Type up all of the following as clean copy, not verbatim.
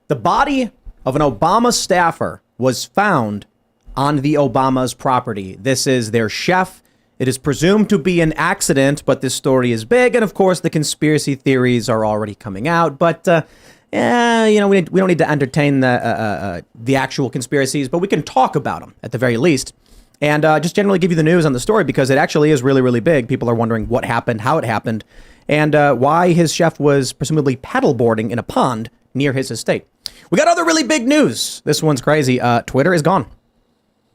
The body of an Obama staffer was found on the Obama's property. This is their chef. It is presumed to be an accident, but this story is big. And of course, the conspiracy theories are already coming out. But, we don't need to entertain the actual conspiracies, but we can talk about them at the very least. And just generally give you the news on the story because it actually is really, really big. People are wondering what happened, how it happened, and why his chef was presumably paddleboarding in a pond near his estate. We got other really big news. This one's crazy. Twitter is gone.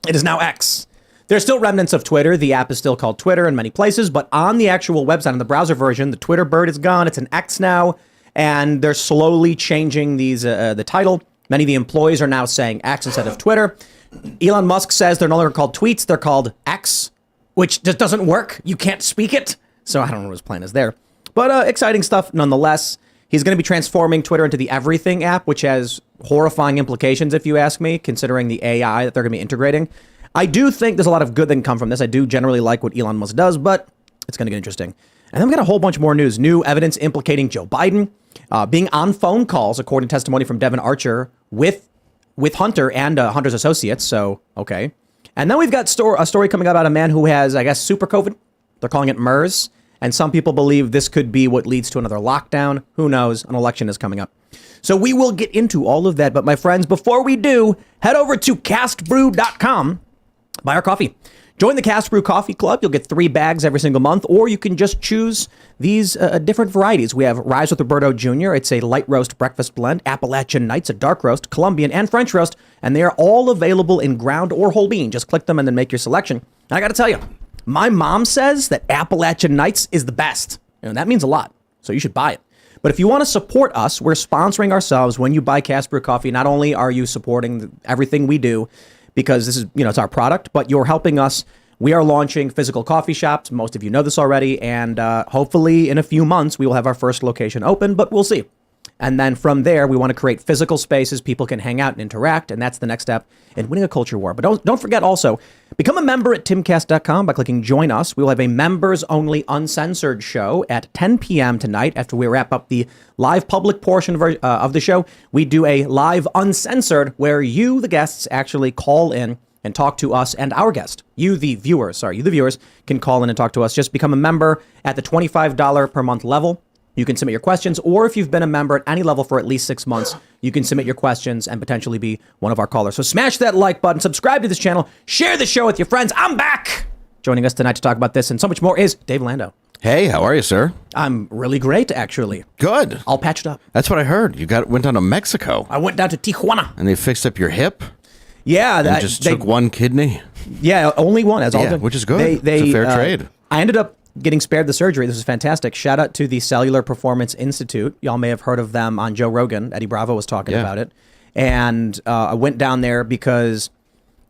It is now X. There's still remnants of Twitter. The app is still called Twitter in many places, but on the actual website, on the browser version, the Twitter bird is gone. It's an X now, and they're slowly changing the title. Many of the employees are now saying X instead of Twitter. Elon Musk says they're no longer called tweets. They're called X, which just doesn't work. You can't speak it. So I don't know what his plan is there. But exciting stuff nonetheless. He's going to be transforming Twitter into the Everything app, which has horrifying implications, if you ask me, considering the AI that they're going to be integrating. I do think there's a lot of good that can come from this. I do generally like what Elon Musk does, but it's going to get interesting. And then we got a whole bunch more news. New evidence implicating Joe Biden being on phone calls, according to testimony from Devin Archer, with Hunter and Hunter's associates. So, okay. And then we've got a story coming out about a man who has, I guess, super COVID. They're calling it MERS. And some people believe this could be what leads to another lockdown. Who knows? An election is coming up. So we will get into all of that. But my friends, before we do, head over to castbrew.com. Buy our coffee. Join the Cast Brew Coffee Club. You'll get 3 bags every single month, or you can just choose these different varieties. We have Rise with Roberto Jr. It's a light roast breakfast blend. Appalachian Nights, a dark roast, Colombian, and French roast. And they are all available in ground or whole bean. Just click them and then make your selection. And I got to tell you, my mom says that Appalachian Nights is the best. And that means a lot. So you should buy it. But if you want to support us, we're sponsoring ourselves. When you buy Cast Brew Coffee, not only are you supporting everything we do, because this is, it's our product, but you're helping us. We are launching physical coffee shops. Most of you know this already. And hopefully in a few months, we will have our first location open, but we'll see. And then from there, we want to create physical spaces people can hang out and interact. And that's the next step in winning a culture war. But don't forget also, become a member at timcast.com by clicking join us. We will have a members only uncensored show at 10 p.m. tonight after we wrap up the live public portion of the show. We do a live uncensored where you, the guests, actually call in and talk to us and our guest. You, the viewers, can call in and talk to us. Just become a member at the $25 per month level. You can submit your questions, or if you've been a member at any level for at least 6 months, you can submit your questions and potentially be one of our callers. So smash that like button, subscribe to this channel, share the show with your friends. I'm back! Joining us tonight to talk about this and so much more is Dave Landau. Hey, how are you, sir? I'm really great, actually. Good. All patched up. That's what I heard. You went down to Mexico. I went down to Tijuana. And they fixed up your hip? Yeah. They just took one kidney? Yeah, only one. Which is good. It's a fair trade. I ended up getting spared the surgery. This is fantastic. Shout out to the Cellular Performance Institute. Y'all may have heard of them on Joe Rogan. Eddie Bravo was talking about it. And I went down there because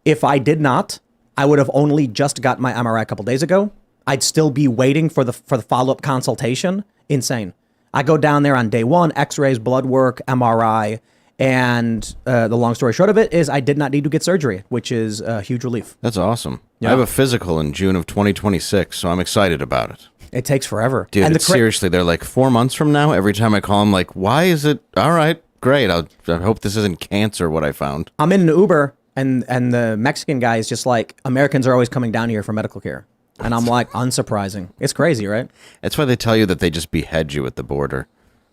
if I did not, I would have only just got my MRI a couple days ago. I'd still be waiting for the follow-up consultation. Insane. I go down there on day one, x-rays, blood work, MRI. And the long story short of it is I did not need to get surgery, which is a huge relief. That's awesome. Yeah. I have a physical in June of 2026, so I'm excited about it. It takes forever. Dude, and seriously, they're like 4 months from now. Every time I call them, like, why is it? All right, great. I hope this isn't cancer, what I found. I'm in an Uber, and the Mexican guy is just like, Americans are always coming down here for medical care. And I'm like, unsurprising. It's crazy, right? That's why they tell you that they just behead you at the border.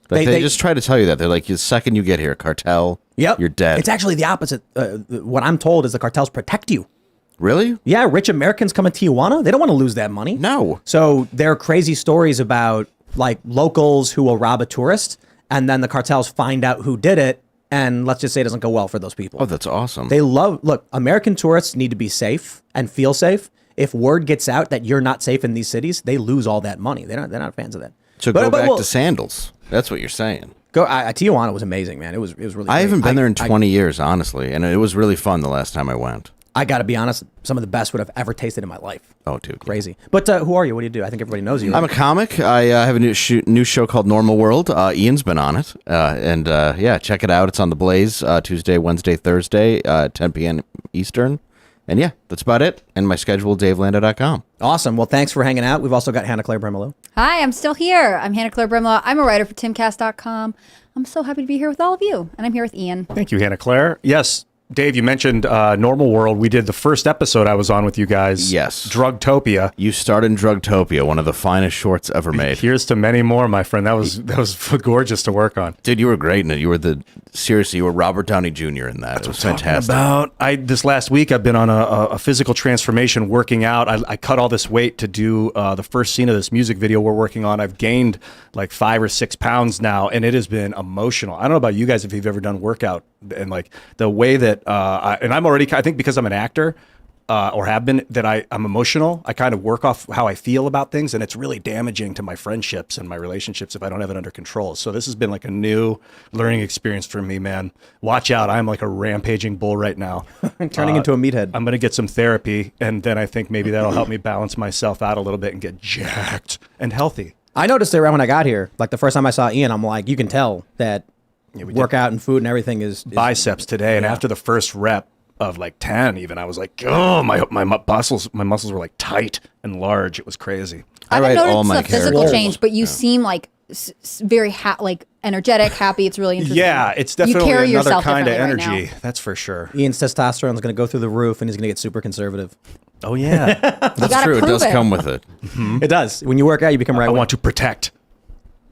They just try to tell you that. They're like, the second you get here, cartel, you're dead. It's actually the opposite. What I'm told is the cartels protect you. Really? Yeah, rich Americans come to Tijuana. They don't want to lose that money. No. So there are crazy stories about like locals who will rob a tourist, and then the cartels find out who did it, and let's just say it doesn't go well for those people. Oh, that's awesome. Look, American tourists need to be safe and feel safe. If word gets out that you're not safe in these cities, they lose all that money. They're not fans of that. So go back to sandals. That's what you're saying. Tijuana was amazing, man. It was really great. I haven't been there in 20 years, honestly, and it was really fun the last time I went. I got to be honest, some of the best would have ever tasted in my life. Oh, dude. Crazy. But who are you? What do you do? I think everybody knows you. Right? I'm a comic. I have a new show called Normal World. Ian's been on it. Check it out. It's on The Blaze Tuesday, Wednesday, Thursday, 10 p.m. Eastern. And yeah, that's about it. And my schedule, davelandau.com. Awesome. Well, thanks for hanging out. We've also got Hannah Claire Brimlow. Hi, I'm still here. I'm Hannah Claire Brimlow. I'm a writer for Timcast.com. I'm so happy to be here with all of you. And I'm here with Ian. Thank you, Hannah Claire. Yes, Dave, you mentioned Normal World. We did the first episode I was on with you guys. Yes. Drugtopia. You starred in Drugtopia, one of the finest shorts ever made. Here's to many more, my friend. That was gorgeous to work on. Dude, you were great in it. You were Robert Downey Jr. in that. It was fantastic. This last week, I've been on a physical transformation, working out. I cut all this weight to do the first scene of this music video we're working on. I've gained like 5 or 6 pounds now, and it has been emotional. I don't know about you guys if you've ever done workout, and like the way that I think because I'm an actor, or have been, that I'm emotional. I kind of work off how I feel about things, and it's really damaging to my friendships and my relationships if I don't have it under control. So this has been like a new learning experience for me, man. Watch out. I'm like a rampaging bull right now. Turning into a meathead. I'm going to get some therapy, and then I think maybe that'll help me balance myself out a little bit and get jacked and healthy. I noticed it right when I got here. Like the first time I saw Ian, I'm like, you can tell that workout and food and everything is biceps today. And after the first rep of like 10, even, I was like, oh, my muscles were like tight and large. It was crazy. I haven't noticed the physical change, but you seem like very like energetic, happy. It's really interesting. Yeah, it's definitely you carry another kind of energy. Right, that's for sure. Ian's testosterone is going to go through the roof, and he's going to get super conservative. Oh yeah, that's true. It does come with it. Mm-hmm. It does. When you work out, you become right. I want to protect.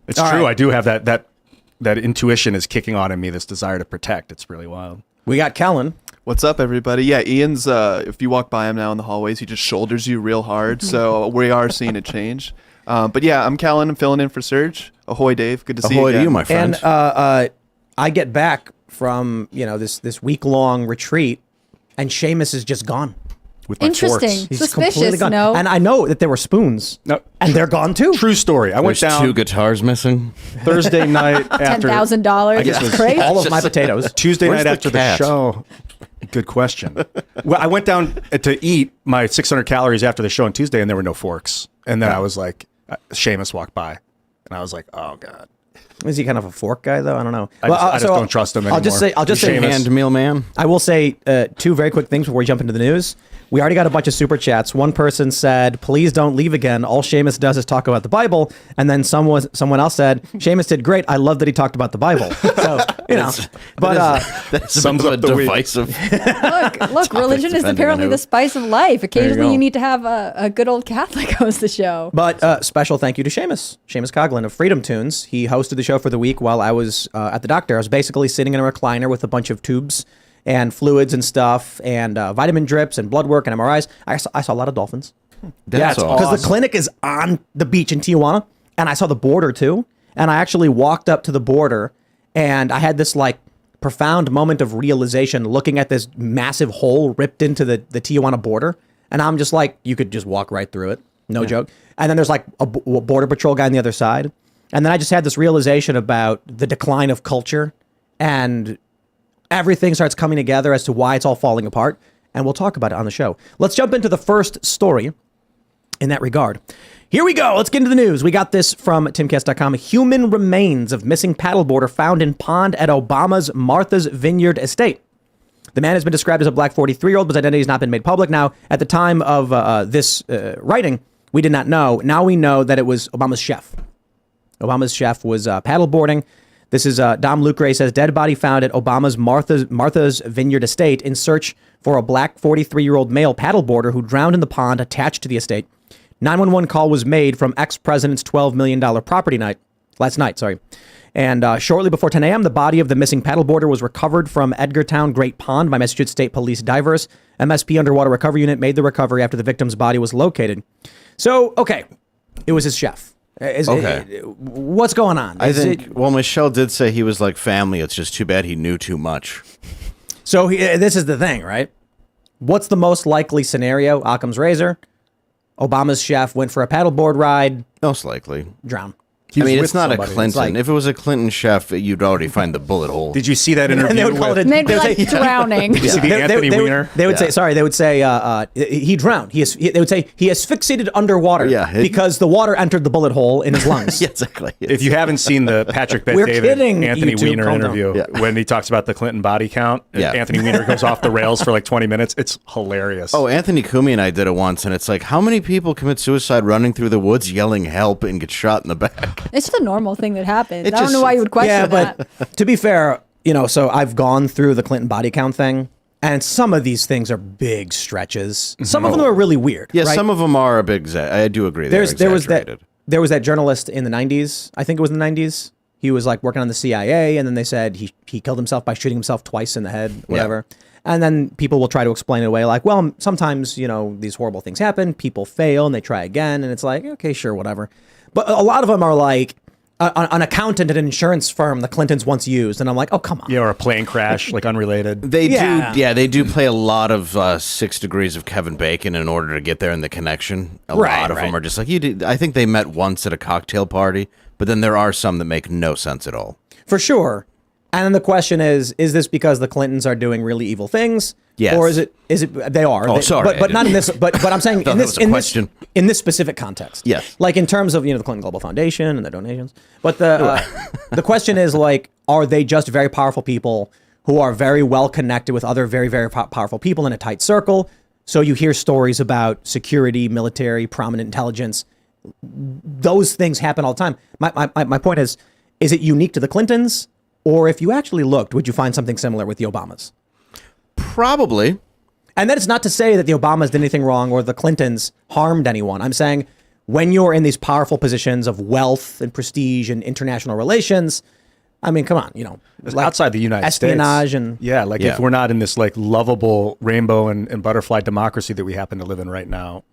It's all true. right. I do have that intuition is kicking on in me. This desire to protect. It's really wild. We got Kellen. What's up, everybody? Yeah, Ian's, if you walk by him now in the hallways, he just shoulders you real hard. So we are seeing a change. But yeah, I'm Kellen. I'm filling in for Serge. Ahoy, Dave. Good to see you again. Ahoy to you, my friend. And I get back from, this week-long retreat, and Seamus is just gone. With my Interesting. forks. He's Suspicious, completely gone. no? And I know that there were spoons. No. And they're gone too. True story. I went There's down 2 guitars missing. Thursday night after $10,000. I guess it was Crazy. All of my potatoes. Tuesday Where's night after the cat? show. Good question. Well, I went down to eat my 600 calories after the show on Tuesday, and there were no forks. And then I was like, Seamus walked by, and I was like, oh god. Is he kind of a fork guy though? I don't know. I just don't trust him anymore. I'll just say, Hand meal man. I will say 2 very quick things before we jump into the news. We already got a bunch of super chats. One person said, "Please don't leave again. All Seamus does is talk about the Bible." And then someone else said, "Seamus did great. I love that he talked about the Bible." So That sums up the divisive. Look, religion is depending apparently on who. the spice of life. Occasionally go. you need to have a good old Catholic host the show. But special thank you to Seamus Coughlin of Freedom Tunes. He hosted the show for the week while I was at the doctor. I was basically sitting in a recliner with a bunch of tubes and fluids and stuff, and vitamin drips and blood work and MRIs. I saw a lot of dolphins. That's because awesome. the clinic is on the beach in Tijuana, and I saw the border too. And I actually walked up to the border, and I had this like profound moment of realization looking at this massive hole ripped into the Tijuana border. And I'm just like, you could just walk right through it. No joke. And then there's like a border patrol guy on the other side. And then I just had this realization about the decline of culture, and everything starts coming together as to why it's all falling apart. And we'll talk about it on the show. Let's jump into the first story in that regard. Here we go. Let's get into the news. We got this from Timcast.com. Human remains of missing paddleboarder found in pond at Obama's Martha's Vineyard estate. The man has been described as a black 43-year-old, but his identity has not been made public. Now, at the time of this writing, we did not know. Now we know that it was Obama's chef. Obama's chef was paddleboarding. This is Dom Lucre says, dead body found at Obama's Martha's Vineyard estate in search for a black 43-year-old male paddleboarder who drowned in the pond attached to the estate. 911 call was made from ex-president's $12 million property last night. And shortly before 10 a.m., the body of the missing paddleboarder was recovered from Edgartown Great Pond by Massachusetts State Police divers. MSP Underwater Recovery Unit made the recovery after the victim's body was located. So, okay, it was his chef. What's going on? Well, Michelle did say he was like family. It's just too bad he knew too much. So this is the thing, right? What's the most likely scenario? Occam's razor. Obama's chef went for a paddleboard ride. Most likely. Drown. I mean, it's not somebody. a Clinton. It's like- if it was a Clinton chef, you'd already find the bullet hole. Did you see that interview? And they would call it with- a- They'd be like say- drowning. Did you see the Anthony Weiner? They would say he drowned. They would say he asphyxiated underwater because the water entered the bullet hole in his lungs. Yeah, exactly. If you haven't seen the Patrick Bet We're David kidding, Anthony YouTube, Weiner calm down. interview when he talks about the Clinton body count, Anthony Weiner goes off the rails for like 20 minutes. It's hilarious. Oh, Anthony Cumia and I did it once, and it's like, how many people commit suicide running through the woods yelling help and get shot in the back? It's just a normal thing that happens. It I don't know just- why you would question Yeah, that. but to be fair, so I've gone through the Clinton body count thing, and some of these things are big stretches. Some of them are really weird. Yeah, right? some of them are a big. I do agree. there was exaggerated. there was that journalist in the 90s. I think it was in the 90s. He was like working on the CIA, and then they said he killed himself by shooting himself twice in the head, whatever. And then people will try to explain it away, like, well, sometimes these horrible things happen. People fail and they try again, and it's like, okay, sure, whatever. But a lot of them are like an accountant at an insurance firm the Clintons once used, and I'm like, oh, come on. Yeah, or a plane crash, like unrelated. They Yeah. do. Yeah, they do play a lot of 6 degrees of Kevin Bacon in order to get there in the connection. A lot of them are just like you did. I think they met once at a cocktail party, but then there are some that make no sense at all. For sure. And then the question is this because the Clintons are doing really evil things? Yes. Or is it they are. Oh, sorry, But I not in this but I'm saying Thought in that this was a question. in this specific context. Yes. Like in terms of, the Clinton Global Foundation and the donations. But the question is, like, are they just very powerful people who are very well connected with other very, very powerful people in a tight circle? So you hear stories about security, military, prominent intelligence. Those things happen all the time. My point is it unique to the Clintons? Or if you actually looked, would you find something similar with the Obamas? Probably. And that is not to say that the Obamas did anything wrong or the Clintons harmed anyone. I'm saying when you're in these powerful positions of wealth and prestige and international relations, I mean, come on, like Outside the United espionage States. and Yeah, like if we're not in this like lovable rainbow and butterfly democracy that we happen to live in right now,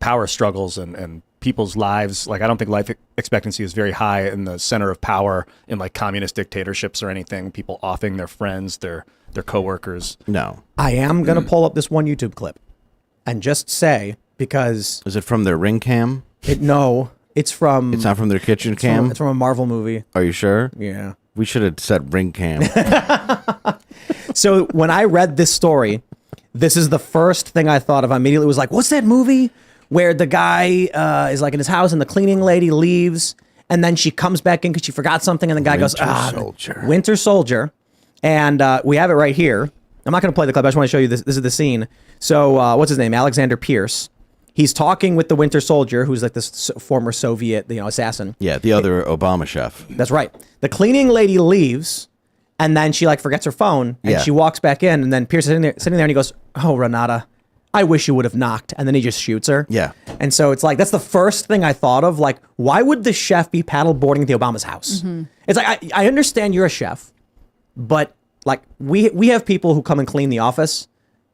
power struggles and people's lives, like I don't think life expectancy is very high in the center of power in like communist dictatorships or anything. People offing their friends, their coworkers. No. I am going to pull up this one YouTube clip and just say, because Is it from their ring cam? it's from It's not from their kitchen cam? it's from a Marvel movie. Are you sure? Yeah. We should have said ring cam. So when I read this story, this is the first thing I thought of. I immediately was like, what's that movie where the guy is like in his house and the cleaning lady leaves and then she comes back in because she forgot something and the guy goes, Soldier. Winter Soldier. And we have it right here. I'm not going to play the clip. I just want to show you this. This is the scene. So what's his name? Alexander Pierce. He's talking with the Winter Soldier, who's like this former Soviet, assassin. Yeah, the other Obama chef. That's right. The cleaning lady leaves, and then she like forgets her phone, and Yeah. she walks back in, and then Pierce is sitting there, and he goes, "Oh, Renata, I wish you would have knocked," and then he just shoots her. Yeah. And so it's like that's the first thing I thought of. Like, why would the chef be paddleboarding at the Obama's house? It's like I understand you're a chef, but like we have people who come and clean the office.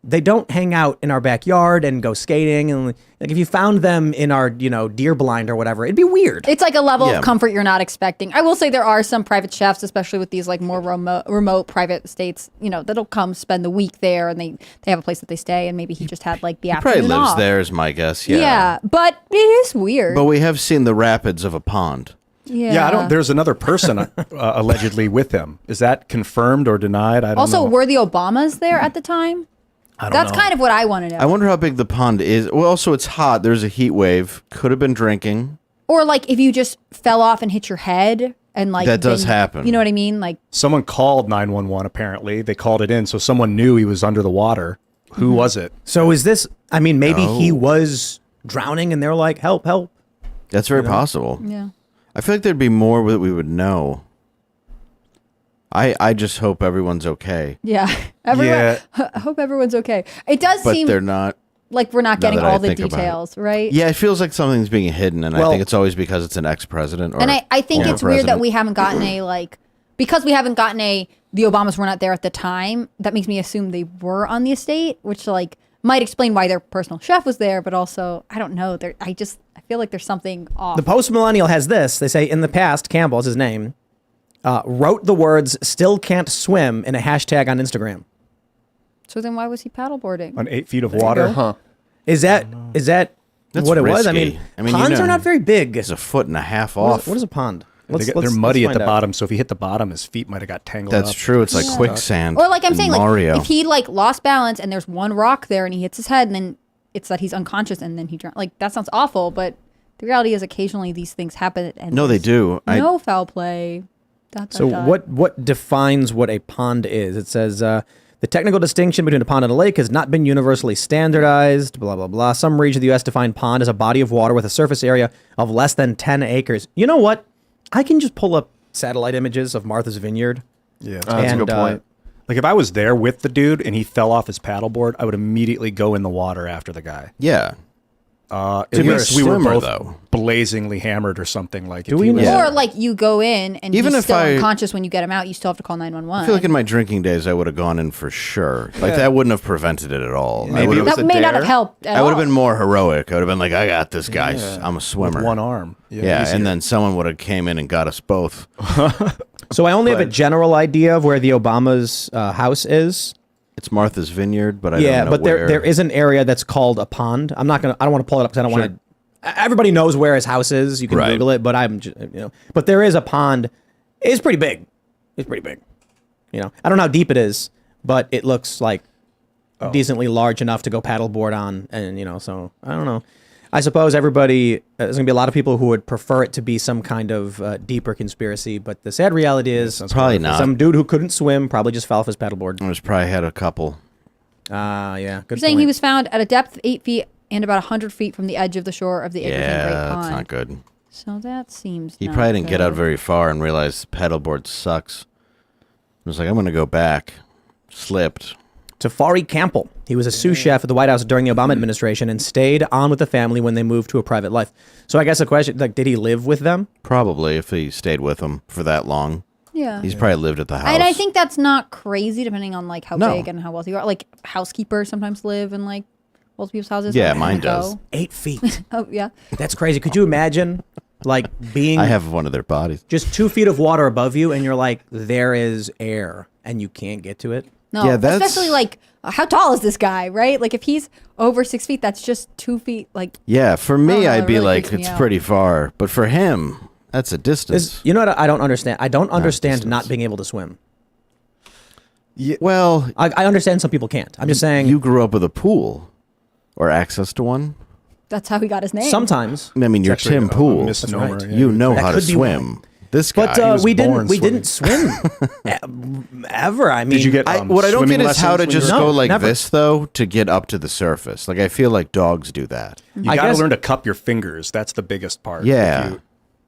They don't hang out in our backyard and go skating. And like if you found them in our, deer blind or whatever, it'd be weird. It's like a level Yeah. of comfort you're not expecting. I will say there are some private chefs, especially with these like more remote private estates, that'll come spend the week there and they have a place that they stay and maybe he just had like the Probably afternoon lives off. there is my guess. Yeah. Yeah, but it is weird. But we have seen the rapids of a pond. yeah. There's another person allegedly with him. Is that confirmed or denied? I don't Also, know. were the Obamas there at the time? That's kind of what I want to know. I wonder how big the pond is. Well, also, it's hot. There's a heat wave. Could have been drinking. Or like if you just fell off and hit your head and like That does then- happen. You know what I mean? Like Someone called 911, apparently. They called it in, so someone knew he was under the water. Who was it? So is this, I mean, maybe he was drowning and they're like, help, help. That's very possible. yeah. I feel like there'd be more that we would know. I just hope everyone's okay. Yeah. I hope everyone's okay. It does But seem they're not. like we're not now getting that I all the think about it. details, right? Yeah, it feels like something's being hidden, and I Well- think it's always because it's an ex-president. Or And I think former it's weird that president. we haven't gotten because we haven't gotten the Obamas were not there at the time. That makes me assume they were on the estate, which like might explain why their personal chef was there, but also I don't know. I feel like there's something off. The post millennial has this. They say in the past, Campbell is his name, wrote the words "still can't swim" in a hashtag on Instagram. So then why was he paddleboarding? On 8 feet of water? Huh. Is that That's what it was? I risky. mean, ponds are not very big. It's a foot and a half What off. is, what is a pond? They're muddy at find the out. bottom, so if he hit the bottom, his feet might have got tangled That's up. true. It's like quicksand. Or like I'm in saying, Mario. like if he like lost balance and there's one rock there and he hits his head and then it's that he's unconscious and then he drowned. Like that sounds awful, but the reality is occasionally these things happen. And No, they there's do. No foul play. So what defines what a pond is? It says the technical distinction between a pond and a lake has not been universally standardized. Blah blah blah. Some regions of the U.S. define pond as a body of water with a surface area of less than 10 acres. You know what? I can just pull up satellite images of Martha's Vineyard. Yeah. That's a good point. Like if I was there with the dude and he fell off his paddleboard, I would immediately go in the water after the guy. Yeah. At be a least we were swimmer, both though. blazingly hammered or something. Like, Do if we he was- know? Yeah. Or like you go in and Even he's if still I- unconscious when you get him out, you still have to call 911. I feel like in my drinking days, I would have gone in for sure. Like that wouldn't have prevented it at all. Maybe I would it have. was that a may not dare. have helped at I would all. have been more heroic. I would have been like, I got this, guys. I'm a with swimmer. one arm. Yeah, easier. and then someone would have came in and got us both. So I only have a But- general idea of where the Obama's house is. It's Martha's Vineyard, but I Yeah, don't know but where. there is an area that's called a pond. I don't want to pull it up because I don't want to. Everybody knows where his house is. You can Right. Google it, but I'm just, But there is a pond. It's pretty big. It's pretty big. I don't know how deep it is, but it looks like decently large enough to go paddleboard on, and so I don't know. I suppose everybody there's gonna be a lot of people who would prefer it to be some kind of deeper conspiracy, but the sad reality is Probably not. some dude who couldn't swim probably just fell off his paddleboard. I was probably had a couple. Yeah, good. You're saying point. he was found at a depth of 8 feet and about 100 feet from the edge of the shore of the Acres and Great Yeah, Pond. that's not good. So that seems He not probably didn't get out good. very far and realized paddleboard sucks. He was like, I'm going to go back. Slipped. Tafari Campbell. He was a sous chef at the White House during the Obama administration and stayed on with the family when they moved to a private life. So I guess the question, did he live with them? Probably if he stayed with him for that long. Yeah. He's probably lived at the house. And I think that's not crazy depending on like how No. big and how wealthy you are. Like housekeepers sometimes live in like wealthy people's houses. Yeah, Like, mine go. does. 8 feet. Oh yeah. That's crazy. Could you imagine, being I have one of their bodies. just 2 feet of water above you, and you're like, there is air, and you can't get to it? No, Yeah, that's- especially like how tall is this guy, right? Like if he's over 6 feet, that's just 2 feet. Like Yeah, for me, Oh, no, I'd that be really like, freaks me it's out. pretty far. But for him, that's a distance. You know what I don't understand? I don't understand distance. not being able to swim. Well, I understand some people can't. I'm just saying you grew up with a pool or access to one. that's how he got his name. sometimes. I mean, you're It's actually Tim a Pool. misnomer, That's right. yeah. You know That how to could be swim. This guy. But was we born didn't swim ever. I mean, Did you get what I don't swimming get is how to lessons when just you were- No, go like never. this though to get up to the surface. Like I feel like dogs do that. You I got to guess- learn to cup your fingers. That's the biggest part. Yeah. If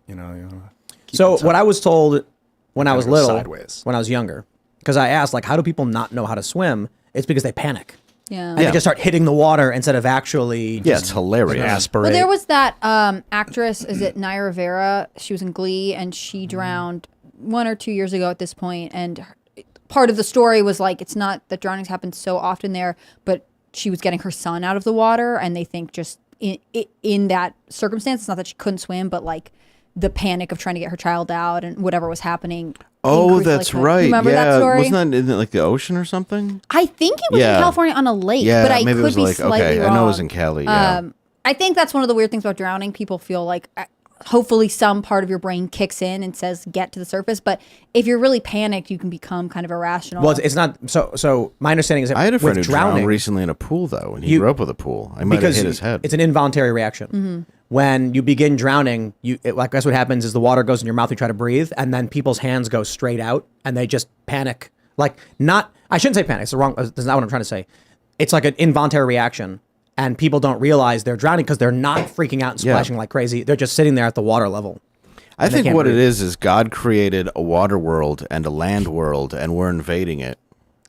you know, keep So them what I was told when I was go little, sideways. when I was younger, because I asked how do people not know how to swim? It's because they panic Yeah. and they just start hitting the water instead of actually. Yeah, it's hilarious. aspirate. Well, there was that actress. Is it Naya Rivera? She was in Glee, and she drowned 1 or 2 years ago at this point. And part of the story was like, it's not that drownings happen so often there, but she was getting her son out of the water, and they think just in that circumstance, it's not that she couldn't swim, but like the panic of trying to get her child out and whatever was happening. Oh, increased that's like that. right. Remember yeah, that story? wasn't that in like the ocean or something? I think it was Yeah. in California on a lake, Yeah, but I maybe could it was be like slightly okay. wrong. I know it was in Cali. Yeah. I think that's one of the weird things about drowning. People feel like hopefully some part of your brain kicks in and says get to the surface. But if you're really panicked, you can become kind of irrational. Well, it's not. So my understanding is that I had a friend with who drowning, drowned recently in a pool though, and he You- grew up with a pool. I might have because hit his head. it's an involuntary reaction. When you begin drowning, like that's what happens is the water goes in your mouth, you try to breathe, and then people's hands go straight out, and they just panic. I shouldn't say panic. It's the wrong. That's not what I'm trying to say. It's like an involuntary reaction, and people don't realize they're drowning because they're not freaking out and Yeah. splashing like crazy. They're just sitting there at the water level. I and they think can't what it breathe. is God created a water world and a land world, and we're invading it.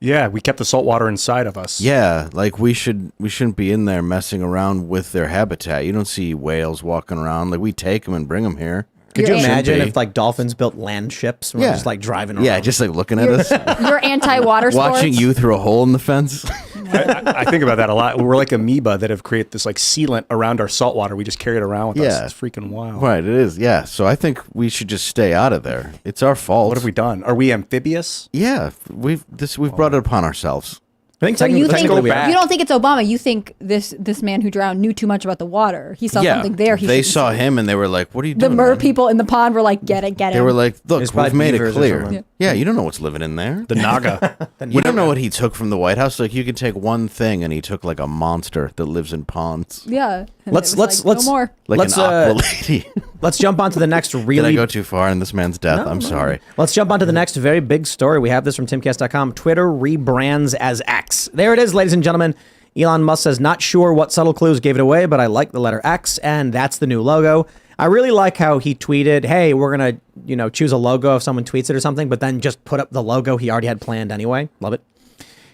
Yeah, we kept the salt water inside of us. Yeah, like we shouldn't be in there messing around with their habitat. You don't see whales walking around. Like we take them and bring them here. Could You're you imagine Shouldn't if be. dolphins built land ships and were just driving around? Yeah, just like looking at us, you're anti-water sports. watching you through a hole in the fence. I think about that a lot. We're like amoeba that have created this like sealant around our salt water. We just carry it around with Yeah. us. It's freaking wild. Right, it is. Yeah, so I think we should just stay out of there. It's our fault. What have we done? Are we amphibious? Yeah, we've brought it upon ourselves. I think So you think technically we back. you don't think it's Obama? You think this man who drowned knew too much about the water? He saw Yeah, something there. He they shouldn't saw see. him and they were like, "What are you The doing?" mer man?" people in the pond were like, "Get it, get it." They were like, "Look, It's probably we've made it beavers or clear. something. Yeah, you don't know what's living in there." The Naga. You don't know what he took from the White House. Like you could take one thing, and he took like a monster that lives in ponds, "Yeah." And Let's- it was let's- like, let's- no more. like Let's, an aqua lady. Let's jump on to the next Did I really. go too far in this man's death? I'm sorry. Let's jump on to the next very big story. We have this from Timcast.com. Twitter rebrands as X. There it is, ladies and gentlemen. Elon Musk says, not sure what subtle clues gave it away, but I like the letter X, and that's the new logo. I really like how he tweeted, hey, we're going to, choose a logo if someone tweets it or something, but then just put up the logo he already had planned anyway. Love it.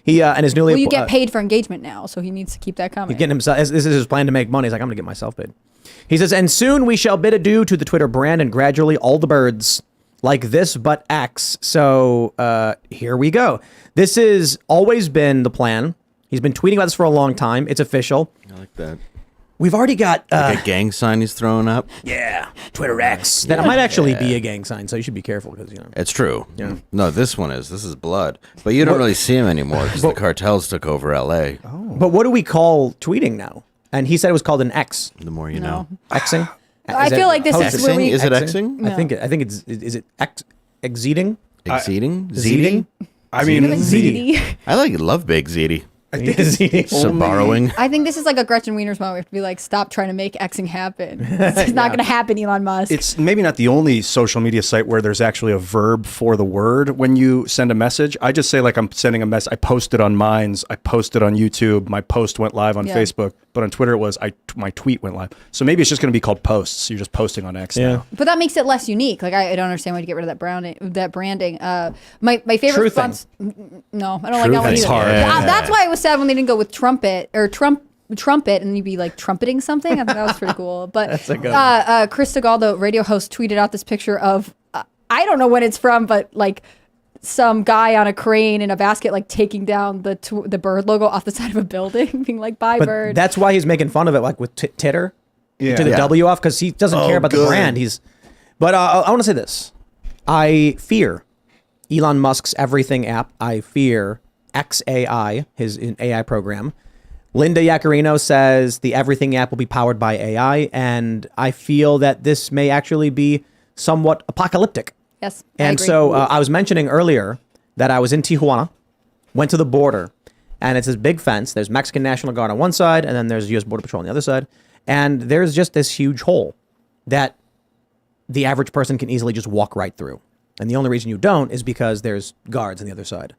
He and his newly... Well, you get paid for engagement now, so he needs to keep that coming. He's getting himself... This is his plan to make money. He's like, I'm going to get myself paid. He says, and soon we shall bid adieu to the Twitter brand and gradually all the birds like this but X. So here we go. This has always been the plan. He's been tweeting about this for a long time. It's official. I like that. We've already got... Like a gang sign he's throwing up. Yeah, Twitter X. That might actually be a gang sign, so you should be careful because, It's true. Yeah. No, this is blood. But you don't really see him anymore because the cartels took over L.A. But what do we call tweeting now? And he said it was called an X. The more you know. Xing? I feel like this is where we... Is it Xing? I think it's... Is it exceeding? Exceeding? Zeeting? I mean, ZD. I love Big Ziti. I think it's eating. Some borrowing. I think this is like a Gretchen Wieners moment. We have to be like, stop trying to make Xing happen. It's not going to happen, Elon Musk. it's maybe not the only social media site where there's actually a verb for the word when you send a message. I just say like I'm sending a message. I posted on Minds. I posted on YouTube. My post went live on Facebook. But on Twitter, it was my tweet went live. So maybe it's just going to be called posts. You're just posting on X now. But that makes it less unique. Like I don't understand why you get rid of that branding. My favorite response. No, I don't like that one That's either. hard. That's why it was sad when they didn't go with trumpet and you'd be like trumpeting something. I thought that was pretty cool. But That's a good Chris Segal, the radio host, tweeted out this picture of I don't know when it's from, but like some guy on a crane in a basket, like taking down the bird logo off the side of a building, being like, "Bye, But bird." that's why he's making fun of it, like with titter. Yeah. To the Yeah. W off, because he doesn't care about the good. brand. But I want to say this. I fear Elon Musk's Everything app. I fear XAI, his AI program. Linda Yaccarino says the Everything app will be powered by AI, and I feel that this may actually be somewhat apocalyptic. Yes, I And agree. so I was mentioning earlier that I was in Tijuana, went to the border, and it's this big fence. There's Mexican National Guard on one side, and then there's U.S. Border Patrol on the other side. And there's just this huge hole that the average person can easily just walk right through. And the only reason you don't is because there's guards on the other side.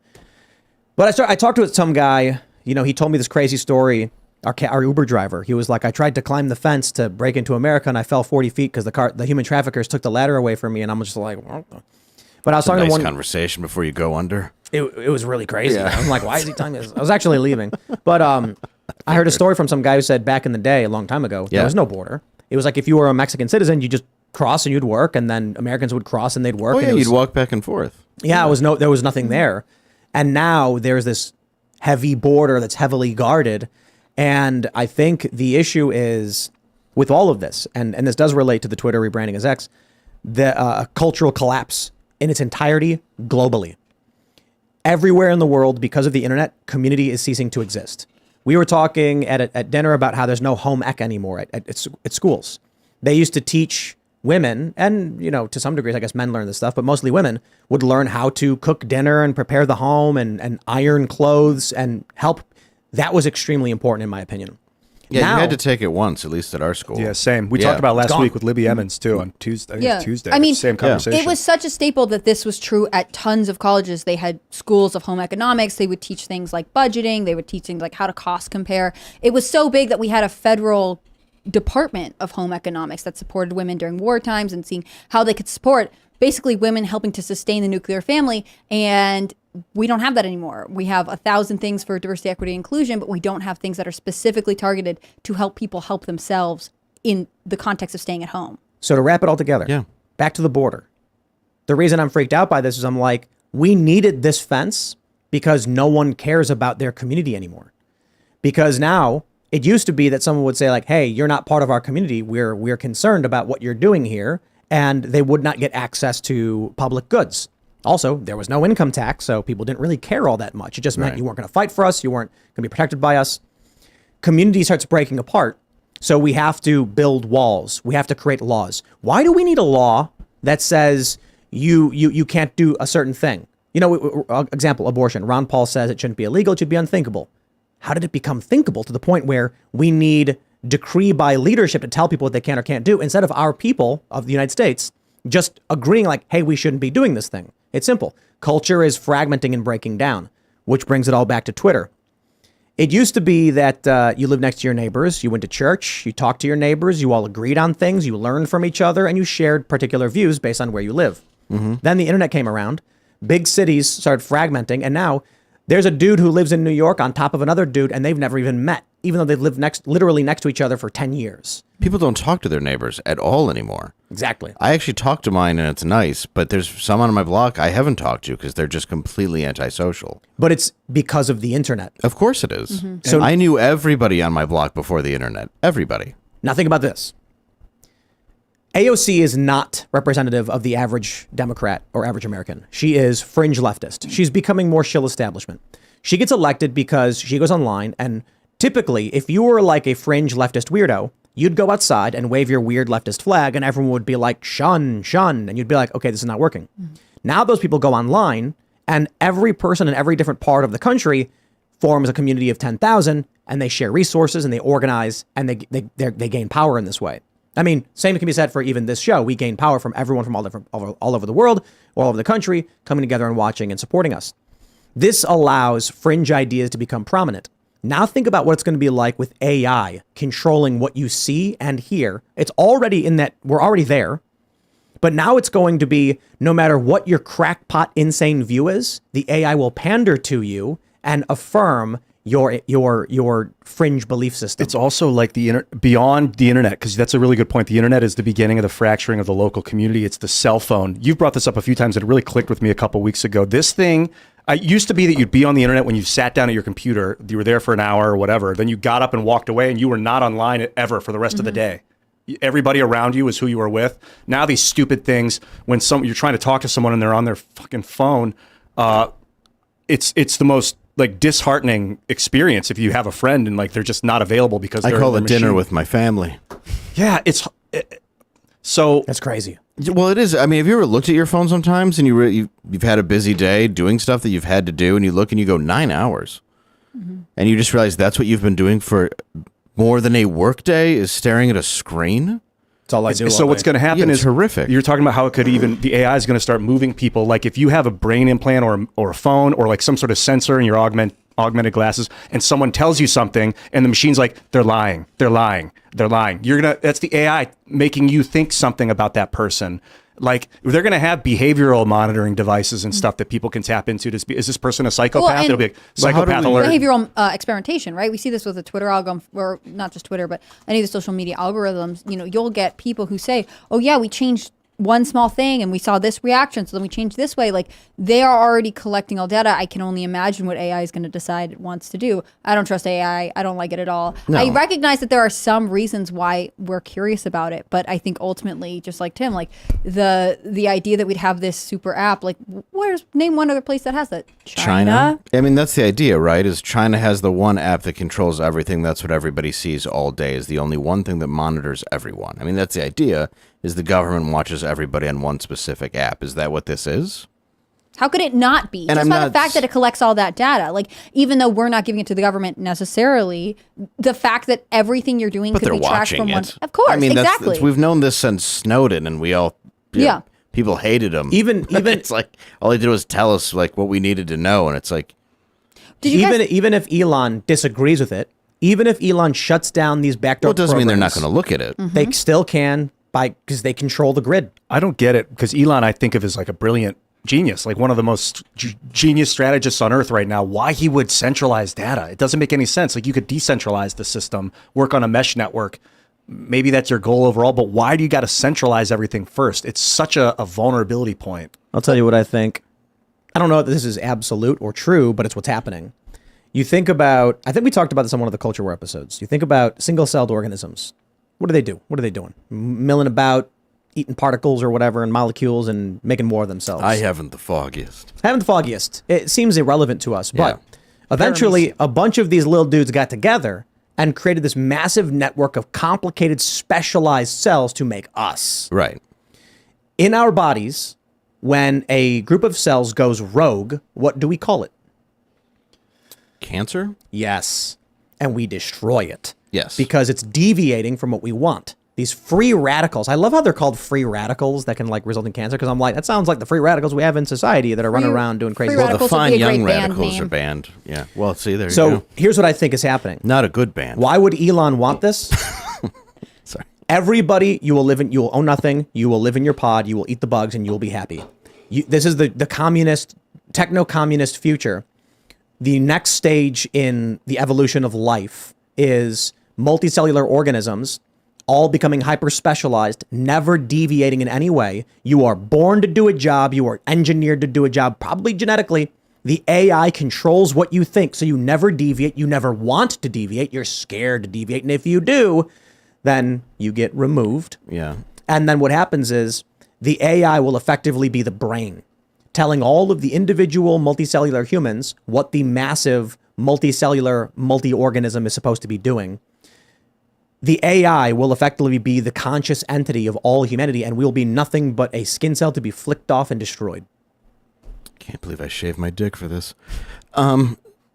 But I talked to some guy, he told me this crazy story. Our Uber driver, he was like, I tried to climb the fence to break into America and I fell 40 feet because the human traffickers took the ladder away from me. And I'm just like, what the? But I was talking Nice to one conversation before you go under. It was really crazy. I'm like, why is he telling me this? I was actually leaving. But I heard a story from some guy who said back in the day, a long time ago, there was no border. It was like if you were a Mexican citizen, you just cross and you'd work, and then Americans would cross and they'd work. Oh, and yeah, it was, you'd walk back and forth. Yeah, there was nothing there. And now there's this heavy border that's heavily guarded. And I think the issue is with all of this, and this does relate to the Twitter rebranding as X, the cultural collapse in its entirety globally. Everywhere in the world, because of the internet, community is ceasing to exist. We were talking at dinner about how there's no home ec anymore at schools. They used to teach women, and to some degrees, I guess men learn this stuff, but mostly women would learn how to cook dinner and prepare the home and iron clothes and help. That was extremely important, in my opinion. Yeah, Now- you had to take it once, at least at our school. Yeah, same. We Yeah. talked about last gone. week with Libby Emmons too on Tuesday. Yeah. Tuesday. I mean, same conversation. It was such a staple that this was true at tons of colleges. They had schools of home economics. They would teach things like budgeting. They would teach things like how to cost compare. It was so big that we had a federal department of home economics that supported women during war times and seeing how they could support basically women helping to sustain the nuclear family. And we don't have that anymore. We have 1,000 things for diversity, equity, inclusion, but we don't have things that are specifically targeted to help people help themselves in the context of staying at home. So to wrap it all together, Yeah. back to the border. The reason I'm freaked out by this is I'm like, we needed this fence because no one cares about their community anymore. Because now it used to be that someone would say like, hey, you're not part of our community. We're concerned about what you're doing here. And they would not get access to public goods. Also, there was no income tax, so people didn't really care all that much. It just meant you weren't going to fight for us. You weren't going to be protected by us. Community starts breaking apart. So we have to build walls. We have to create laws. Why do we need a law that says you can't do a certain thing? Example, abortion. Ron Paul says it shouldn't be illegal. It should be unthinkable. How did it become thinkable to the point where we need decree by leadership to tell people what they can or can't do instead of our people of the United States just agreeing like, hey, we shouldn't be doing this thing? It's simple. Culture is fragmenting and breaking down, which brings it all back to Twitter. It used to be that you lived next to your neighbors, you went to church, you talked to your neighbors, you all agreed on things, you learned from each other, and you shared particular views based on where you live. Then the internet came around, big cities started fragmenting, and now there's a dude who lives in New York on top of another dude, and they've never even met, even though they've lived literally next to each other for 10 years. People don't talk to their neighbors at all anymore. Exactly. I actually talk to mine, and it's nice, but there's some on my block I haven't talked to because they're just completely antisocial. But it's because of the internet. Of course it is. So- I knew everybody on my block before the internet. Everybody. Now think about this. AOC is not representative of the average Democrat or average American. She is fringe leftist. She's becoming more shill establishment. She gets elected because she goes online, and typically, if you were like a fringe leftist weirdo, you'd go outside and wave your weird leftist flag, and everyone would be like, shun, shun. And you'd be like, okay, this is not working. Now those people go online, and every person in every different part of the country forms a community of 10,000, and they share resources, and they organize, and they gain power in this way. I mean, same can be said for even this show. We gain power from everyone from all over the world, all over the country, coming together and watching and supporting us. This allows fringe ideas to become prominent. Now think about what it's going to be like with AI controlling what you see and hear. It's already in that, we're already there. But now it's going to be, no matter what your crackpot insane view is, the AI will pander to you and affirm your fringe belief system. It's also like beyond the internet, because that's a really good point. The internet is the beginning of the fracturing of the local community. It's the cell phone. You've brought this up a few times. It really clicked with me a couple weeks ago. This thing, it used to be that you'd be on the internet when you sat down at your computer. You were there for an hour or whatever. Then you got up and walked away, and you were not online ever for the rest of the day. Everybody around you is who you were with. Now these stupid things, when you're trying to talk to someone and they're on their fucking phone, it's the most like disheartening experience if you have a friend and like they're just not available because I they're call in it the dinner machine. with my family. Yeah, so That's crazy. Well, it is. I mean, have you ever looked at your phone sometimes and you've had a busy day doing stuff that you've had to do, and you look and you go 9 hours, and you just realize that's what you've been doing for more than a work day is staring at a screen? That's all I do. So what's going to happen it's is horrific. You're talking about how it could even the AI is going to start moving people. Like if you have a brain implant or a phone or like some sort of sensor in your augmented glasses, and someone tells you something, and the machine's like, they're lying. That's the AI making you think something about that person. Like they're going to have behavioral monitoring devices and stuff that people can tap into. Is this person a psychopath? Well, It'll be like psychopath how do we- alert. Behavioral experimentation, right? We see this with the Twitter algorithm, or not just Twitter, but any of the social media algorithms. You know, you'll get people who say, "Oh yeah, we changed one small thing and we saw this reaction, so then we changed this way." Like they are already collecting all data. I can only imagine what AI is going to decide it wants to do. I don't trust AI. I don't like it at all. No. I recognize that there are some reasons why we're curious about it, but I think ultimately, just like Tim, like the idea that we'd have this super app, like name one other place that has that? China? I mean, that's the idea, right? Is China has the one app that controls everything. That's what everybody sees all day, is the only one thing that monitors everyone. I mean, that's the idea, is the government watches everybody on one specific app. Is that what this is? How could it not be? And Just I'm by not the fact that it collects all that data. Like, even though we're not giving it to the government necessarily, the fact that everything you're doing But could they're be tracked watching from one. it. Of course, I mean, exactly. we've known this since Snowden, and we all, Yeah. people hated him. Even it's like all he did was tell us like what we needed to know, and it's like, Did you guys, even if Elon disagrees with it, even if Elon shuts down these backdoor well, it doesn't mean they're not going programs, to look at it. they still can because they control the grid. I don't get it, because Elon, I think of as like a brilliant genius, like one of the most genius strategists on earth right now. Why he would centralize data? It doesn't make any sense. Like you could decentralize the system, work on a mesh network. Maybe that's your goal overall, but why do you got to centralize everything first? It's such a vulnerability point. I'll tell you what I think. I don't know if this is absolute or true, but it's what's happening. You think about, I think we talked about this on one of the Culture War episodes. You think about single-celled organisms. What do they do? What are they doing? Milling about, eating particles or whatever and molecules and making more of themselves. I haven't the foggiest. It seems irrelevant to us, but Yeah. eventually a bunch of these little dudes got together and created this massive network of complicated, specialized cells to make us. Right. In our bodies, when a group of cells goes rogue, what do we call it? Cancer? Yes. And we destroy it. Yes. Because it's deviating from what we want. these free radicals. I love how they're called free radicals that can like result in cancer, because I'm like, that sounds like the free radicals we have in society that are running around doing crazy free stuff. radicals The would be fine a great young band radicals name. are banned. Yeah. Well, see, there you So go. here's what I think is happening. Not a good band. Why would Elon want this? Sorry. Everybody, you will own nothing. You will live in your pod. You will eat the bugs, and you will be happy. This is the communist, techno-communist future. The next stage in the evolution of life is multicellular organisms all becoming hyper-specialized, never deviating in any way. You are born to do a job. You are engineered to do a job, probably genetically. The AI controls what you think, so you never deviate. You never want to deviate. You're scared to deviate. And if you do, then you get removed. Yeah. And then what happens is the AI will effectively be the brain, telling all of the individual multicellular humans what the massive multicellular multi-organism is supposed to be doing. The AI will effectively be the conscious entity of all humanity, and we'll be nothing but a skin cell to be flicked off and destroyed. Can't believe I shaved my dick for this.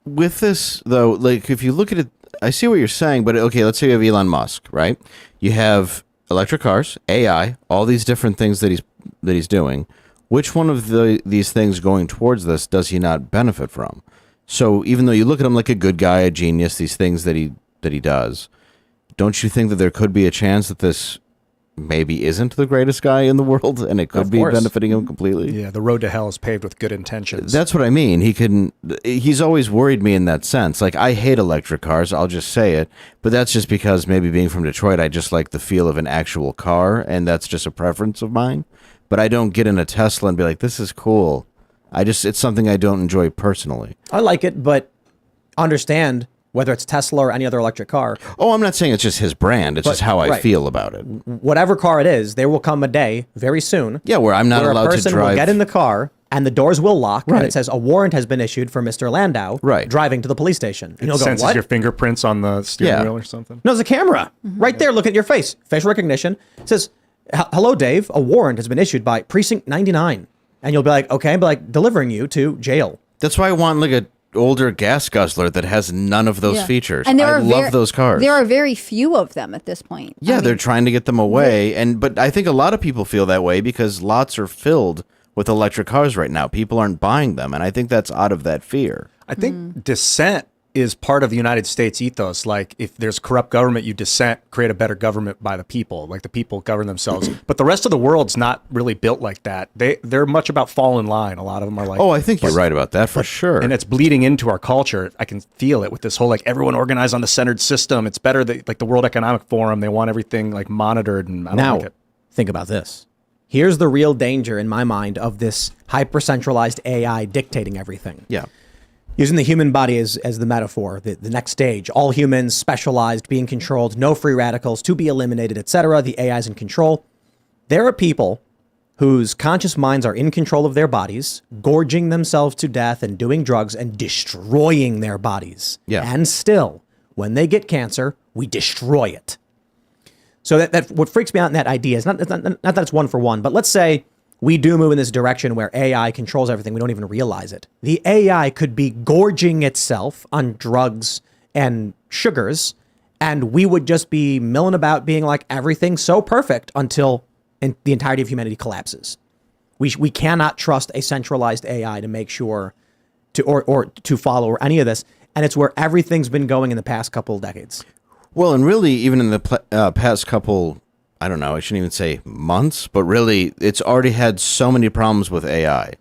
With this, though, like, if you look at it, I see what you're saying, but okay, let's say you have Elon Musk, right? You have electric cars, AI, all these different things that he's doing. Which one of these things going towards this does he not benefit from? So even though you look at him like a good guy, a genius, these things that he does, don't you think that there could be a chance that this maybe isn't the greatest guy in the world, and it could Of be course. benefiting him completely? Yeah, the road to hell is paved with good intentions. That's what I mean. He's always worried me in that sense. Like, I hate electric cars, I'll just say it, but that's just because maybe being from Detroit, I just like the feel of an actual car, and that's just a preference of mine. But I don't get in a Tesla and be like, this is cool. It's something I don't enjoy personally. I like it, but understand, whether it's Tesla or any other electric car, Oh, I'm not saying it's just his brand. It's just how I right. feel about it. whatever car it is, there will come a day very soon Yeah, where I'm not where a allowed to person drive. will get in the car and the doors will lock and Right. it says a warrant has been issued for Mr. Landau Right. driving to the police station. And you'll go, senses what? your fingerprints on the steering Yeah. wheel or something. No, there's a camera right there. Look at your face. Facial recognition. It says, hello, Dave. A warrant has been issued by Precinct 99. And you'll be like, okay, but like delivering you to jail. That's why I want like a older gas guzzler that has none of those Yeah. features. And I love those cars. There are very few of them at this point. Yeah, I mean, they're trying to get them away, but I think a lot of people feel that way because lots are filled with electric cars right now. People aren't buying them, and I think that's out of that fear. I think dissent is part of the United States ethos. Like, if there's corrupt government, you dissent, create a better government by the people. Like, the people govern themselves. But the rest of the world's not really built like that. They're much about fall in line. A lot of them are like, Oh, I think you're right about that for sure. and it's bleeding into our culture. I can feel it with this whole like everyone organized on the centered system. It's better that like the World Economic Forum, they want everything like monitored, and I don't Now, like it. think about this. Here's the real danger in my mind of this hyper-centralized AI dictating everything. yeah. Using the human body as the metaphor, the next stage, all humans specialized, being controlled, no free radicals to be eliminated, etc. The AI is in control. There are people whose conscious minds are in control of their bodies, gorging themselves to death and doing drugs and destroying their bodies. Yeah. And still, when they get cancer, we destroy it. So that what freaks me out in that idea is not that it's one for one, but let's say we do move in this direction where AI controls everything. We don't even realize it. The AI could be gorging itself on drugs and sugars, and we would just be milling about being like everything's so perfect until the entirety of humanity collapses. We cannot trust a centralized AI to make sure or to follow or any of this, and it's where everything's been going in the past couple of decades. Well, and really, even in the past couple, I don't know, I shouldn't even say months, but really, it's already had so many problems with AI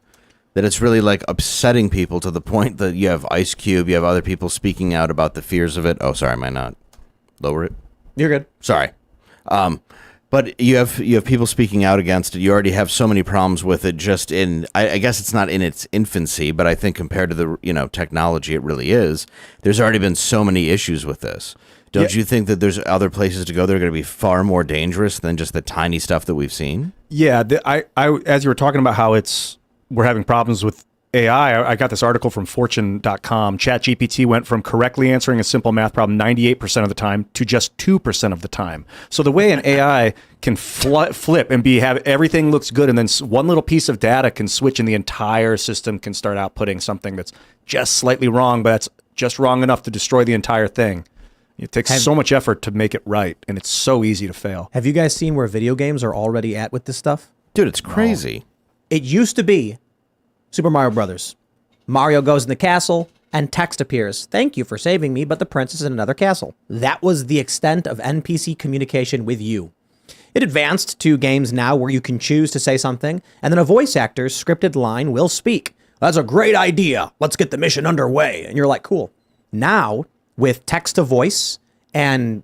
that it's really like upsetting people to the point that you have Ice Cube, you have other people speaking out about the fears of it. Oh, sorry, am I not lower it? You're good. Sorry. But you have people speaking out against it. You already have so many problems with it just in, I guess it's not in its infancy, but I think compared to the, technology it really is, there's already been so many issues with this. Don't you think that there's other places to go that are going to be far more dangerous than just the tiny stuff that we've seen? Yeah, I as you were talking about how we're having problems with AI, I got this article from Fortune.com. ChatGPT went from correctly answering a simple math problem 98% of the time to just 2% of the time. So the way an AI can flip and have everything looks good, and then one little piece of data can switch, and the entire system can start outputting something that's just slightly wrong, but that's just wrong enough to destroy the entire thing. It takes so much effort to make it right, and it's so easy to fail. Have you guys seen where video games are already at with this stuff? Dude, it's crazy. It used to be Super Mario Brothers. Mario goes in the castle and text appears. Thank you for saving me, but the princess is in another castle. That was the extent of NPC communication with you. It advanced to games now where you can choose to say something, and then a voice actor's scripted line will speak. That's a great idea. Let's get the mission underway. And you're like, cool. Now, with text to voice and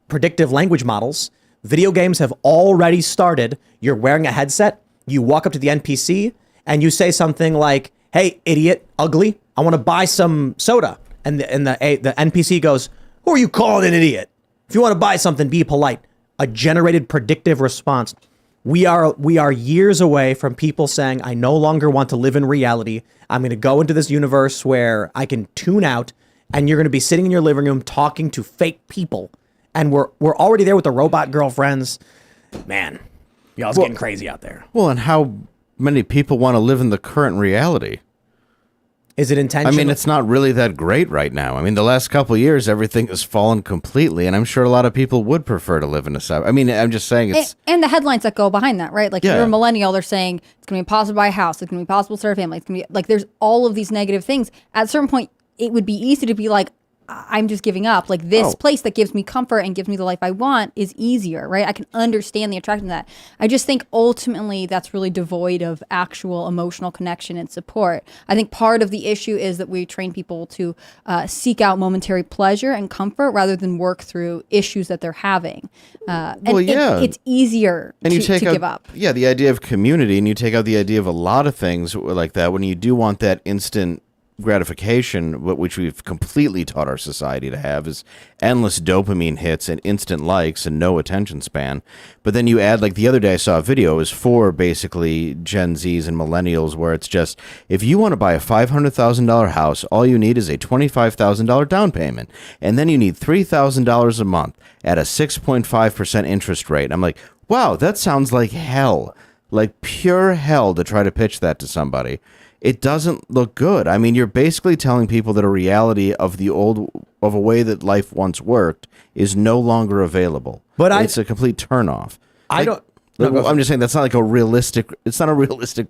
predictive language models, video games have already started. You're wearing a headset, you walk up to the NPC, and you say something like, hey, idiot, ugly, I want to buy some soda. And the NPC goes, who are you calling an idiot? If you want to buy something, be polite. A generated predictive response. We are years away from people saying, I no longer want to live in reality. I'm going to go into this universe where I can tune out, and you're going to be sitting in your living room talking to fake people. And we're already there with the robot girlfriends. Man, y'all's getting crazy out there. Well, and how many people want to live in the current reality? Is it intentional? I mean, it's not really that great right now. I mean, the last couple of years, everything has fallen completely, and I'm sure a lot of people would prefer to live in a suburb. I mean, I'm just saying it's... And the headlines that go behind that, right? Like, if Yeah. you're a millennial, they're saying it's going to be impossible to buy a house. It's going to be impossible to start a family. It's going to be, like, there's all of these negative things. At a certain point, it would be easy to be like, I'm just giving up. Like, this place that gives me comfort and gives me the life I want is easier, right? I can understand the attraction to that. I just think ultimately that's really devoid of actual emotional connection and support. I think part of the issue is that we train people to seek out momentary pleasure and comfort rather than work through issues that they're having. It's easier and you take to out, give up. Yeah, the idea of community, and you take out the idea of a lot of things like that when you do want that instant gratification, which we've completely taught our society to have, is endless dopamine hits and instant likes and no attention span. But then you add, like the other day I saw a video, it was for basically Gen Zs and millennials, where it's just, if you want to buy a $500,000 house, all you need is a $25,000 down payment. And then you need $3,000 a month at a 6.5% interest rate. I'm like, wow, that sounds like hell. Like pure hell to try to pitch that to somebody. It doesn't look good. I mean, you're basically telling people that a reality of a way that life once worked is no longer available. But it's a complete turnoff. I'm just saying that's not like it's not a realistic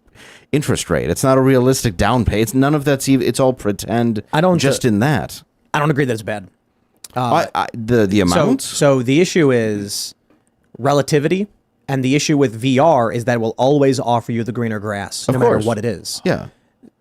interest rate. It's not a realistic down pay. It's none of that's even, it's all pretend in that. I don't agree that it's bad. The amounts? So the issue is relativity, and the issue with VR is that it will always offer you the greener grass, no matter what it is. Yeah.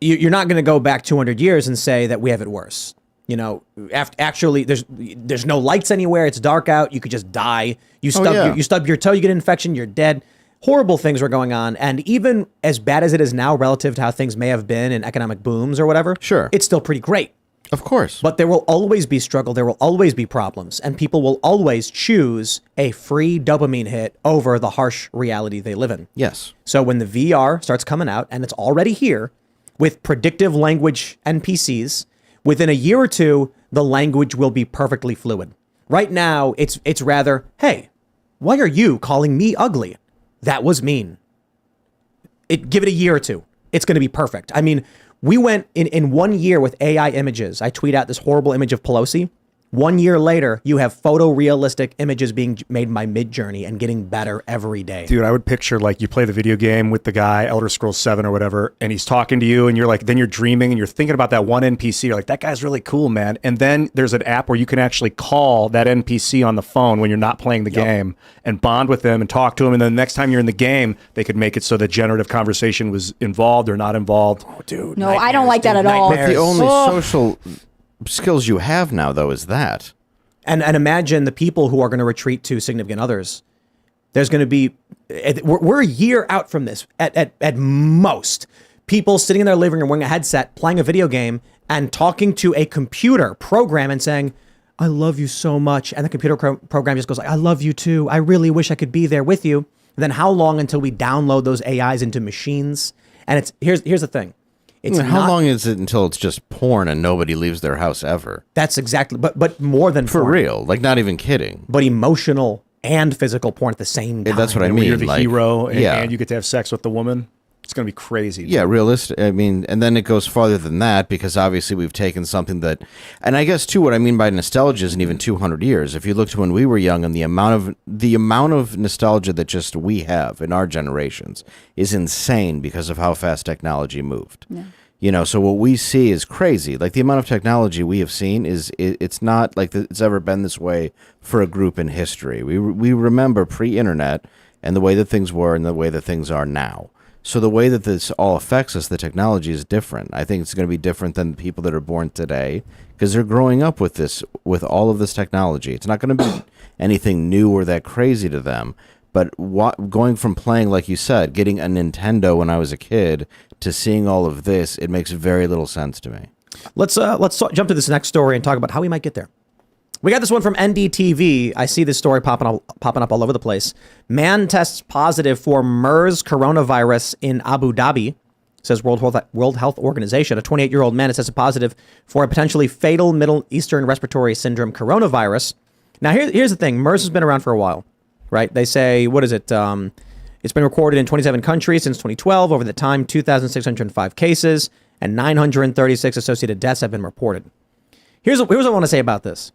You're not going to go back 200 years and say that we have it worse. You know, actually, there's no lights anywhere. It's dark out. You could just die. You stub your toe, you get an infection, you're dead. Horrible things were going on. And even as bad as it is now relative to how things may have been in economic booms or whatever, sure, it's still pretty great. Of course. But there will always be struggle. There will always be problems. And people will always choose a free dopamine hit over the harsh reality they live in. Yes. So when the VR starts coming out, and it's already here, with predictive language NPCs, within a year or two, the language will be perfectly fluid. Right now, it's rather, hey, why are you calling me ugly? That was mean. Give it a year or two. It's going to be perfect. I mean, we went in 1 year with AI images. I tweet out this horrible image of Pelosi. 1 year later, you have photorealistic images being made by Midjourney and getting better every day. Dude, I would picture like you play the video game with the guy, Elder Scrolls 7 or whatever, and he's talking to you and you're like, then you're dreaming and you're thinking about that one NPC. You're like, that guy's really cool, man. And then there's an app where you can actually call that NPC on the phone when you're not playing the game and bond with them and talk to him. And then the next time you're in the game, they could make it so that generative conversation was involved or not involved. Oh, dude. No, I don't like that at all. But the only social skills you have now, though, is that. And imagine the people who are going to retreat to significant others. There's going to be, we're a year out from this at most. People sitting in their living room wearing a headset, playing a video game, and talking to a computer program and saying, I love you so much. And the computer program just goes like, I love you too. I really wish I could be there with you. And then how long until we download those AIs into machines? And here's the thing. How long is it until it's just porn and nobody leaves their house ever? That's exactly, but more than for porn. real, like not even kidding. But emotional and physical porn at the same time. That's what I And mean. when you're the like, hero and you get to have sex with the woman. It's going to be crazy. Yeah, realistic. I mean, and then it goes farther than that because obviously we've taken something that, and I guess too, what I mean by nostalgia isn't even 200 years. If you look to when we were young and the amount of nostalgia that just we have in our generations is insane because of how fast technology moved. Yeah. You know, so what we see is crazy. Like the amount of technology we have seen it's not like it's ever been this way for a group in history. We remember pre-internet and the way that things were and the way that things are now. So the way that this all affects us, the technology is different. I think it's going to be different than the people that are born today because they're growing up with this, with all of this technology. It's not going to be anything new or that crazy to them. But going from playing, like you said, getting a Nintendo when I was a kid to seeing all of this, it makes very little sense to me. Let's jump to this next story and talk about how we might get there. We got this one from NDTV. I see this story popping up all over the place. Man tests positive for MERS coronavirus in Abu Dhabi, says World Health Organization. A 28-year-old man has tested positive for a potentially fatal Middle Eastern respiratory syndrome coronavirus. Now, here's the thing. MERS has been around for a while, right? They say, what is it? It's been recorded in 27 countries since 2012. Over the time, 2,605 cases and 936 associated deaths have been reported. Here's what I want to say about this.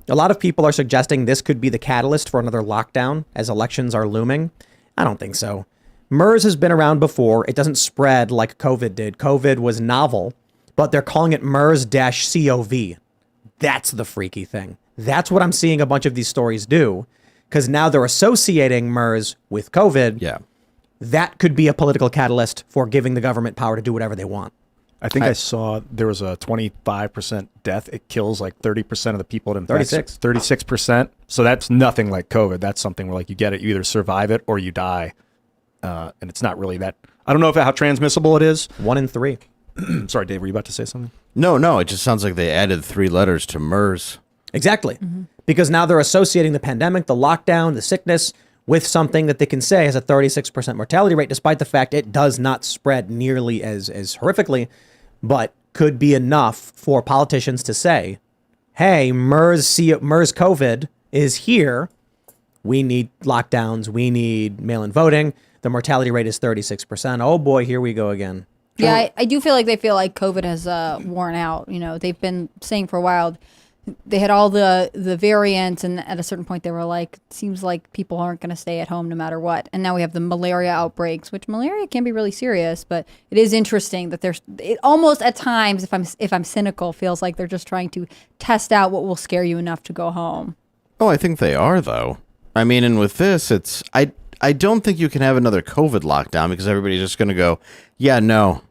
A lot of people are suggesting this could be the catalyst for another lockdown as elections are looming. I don't think so. MERS has been around before. It doesn't spread like COVID did. COVID was novel, but they're calling it MERS-CoV. That's the freaky thing. That's what I'm seeing a bunch of these stories do, because now they're associating MERS with COVID. Yeah. That could be a political catalyst for giving the government power to do whatever they want. I think I saw there was a 25% death. It kills like 30% of the people it infects. 36%. So that's nothing like COVID. That's something where like you get it, you either survive it or you die. And it's not really that. I don't know how transmissible it is. 1 in 3. Sorry, Dave, were you about to say something? No. It just sounds like they added 3 letters to MERS. Exactly. Mm-hmm. Because now they're associating the pandemic, the lockdown, the sickness with something that they can say has a 36% mortality rate, despite the fact it does not spread nearly as horrifically, but could be enough for politicians to say, hey, MERS-COVID is here. We need lockdowns. We need mail-in voting. The mortality rate is 36%. Oh boy, here we go again. Yeah, I do feel like they feel like COVID has worn out. You know, they've been saying for a while they had all the variants, and at a certain point they were like, it seems like people aren't going to stay at home no matter what. And now we have the malaria outbreaks, which malaria can be really serious, but it is interesting that it almost at times, if I'm cynical, feels like they're just trying to test out what will scare you enough to go home. Oh, I think they are though. I mean, and with this, I don't think you can have another COVID lockdown because everybody's just going to go, yeah, no,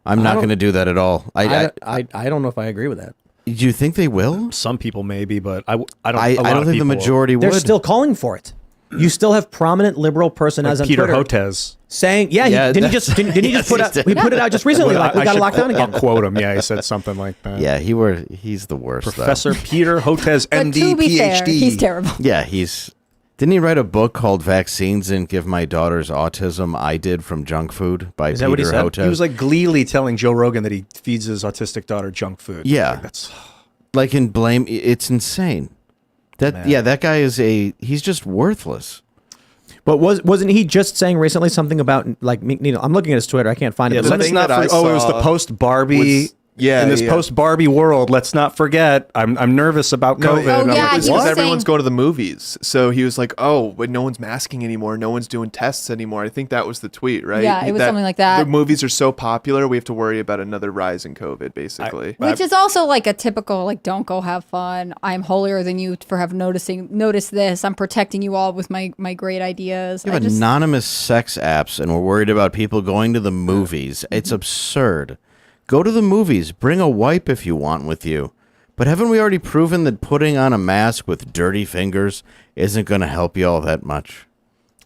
I'm not going to do that at all. I don't know if I agree with that. Do you think they will? Some people maybe, but I don't. I don't think the majority would. They're still calling for it. You still have prominent liberal personas on Peter Twitter Hotez saying, didn't he just put out? We put it out just recently, like we got a lockdown again. I'll quote him. Yeah, he said something like that. Yeah, he's the worst. Professor Peter Hotez, But MD, to be fair, PhD. he's terrible. Yeah, Didn't he write a book called "Vaccines Didn't Give My Daughter's Autism I Did from Junk Food" by Is that Peter what he said? Hotez? He was like gleefully telling Joe Rogan that he feeds his autistic daughter junk food. Yeah. Like, that's like in blame. It's insane. That guy he's just worthless. But wasn't he just saying recently something about like I'm looking at his Twitter. I can't find it. Yeah, But the let's thing not. that I It was the saw post Barbie. In this post Barbie world, let's not forget. I'm nervous about COVID. Oh, I'm yeah, like, he was because everyone's saying- going to the movies. So he was like, "Oh, but no one's masking anymore. No one's doing tests anymore." I think that was the tweet, right? Yeah, it was something like that. The movies are so popular, we have to worry about another rise in COVID, basically. Which is also like a typical, like, don't go have fun. I'm holier than you for noticed this. I'm protecting you all with my great ideas. You have anonymous sex apps, and we're worried about people going to the movies. It's absurd. Go to the movies. Bring a wipe if you want with you. But haven't we already proven that putting on a mask with dirty fingers isn't going to help you all that much?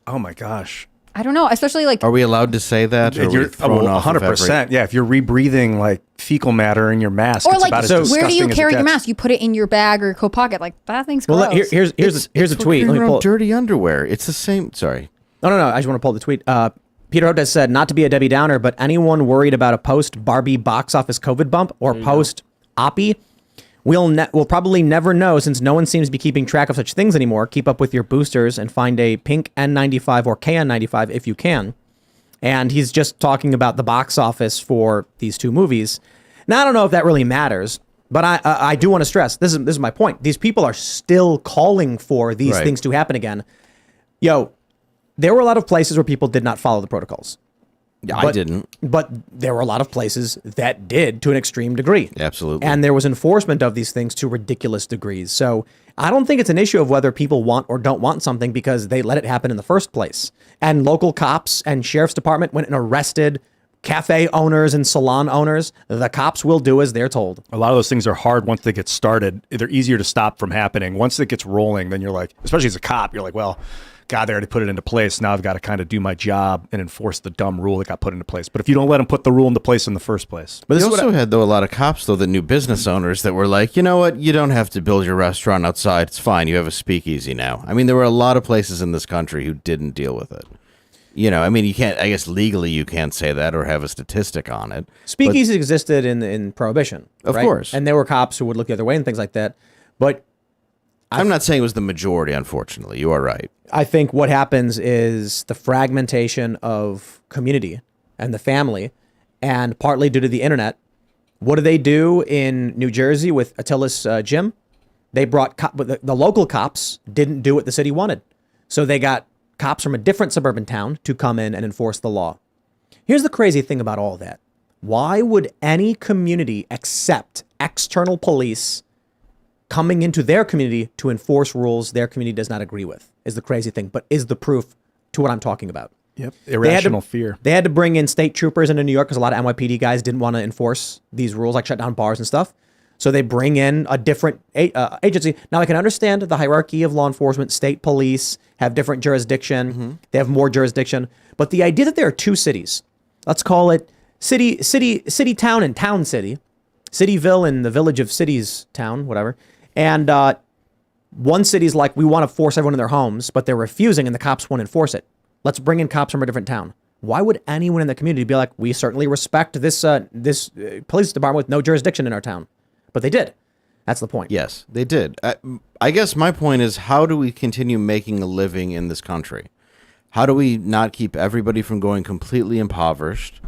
Oh my gosh. I don't know, especially like. Are we allowed to say that? Or are we You're thrown off of 100%. Yeah, if you're rebreathing like fecal matter in your mask, Or it's like, about as where do disgusting you as carry it your gets. mask? You put it in your bag or your coat pocket. Like, that thing's gross. Well, here's a tweet. Let me pull it. Dirty underwear. It's the same. Sorry. No. I just want to pull the tweet. Peter Hotez said, not to be a Debbie Downer, but anyone worried about a post-Barbie box office COVID bump or post-Oppie, we'll probably never know since no one seems to be keeping track of such things anymore. Keep up with your boosters and find a pink N95 or KN95 if you can. And he's just talking about the box office for these two movies. Now, I don't know if that really matters, but I do want to stress, this is my point. These people are still calling for these Right. things to happen again. Yo, there were a lot of places where people did not follow the protocols. I didn't. But there were a lot of places that did to an extreme degree. Absolutely. And there was enforcement of these things to ridiculous degrees. So I don't think it's an issue of whether people want or don't want something because they let it happen in the first place. And local cops and sheriff's department went and arrested cafe owners and salon owners. The cops will do as they're told. A lot of those things are hard once they get started. They're easier to stop from happening. Once it gets rolling, then you're like, especially as a cop, you're like, well, God, they already put it into place. Now I've got to kind of do my job and enforce the dumb rule that got put into place. But if you don't let them put the rule into place in the first place. But you also had, though, a lot of cops, though, that knew business owners that were like, you know what, you don't have to build your restaurant outside. It's fine. You have a speakeasy now. I mean, there were a lot of places in this country who didn't deal with it. You know, I mean, you can't, I guess legally you can't say that or have a statistic on it. Speakeasies existed in Prohibition. Of right? course. And there were cops who would look the other way and things like that. But I'm not saying it was the majority, unfortunately. You are right. I think what happens is the fragmentation of community and the family, and partly due to the internet. What do they do in New Jersey with Attila's gym? They brought the local cops didn't do what the city wanted. So they got cops from a different suburban town to come in and enforce the law. Here's the crazy thing about all that. Why would any community accept external police coming into their community to enforce rules their community does not agree with? Is the crazy thing, but is the proof to what I'm talking about. Yep. Irrational fear. They had to bring in state troopers into New York because a lot of NYPD guys didn't want to enforce these rules, like shut down bars and stuff. So they bring in a different agency. Now, I can understand the hierarchy of law enforcement. State police have different jurisdiction. Mm-hmm. They have more jurisdiction. But the idea that there are two cities, let's call it city, town, and town city, Cityville and the village of cities, town, whatever. And one city's like, we want to force everyone in their homes, but they're refusing and the cops won't enforce it. Let's bring in cops from a different town. Why would anyone in the community be like, we certainly respect this police department with no jurisdiction in our town? But they did. That's the point. Yes, they did. I guess my point is, how do we continue making a living in this country? How do we not keep everybody from going completely impoverished?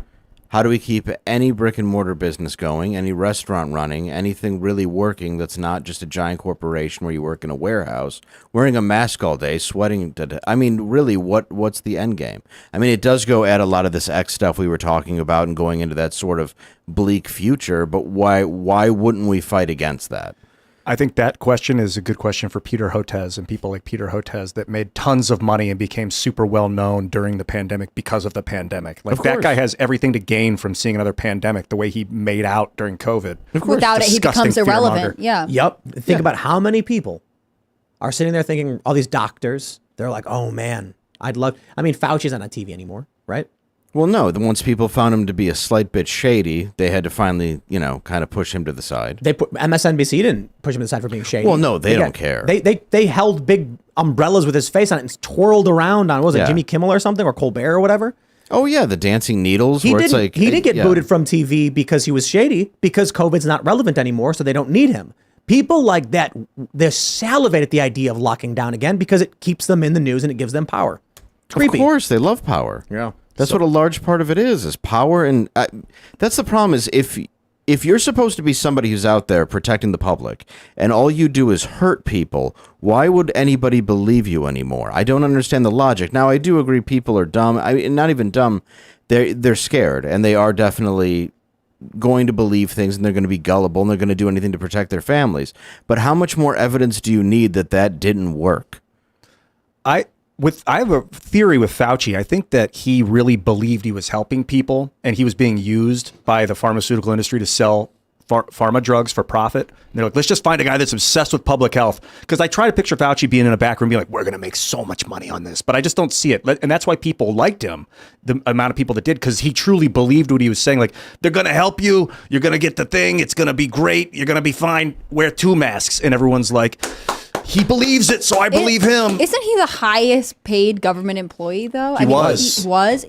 How do we keep any brick and mortar business going, any restaurant running, anything really working that's not just a giant corporation where you work in a warehouse, wearing a mask all day, sweating to death? I mean, really, what's the end game? I mean, it does go at a lot of this X stuff we were talking about and going into that sort of bleak future, but why wouldn't we fight against that? I think that question is a good question for Peter Hotez and people like Peter Hotez that made tons of money and became super well known during the pandemic because of the pandemic. Like that guy has everything to gain from seeing another pandemic the way he made out during COVID. Of course. Without it, he becomes irrelevant. Yeah. Yep. Think about how many people are sitting there thinking, all these doctors, they're like, oh man, Fauci's not on TV anymore, right? Well, no. Once people found him to be a slight bit shady, they had to finally, kind of push him to the side. They put MSNBC didn't push him to the side for being shady. Well, no, they don't care. They held big umbrellas with his face on it and twirled around on, what was it, Jimmy Kimmel or something, or Colbert or whatever? Oh, yeah, the dancing needles. He where did get yeah. booted from TV because he was shady, because COVID's not relevant anymore, so they don't need him. People like that, they salivate at the idea of locking down again because it keeps them in the news and it gives them power. It's creepy. Of course, they love power. Yeah. That's what a large part of it is power. And that's the problem is if you're supposed to be somebody who's out there protecting the public and all you do is hurt people, why would anybody believe you anymore? I don't understand the logic. Now, I do agree people are dumb. Not even dumb. They're scared, and they are definitely going to believe things, and they're going to be gullible, and they're going to do anything to protect their families. But how much more evidence do you need that didn't work? I have a theory with Fauci. I think that he really believed he was helping people and he was being used by the pharmaceutical industry to sell pharma drugs for profit. And they're like, let's just find a guy that's obsessed with public health. Because I try to picture Fauci being in a back room being like, we're going to make so much money on this. But I just don't see it. And that's why people liked him, the amount of people that did, because he truly believed what he was saying. Like, they're going to help you. You're going to get the thing. It's going to be great. You're going to be fine. Wear 2 masks. And everyone's like, he believes it, so I believe him. Isn't he the highest paid government employee, though? He was. He was.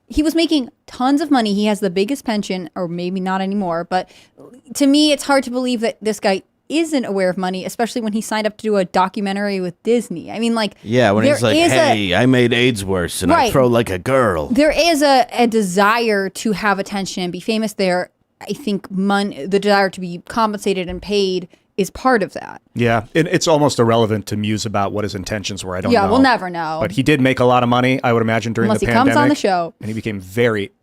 He was making tons of money. He has the biggest pension, or maybe not anymore. But to me, it's hard to believe that this guy isn't aware of money, especially when he signed up to do a documentary with Disney. I mean, like, Yeah, when he's there like, is hey, I made AIDS worse and I Right. throw like a girl. there is a desire to have attention and be famous there. I think the desire to be compensated and paid is part of that. Yeah, it's almost irrelevant to muse about what his intentions were. I don't know. Yeah, we'll never know. But he did make a lot of money, I would imagine, during Unless the he pandemic. comes on the show. And he became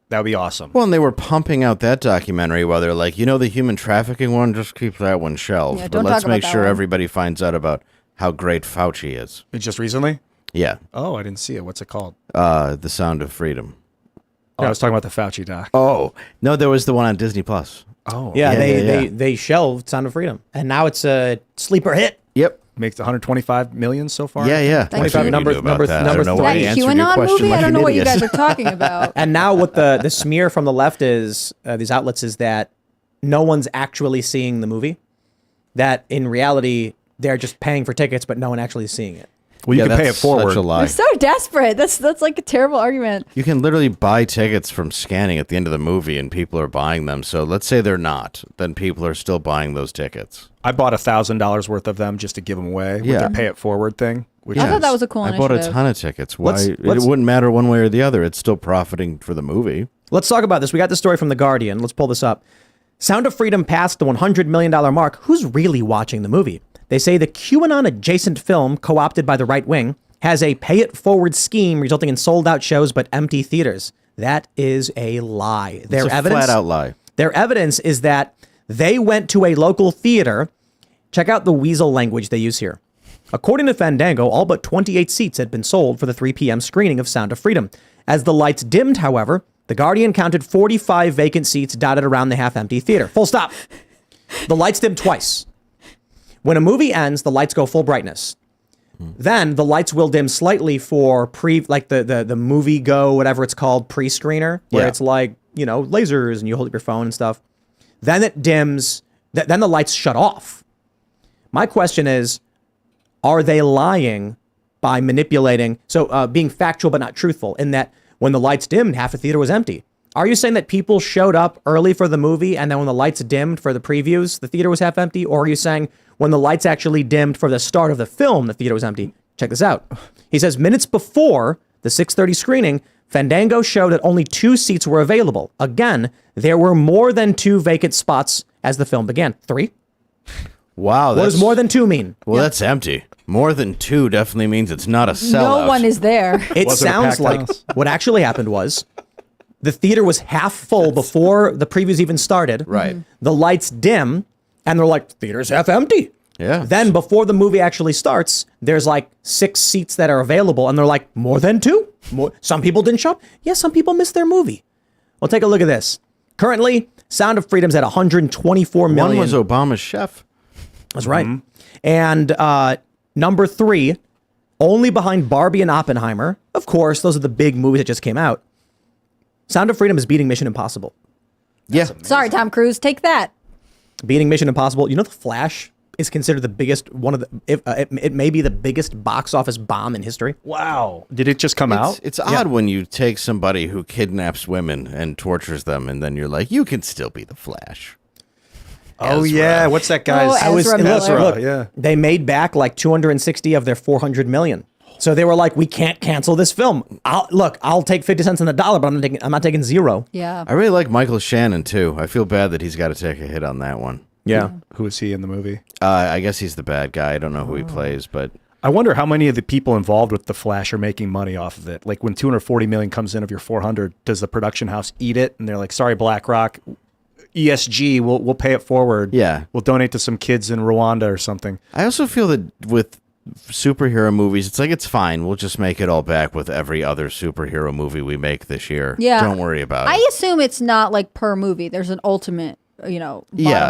that would be awesome. Well, and they were pumping out that documentary while they're like, the human trafficking one, just keep that one shelved. Yeah, but don't let's talk about make that sure one. everybody finds out about how great Fauci is. Just recently? Yeah. Oh, I didn't see it. What's it called? The Sound of Freedom. Oh, I was talking about the Fauci doc. Oh, no, there was the one on Disney Plus. Oh. Yeah, Yeah, they shelved Sound of Freedom, and now it's a sleeper hit. Yep. Makes 125 million so far. Yeah. Thank I figured you. you knew about Number- that. I number don't know three. why That you answered your QAnon question movie? like I don't an know what you idiot. guys are talking about. And now what the smear from the left is, these outlets, is that no one's actually seeing the movie. That in reality, they're just paying for tickets, but no one actually is seeing it. Well, you can pay it that's forward. Such a lie. They're so desperate. That's like a terrible argument. You can literally buy tickets from scanning at the end of the movie, and people are buying them. So let's say they're not, then people are still buying those tickets. I bought $1,000 worth of them just to give them away with Yeah. their pay it forward thing. Which I thought is- that was a cool I initiative. bought a ton of tickets. Why? Let's- It wouldn't matter one way or the other. It's still profiting for the movie. Let's talk about this. We got the story from The Guardian. Let's pull this up. Sound of Freedom passed the $100 million mark. Who's really watching the movie? They say the QAnon-adjacent film, co-opted by the right wing, has a pay-it-forward scheme resulting in sold-out shows but empty theaters. That is a lie. It's a flat-out lie. Their evidence is that they went to a local theater. Check out the weasel language they use here. According to Fandango, all but 28 seats had been sold for the 3 p.m. screening of Sound of Freedom. As the lights dimmed, however, The Guardian counted 45 vacant seats dotted around the half-empty theater. Full stop. The lights dimmed twice. When a movie ends, the lights go full brightness. Then the lights will dim slightly for the movie go, whatever it's called, pre-screener, where Yeah. it's like, lasers and you hold up your phone and stuff. Then it dims, then the lights shut off. My question is, are they lying by manipulating, being factual but not truthful, in that when the lights dimmed, half the theater was empty? Are you saying that people showed up early for the movie and then when the lights dimmed for the previews, the theater was half empty? Or are you saying when the lights actually dimmed for the start of the film, the theater was empty? Check this out. He says minutes before the 6:30 screening, Fandango showed that only 2 seats were available. Again, there were more than 2 vacant spots as the film began. 3? Wow. What does more than 2 mean? Well, that's empty. More than 2 definitely means it's not a sellout. No one is there. It Was it a sounds packed like house? what actually happened was the theater was half full before the previews even started. Right. The lights dim, and they're like, theater's half empty. Yeah. Then before the movie actually starts, there's like 6 seats that are available, and they're like, more than 2? Some people didn't show up. Yeah, some people missed their movie. Well, take a look at this. Currently, Sound of Freedom's at 124 million. One was Obama's chef. That's right. And number 3, only behind Barbie and Oppenheimer. Of course, those are the big movies that just came out. Sound of Freedom is beating Mission Impossible. Yeah. Sorry, Tom Cruise. Take that. Beating Mission Impossible. The Flash is considered the biggest it may be the biggest box office bomb in history. Wow. Did it just come out? It's odd when you take somebody who kidnaps women and tortures them, and then you're like, you can still be the Flash. Oh, Ezra. yeah. What's that guy's? Oh, Ezra Miller. Look, yeah. they made back like 260 of their 400 million. So they were like, we can't cancel this film. I'll take 50 cents on the dollar, but I'm not taking 0. Yeah. I really like Michael Shannon, too. I feel bad that he's got to take a hit on that one. Yeah. Who is he in the movie? I guess he's the bad guy. I don't know who he plays, but I wonder how many of the people involved with The Flash are making money off of it. Like when 240 million comes in of your 400, does the production house eat it? And they're like, sorry, BlackRock, ESG, we'll pay it forward. Yeah. We'll donate to some kids in Rwanda or something. I also feel that with superhero movies, it's like, it's fine. We'll just make it all back with every other superhero movie we make this year. Yeah. Don't worry about I it. assume it's not like per movie. There's an ultimate, bottom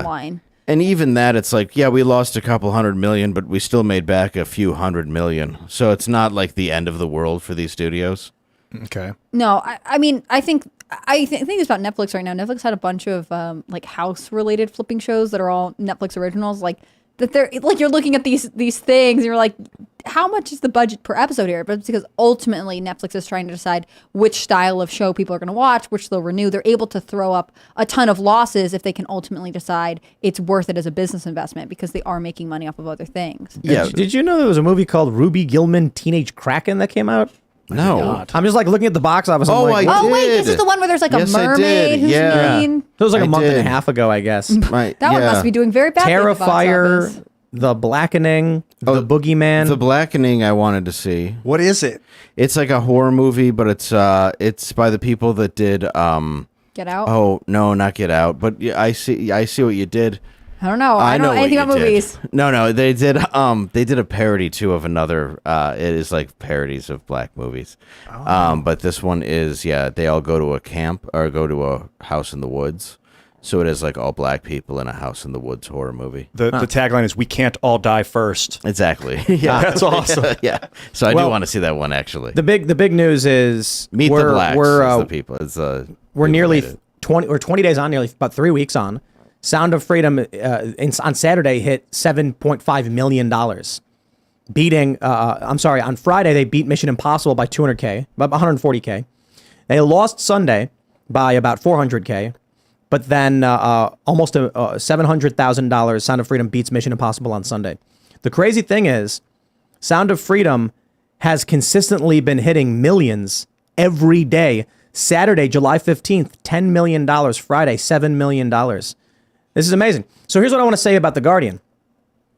line. And even that, it's like, yeah, we lost a couple $100 million, but we still made back a few $100 million. So it's not like the end of the world for these studios. Okay. No, I mean, I think it's about Netflix right now. Netflix had a bunch of like house-related flipping shows that are all Netflix originals. Like that, they're like you're looking at these things, and you're like, how much is the budget per episode here? But it's because ultimately Netflix is trying to decide which style of show people are going to watch, which they'll renew. They're able to throw up a ton of losses if they can ultimately decide it's worth it as a business investment because they are making money off of other things. Yeah. Did you know there was a movie called Ruby Gillman Teenage Kraken that came out? No. I'm just like looking at the box office. I'm like, I Oh, wait, this did. is the one where there's like Yes, a I mermaid did. who's Yeah. mean. it was like a I month and a did. half ago, I guess. Right. That one yeah. must be doing very badly. at the box Terrifier, office. The Blackening, The Boogeyman. The Blackening I wanted to see. What is it? It's like a horror movie, but it's by the people that did Get Out. oh no, not Get Out, but yeah, I see what you did. I don't know. I don't know what anything you about did. movies. No, they did a parody too of another it is like parodies of black movies. But this one is they all go to a camp or go to a house in the woods. So it is like all black people in a house in the woods horror movie. The tagline is "We can't all die first." Exactly. Yeah. That's awesome. Yeah. So I Well, do want to see that one actually. the big news is Meet the Blacks We're is the people. It's we're nearly related. 20 days on, nearly about 3 weeks on. Sound of Freedom on Saturday hit $7.5 million. Beating, on Friday they beat Mission Impossible by 200K, about 140K. They lost Sunday by about 400K, but then almost $700,000 Sound of Freedom beats Mission Impossible on Sunday. The crazy thing is, Sound of Freedom has consistently been hitting millions every day. Saturday, July 15th, $10 million. Friday, $7 million. This is amazing. So here's what I want to say about The Guardian.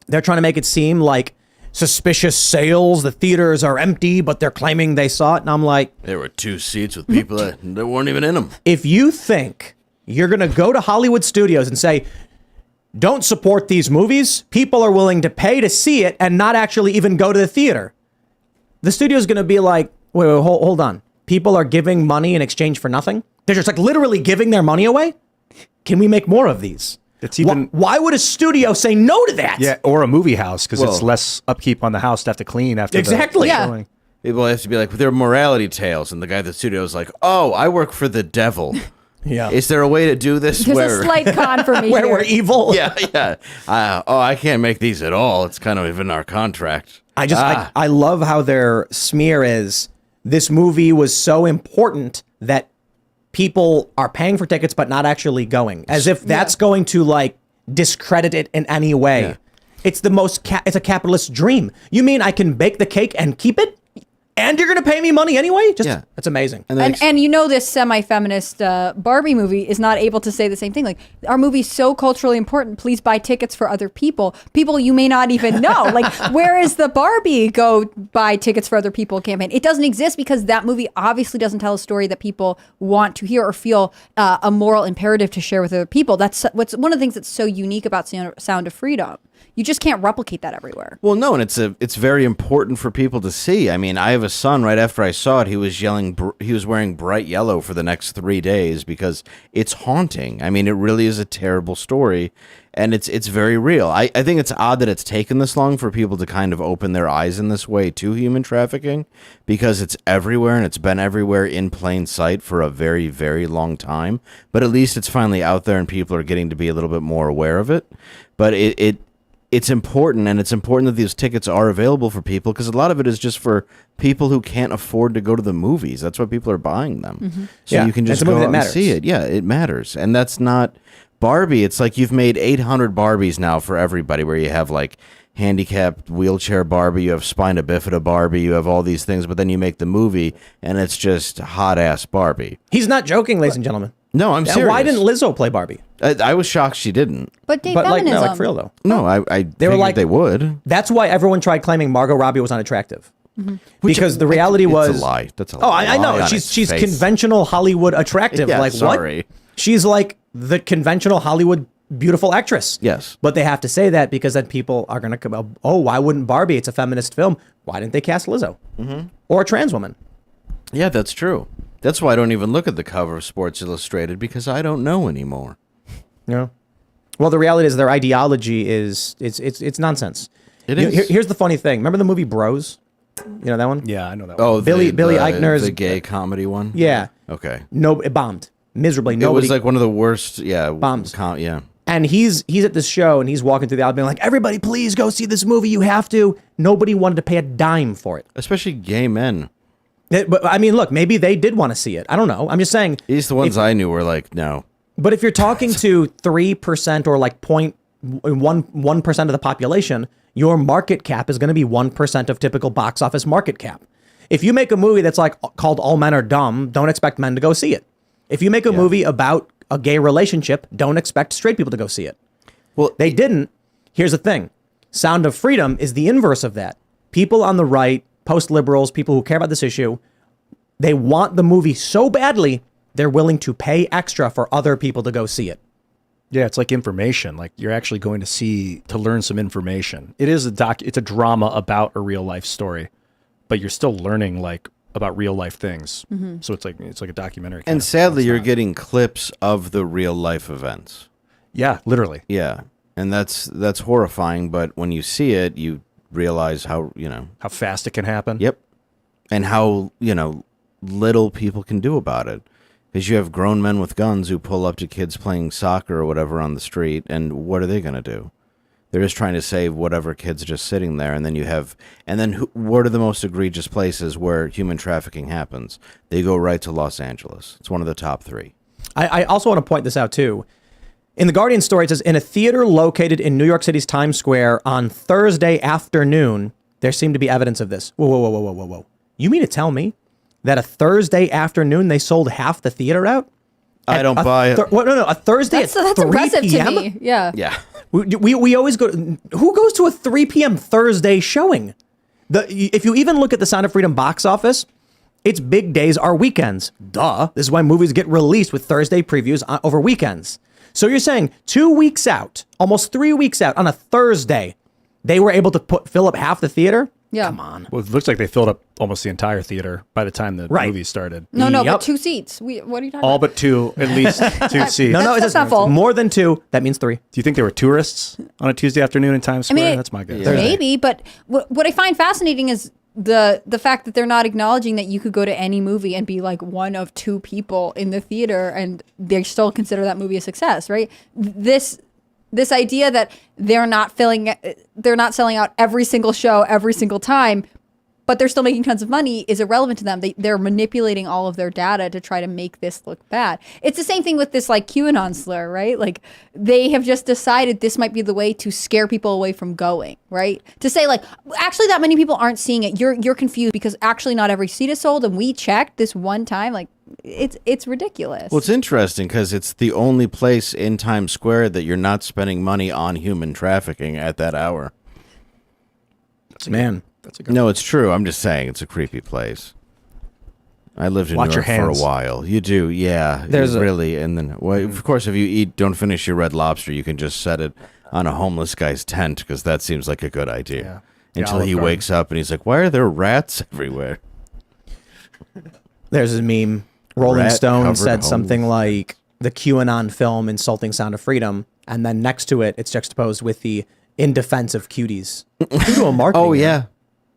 They're trying to make it seem like suspicious sales. The theaters are empty, but they're claiming they saw it. And I'm like, There were 2 seats with people that weren't even in them. if you think you're going to go to Hollywood studios and say, don't support these movies, people are willing to pay to see it and not actually even go to the theater. The studio's going to be like, wait, hold on. People are giving money in exchange for nothing? They're just like literally giving their money away? Can we make more of these? It's even Why would a studio say no to that? yeah, or a movie house because it's Well- less upkeep on the house to have to clean after Exactly. the Yeah. showing. People have to be like, they're morality tales, and the guy at the studio is like, "Oh, I work for the devil. Yeah. Is there a way to do this There's where?" a slight con for me Where here. we're evil? yeah. I can't make these at all. It's kind of in our contract. I love how their smear is this movie was so important that people are paying for tickets but not actually going, as if that's going to like discredit it in any way. Yeah. It's the most it's a capitalist dream. You mean I can bake the cake and keep it? And you're going to pay me money anyway? Just Yeah. that's amazing. And then And you know this semi-feminist Barbie movie is not able to say the same thing. Like, our movie's so culturally important, please buy tickets for other people. People you may not even know. Like, where is the Barbie go buy tickets for other people campaign? It doesn't exist because that movie obviously doesn't tell a story that people want to hear or feel a moral imperative to share with other people. That's what's one of the things that's so unique about Sound of Freedom. You just can't replicate that everywhere. Well, no, and it's very important for people to see. I mean, I have a son. Right after I saw it, he was yelling. He was wearing bright yellow for the next 3 days because it's haunting. I mean, it really is a terrible story, and it's very real. I think it's odd that it's taken this long for people to kind of open their eyes in this way to human trafficking, because it's everywhere and it's been everywhere in plain sight for a very, very long time. But at least it's finally out there, and people are getting to be a little bit more aware of it. But it's important, and it's important that these tickets are available for people, because a lot of it is just for people who can't afford to go to the movies. That's why people are buying them. So Yeah, you can it's just a go movie out that and see matters. it. Yeah, it matters. And that's not Barbie. It's like you've made 800 Barbies now for everybody, where you have like handicapped wheelchair Barbie, you have spina bifida Barbie, you have all these things, but then you make the movie and it's just hot ass Barbie. He's not joking, ladies and gentlemen. No, I'm serious. Why didn't Lizzo play Barbie? I was shocked she didn't. But Dave, But like, feminism. no, like for real though. No, I They were figured like- they would. That's why everyone tried claiming Margot Robbie was unattractive. Because the reality was It's a lie. That's a Oh, lie. I know. on She's its face. conventional Hollywood attractive. Yeah, like sorry. what? She's like the conventional Hollywood beautiful actress. Yes. But they have to say that because then people are going to come, oh, why wouldn't Barbie? It's a feminist film. Why didn't they cast Lizzo? Or a trans woman? Yeah, that's true. That's why I don't even look at the cover of Sports Illustrated, because I don't know anymore. Yeah. Well, the reality is their ideology is it's nonsense. It You- is. Here's the funny thing. Remember the movie Bros? You know that one? Yeah, I know that. Oh, Billy Eichner's- the gay comedy one. Yeah. Okay. No, it bombed miserably. It Nobody. was like one of the worst. Yeah. Bombs. Yeah. And he's at this show and he's walking through the aisle being like, everybody, please go see this movie. You have to. Nobody wanted to pay a dime for it. Especially gay men. But I mean, look, maybe they did want to see it. I don't know. I'm just saying. At least the ones I knew were like, no. But if you're talking to 3% or like 0.1% of the population, your market cap is going to be 1% of typical box office market cap. If you make a movie that's like called All Men Are Dumb, don't expect men to go see it. If you make a movie about a gay relationship, don't expect straight people to go see it. Well, They didn't. Here's the thing. Sound of Freedom is the inverse of that. People on the right, post-liberals, people who care about this issue, they want the movie so badly, they're willing to pay extra for other people to go see it. Yeah, it's like information. Like you're actually going to learn some information. It is it's a drama about a real life story, but you're still learning like about real life things. So it's like a documentary. and sadly, you're getting clips of the real life events. Yeah, literally. Yeah. And that's horrifying, but when you see it, you realize how, How fast it can happen. Yep. And how, little people can do about it. Because you have grown men with guns who pull up to kids playing soccer or whatever on the street, and what are they going to do? They're just trying to save whatever kid's just sitting there, and then what are the most egregious places where human trafficking happens? They go right to Los Angeles. It's one of the top 3. I also want to point this out too. In the Guardian story, it says, in a theater located in New York City's Times Square on Thursday afternoon, there seemed to be evidence of this. Whoa. You mean to tell me that a Thursday afternoon they sold half the theater out? I don't buy it. No, a Thursday That's at 3 impressive p.m.? to me. Yeah. Yeah. We always go. Who goes to a 3 p.m. Thursday showing? If you even look at the Sound of Freedom box office, its big days are weekends. Duh. This is why movies get released with Thursday previews over weekends. So you're saying 2 weeks out, almost 3 weeks out on a Thursday, they were able to fill up half the theater? Yeah. Come on. Well, it looks like they filled up almost the entire theater by the time the Right. movie started. No, Yep. but 2 seats. What are you talking All about? but 2, at least 2 seats. No, it That's says not full. more than 2. That means 3. Do you think there were tourists on a Tuesday afternoon in Times Square? That's my guess. Maybe, but what I find fascinating is the fact that they're not acknowledging that you could go to any movie and be like one of 2 people in the theater and they still consider that movie a success, right? This idea that they're not selling out every single show every single time, but they're still making tons of money is irrelevant to them. They're manipulating all of their data to try to make this look bad. It's the same thing with this like QAnon slur, right? Like they have just decided this might be the way to scare people away from going, right? To say like, actually that many people aren't seeing it. You're confused because actually not every seat is sold and we checked this one time. Like it's ridiculous. Well, it's interesting because it's the only place in Times Square that you're not spending money on human trafficking at that hour. Man. That's a good No, it's true. I'm just saying it's a creepy place. I lived in Watch New your York for a hands. while. You do, yeah. There's you a- really, and then, well, of course, if you don't finish your Red Lobster, you can just set it on a homeless guy's tent because that seems like a good idea. Yeah. Until Olive he Garden. wakes up and he's like, "Why are there rats everywhere?" There's a meme. Rolling Rat Stone covered said homes. something like the QAnon film insulting Sound of Freedom, and then next to it, it's juxtaposed with the In Defense of Cuties. Due to a marketing Oh error. yeah.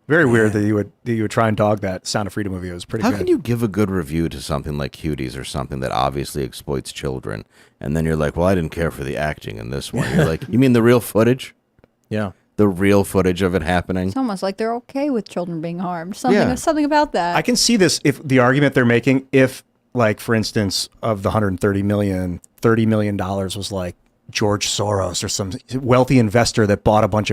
Very weird that you would try and dog that Sound of Freedom movie. It was pretty How good. can you give a good review to something like Cuties or something that obviously exploits children, and then you're like, "Well, I didn't care for the acting in this one." You're like, "You mean the real footage? Yeah. The real footage of it happening?" It's almost like they're okay with children being harmed. Something about that. I can see this if the argument they're making, if like for instance, of the $130 million, $30 million was like George Soros or some wealthy investor that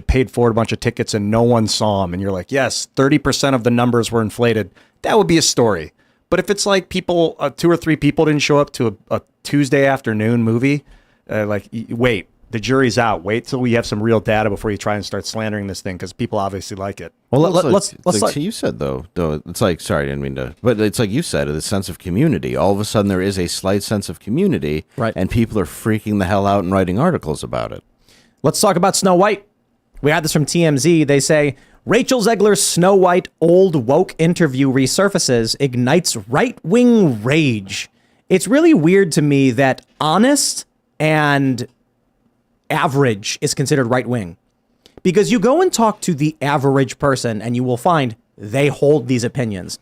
paid forward a bunch of tickets and no one saw him. And you're like, yes, 30% of the numbers were inflated. That would be a story. But if it's like people, 2 or 3 people didn't show up to a Tuesday afternoon movie, wait, the jury's out. Wait till we have some real data before you try and start slandering this thing because people obviously like it. Well, It's let's like you said though it's like, sorry, I didn't mean to, but it's like you said, the sense of community. All of a sudden there is a slight sense of community, Right. and people are freaking the hell out and writing articles about it. let's talk about Snow White. We had this from TMZ. They say Rachel Zegler's Snow White old woke interview resurfaces, ignites right-wing rage. It's really weird to me that honest and average is considered right-wing. Because you go and talk to the average person and you will find they hold these opinions.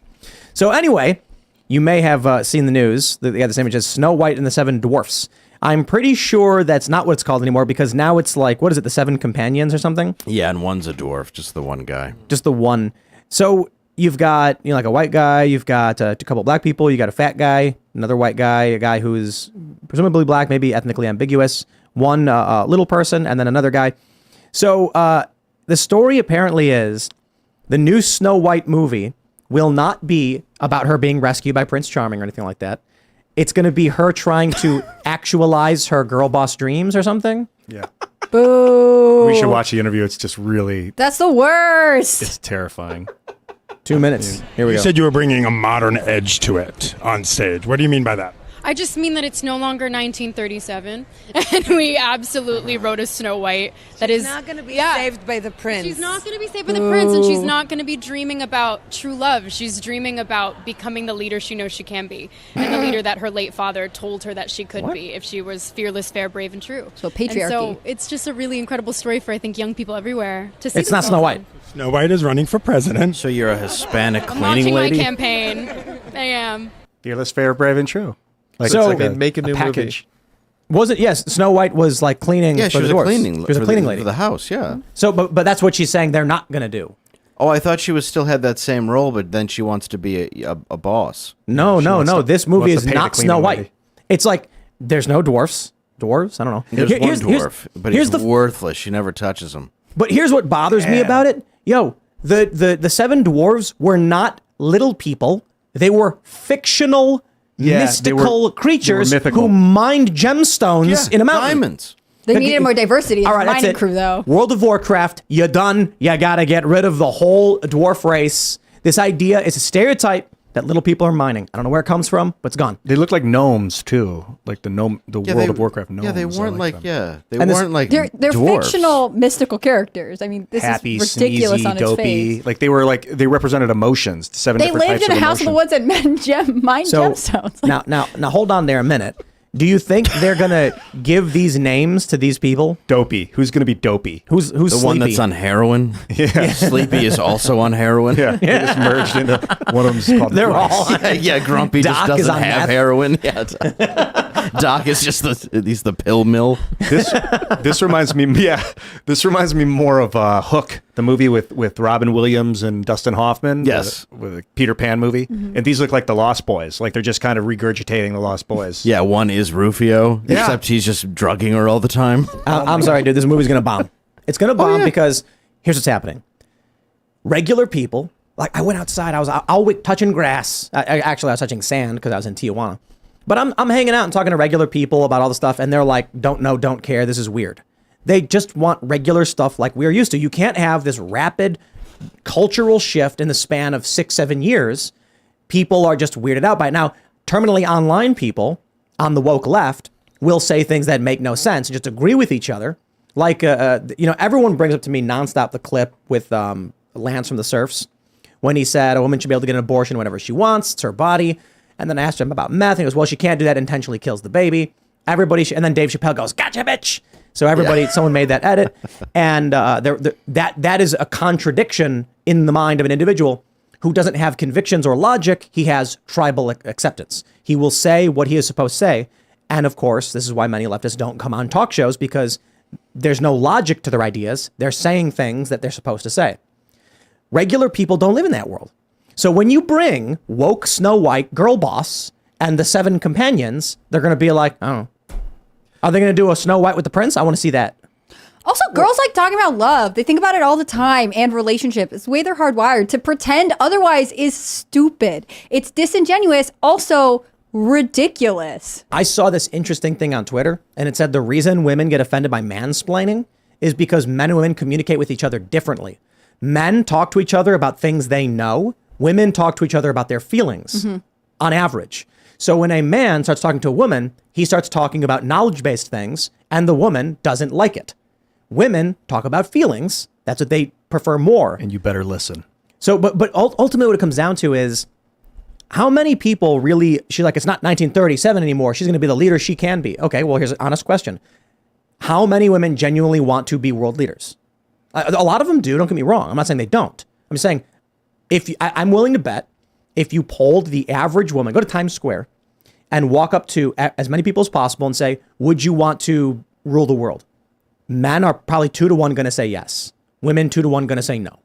So anyway, you may have seen the news. They had this image as Snow White and the Seven Dwarfs. I'm pretty sure that's not what it's called anymore because now it's like, what is it, the Seven Companions or something? Yeah, and one's a dwarf, just the one guy. Just the one. So you've got, like a white guy, you've got a couple black people, you got a fat guy, another white guy, a guy who is presumably black, maybe ethnically ambiguous, one little person, and then another guy. So the story apparently is the new Snow White movie will not be about her being rescued by Prince Charming or anything like that. It's going to be her trying to actualize her girl boss dreams or something. Yeah. Boo. We should watch the interview. It's just really, That's the worst. it's terrifying. 2 minutes. Here we You go. said you were bringing a modern edge to it on stage. What do you mean by that? I just mean that it's no longer 1937, and we absolutely wrote a Snow White that is not going to be yeah. saved by the prince. She's not going to be saved by the prince, and she's not going to be dreaming about true love. She's dreaming about becoming the leader she knows she can be, and the leader that her late father told her that she could be if she was fearless, fair, brave, and true. So And patriarchy. so it's just a really incredible story for, I think, young people everywhere to see. It's not Snow White. Snow White is running for president. So you're a Hispanic I'm cleaning launching lady? my campaign. I am. Fearless, fair, brave, and true. Like, So- it's like Make a new package. Was it? Yes, Snow White was like cleaning Yeah, for she was the a dwarves. cleaning, She was a for cleaning the, lady. for the house, yeah. So, but that's what she's saying they're not going to do. Oh, I thought she was still had that same role, but then she wants to be a boss. No, She no, wants no. to- This movie wants is to pay the not cleaning Snow White. lady. It's like there's no dwarfs. Dwarves? I don't know. There's one dwarf, but here's he's worthless. She never touches him. But here's what bothers me about it. Yo, the seven dwarves were not little people. They were fictional, Yeah, mystical creatures mythical. who mined gemstones in a mountain. Diamonds. They needed more diversity in All the right, that's mining it. crew, though. World of Warcraft, you done. You gotta get rid of the whole dwarf race. This idea is a stereotype that little people are mining. I don't know where it comes from, but it's gone. They look like gnomes too, like the World of Warcraft gnomes. Yeah, they I weren't like, them. they And this- weren't like They're dwarves. fictional, mystical characters. I mean, this happy, is ridiculous sneezy, on its dopey. face. Like they represented emotions. Seven They different lived types in a of house of the emotion. woods and mined So gemstones. Like, now, hold on there a minute. Do you think they're gonna give these names to these people? Dopey. Who's gonna be dopey? Who's The sleepy? one that's on heroin. Yeah. Sleepy is also on heroin. Yeah, they just merged into one of them's called. They're Bryce. all on Yeah, Grumpy Doc just is doesn't on have meth. heroin. Yeah, Doc is just he's the pill mill. This reminds me. Yeah, this reminds me more of Hook, the movie with Robin Williams and Dustin Hoffman. Yes. with a Peter Pan movie. And these look like the Lost Boys. Like they're just kind of regurgitating the Lost Boys. Yeah, one is Rufio, except he's just drugging her all the time. I'm sorry, dude. This movie's gonna bomb. It's gonna bomb because here's what's happening. Regular people, like I went outside. I was out touching grass. Actually, I was touching sand because I was in Tijuana. But I'm hanging out and talking to regular people about all the stuff, and they're like, "Don't know, don't care. This is weird." They just want regular stuff like we're used to. You can't have this rapid cultural shift in the span of 6-7 years. People are just weirded out by it. Now, terminally online people on the woke left will say things that make no sense and just agree with each other. Like, everyone brings up to me nonstop the clip with Lance from the Surfs when he said a woman should be able to get an abortion whenever she wants. It's her body. And then I asked him about meth. And he goes, well, she can't do that. Intentionally kills the baby. And then Dave Chappelle goes, gotcha, bitch. So someone made that edit. And that is a contradiction in the mind of an individual who doesn't have convictions or logic. He has tribal acceptance. He will say what he is supposed to say. And of course, this is why many leftists don't come on talk shows, because there's no logic to their ideas. They're saying things that they're supposed to say. Regular people don't live in that world. So when you bring woke Snow White, girl boss, and the seven companions, they're going to be like, I don't know. Are they going to do a Snow White with the prince? I want to see that. also, girls like talking about love. They think about it all the time, and relationship. It's the way they're hardwired. To pretend otherwise is stupid. It's disingenuous, also ridiculous. I saw this interesting thing on Twitter, and it said the reason women get offended by mansplaining is because men and women communicate with each other differently. Men talk to each other about things they know. Women talk to each other about their feelings, on average. So when a man starts talking to a woman, he starts talking about knowledge-based things, and the woman doesn't like it. Women talk about feelings. That's what they prefer more. And you better listen. So, but ultimately what it comes down to is how many people really, she's like, it's not 1937 anymore. She's going to be the leader she can be. Okay, well, here's an honest question. How many women genuinely want to be world leaders? A lot of them do, don't get me wrong. I'm not saying they don't. I'm saying I'm willing to bet if you polled the average woman, go to Times Square, and walk up to as many people as possible and say, would you want to rule the world? Men are probably 2-to-1 going to say yes. Women 2-to-1 going to say no.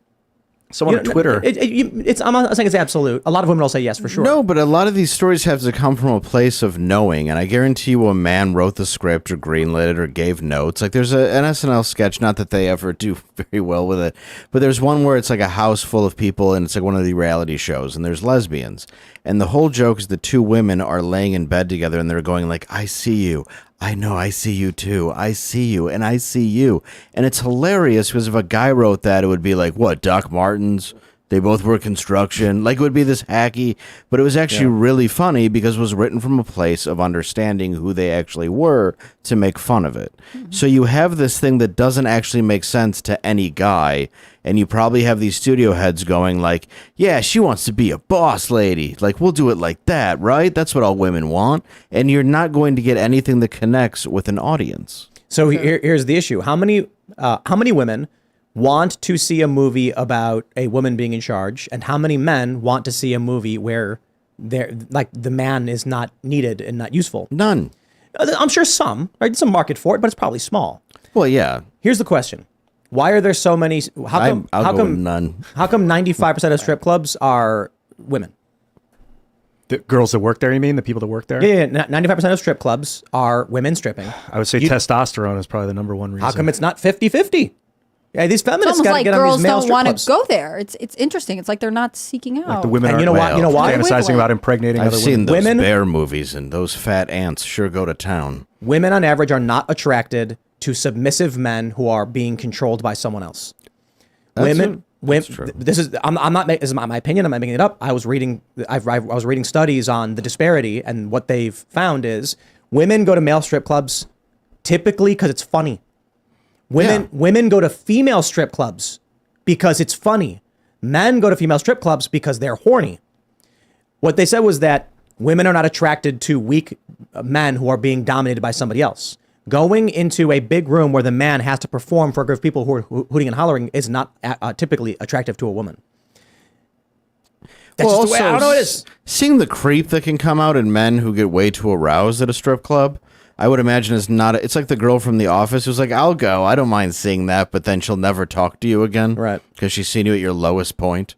Someone on Twitter. I'm not saying it's absolute. A lot of women will say yes for sure. No, but a lot of these stories have to come from a place of knowing, and I guarantee you a man wrote the script or greenlit it or gave notes. Like there's an SNL sketch, not that they ever do very well with it, but there's one where it's like a house full of people and it's like one of the reality shows and there's lesbians. And the whole joke is the two women are laying in bed together and they're going like, I see you. I know, I see you too. I see you, and I see you. And it's hilarious because if a guy wrote that, it would be like, what, Doc Martens? They both work construction. Like, it would be this hacky, but it was actually really funny because it was written from a place of understanding who they actually were to make fun of it. Mm-hmm. So you have this thing that doesn't actually make sense to any guy, and you probably have these studio heads going like, yeah, she wants to be a boss lady. Like, we'll do it like that, right? That's what all women want. And you're not going to get anything that connects with an audience. So here's the issue. How many women want to see a movie about a woman being in charge, and how many men want to see a movie where the man is not needed and not usful? None. I'm sure some, right? Some market for it, but it's probably small. Well, yeah. Here's the question. Why are there so many? How come none? How come 95% of strip clubs are women? The girls that work there, you mean? The people that work there? Yeah, 95% of strip clubs are women stripping. I would say testosterone is probably the number one reason. How come it's not 50-50? Yeah, these feminists got to get on these male strip clubs. Girls don't want to go there. It's interesting. It's like they're not seeking out. Like the women and you know why? You know why? Fantasizing about impregnating I've other seen women. those bear movies, and those fat ants sure go to town. Women, on average, are not attracted to submissive men who are being controlled by someone else. Women. This is my opinion. I'm not making it up. I was reading studies on the disparity, and what they've found is women go to male strip clubs typically because it's funny. Women go to female strip clubs because it's funny. Men go to female strip clubs because they're horny. What they said was that women are not attracted to weak men who are being dominated by somebody else. Going into a big room where the man has to perform for a group of people who are hooting and hollering is not typically attractive to a woman. That's just the way, I don't know what it is. Seeing the creep that can come out in men who get way too aroused at a strip club, I would imagine is not. It's like the girl from The Office who's like, I'll go. I don't mind seeing that, but then she'll never talk to you again. Right. Because she's seen you at your lowest point.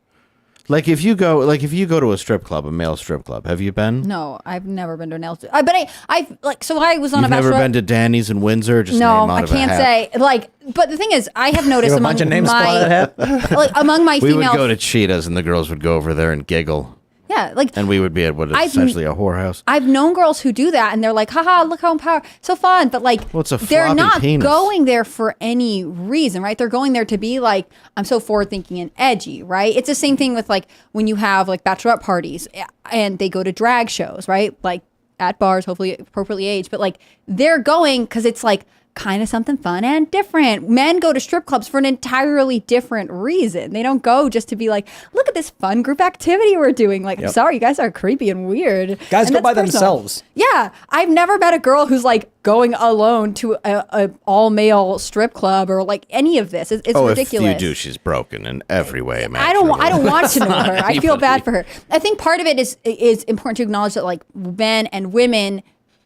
Like if you go to a strip club, a male strip club, have you been? No, I've never been to an But I was on You've a never bachelorette. been to Danny's in Windsor? Just No, name out I of a can't hat. say but the thing is, I have noticed You have a bunch of names spotted at that? like among my We female would go to Cheetah's and the girls would go over there and giggle. yeah, like And we would be at what is essentially a whorehouse. I've known girls who do that, and they're like, haha, look how empowered, so fun. But like, Well, it's a they're floppy not penis. going there for any reason, right? They're going there to be like, I'm so forward thinking and edgy, right? It's the same thing with like when you have like bachelorette parties and they go to drag shows, right? Like at bars, hopefully appropriately aged, but like they're going because it's like kind of something fun and different. Men go to strip clubs for an entirely different reason. They don't go just to be like, look at this fun group activity we're doing. Like, I'm sorry, you guys are creepy and weird. Guys And go by that's personal. themselves. Yeah. I've never met a girl who's like going alone to a all male strip club or like any of this. It's ridiculous. If you do, she's broken in every way imaginable. I don't want to know her. I feel anybody. bad for her. I think part of it is important to acknowledge that like men and women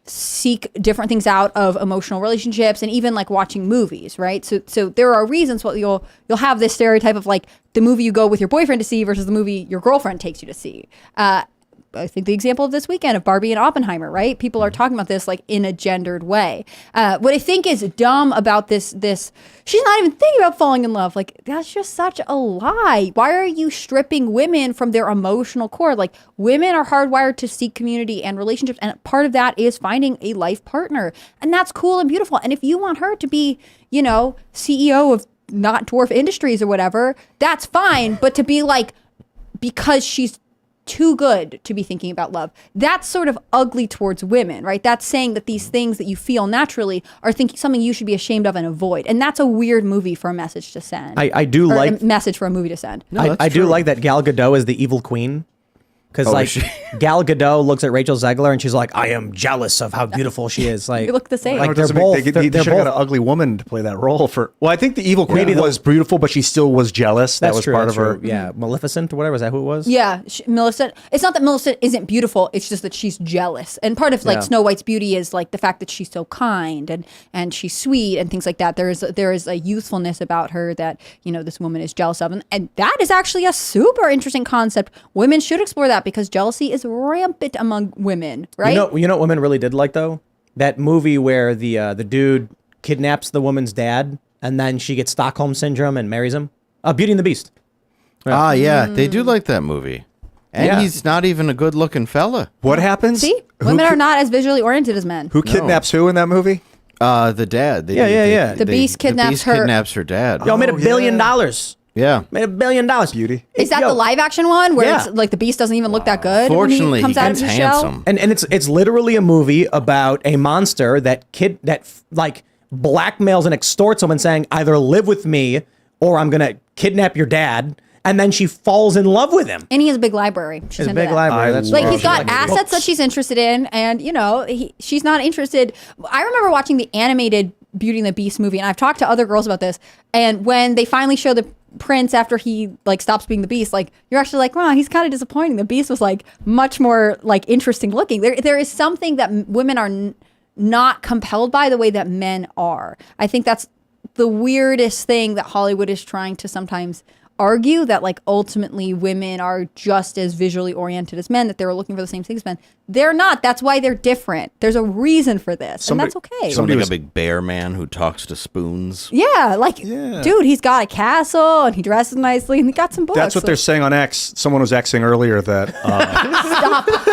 seek different things out of emotional relationships and even like watching movies, right? So there are reasons why you'll have this stereotype of like the movie you go with your boyfriend to see versus the movie your girlfriend takes you to see. I think the example of this weekend of Barbie and Oppenheimer, right? People are talking about this like in a gendered way. What I think is dumb about this, she's not even thinking about falling in love. Like, that's just such a lie. Why are you stripping women from their emotional core? Like, women are hardwired to seek community and relationships. And part of that is finding a life partner. And that's cool and beautiful. And if you want her to be, CEO of Not Dwarf Industries or whatever, that's fine. But to be like, because she's too good to be thinking about love, that's sort of ugly towards women, right? That's saying that these things that you feel naturally are something you should be ashamed of and avoid. And that's a weird movie for a message to send. I do or like a message for a movie to send. I do like that Gal Gadot is the evil queen, Because Oh, like is she? Gal Gadot looks at Rachel Zegler and she's like, I am jealous of how beautiful she is. Like You look the same. Like No, it they're doesn't make- both. They They're, should both have got an ugly woman to play that role for. Well, I think the evil queen Maybe the- was beautiful, but she still was jealous. That that's was true, part that's of her. true. Yeah, Maleficent or whatever. Is that who it was? Yeah, Millicent. It's not that Millicent isn't beautiful. It's just that she's jealous. And part of like Yeah. Snow White's beauty is like the fact that she's so kind and she's sweet and things like that. There is a youthfulness about her that this woman is jealous of, and that is actually a super interesting concept. Women should explore that because jealousy is rampant among women, right? You know what women really did like though? That movie where the dude kidnaps the woman's dad and then she gets Stockholm syndrome and marries him. Beauty and the Beast. Ah, yeah, they do like that movie. And Yeah. he's not even a good-looking fella. What happens? See, women are not as visually oriented as men. Who kidnaps who in that movie? The dad. Yeah. The Beast kidnaps her- kidnaps her dad. Yo, made $1 billion. Yeah. Made $1 billion. Beauty. Is that Yo. the live action one where Yeah. it's like the Beast doesn't even look that good? Fortunately, when he comes he out of gets his shell? handsome. And it's literally a movie about a monster that blackmails and extorts someone, saying either live with me or I'm gonna kidnap your dad. And then she falls in love with him. And he has a big library. She's His into big that. library. That's Like what he's she got likes. assets that she's interested in, and she's not interested. I remember watching the animated Beauty and the Beast movie, and I've talked to other girls about this. And when they finally show the prince after he like stops being the Beast, like you're actually like, wow, he's kind of disappointing. The Beast was like much more like interesting looking. There is something that women are not compelled by the way that men are. I think that's the weirdest thing that Hollywood is trying to sometimes argue, that like ultimately women are just as visually oriented as men, that they're looking for the same things as men. They're not. That's why they're different. There's a reason for this, and that's okay. Something like a big bear man who talks to spoons. Yeah, like dude, he's got a castle and he dresses nicely and he got some books. That's what they're saying on X. Someone was Xing earlier that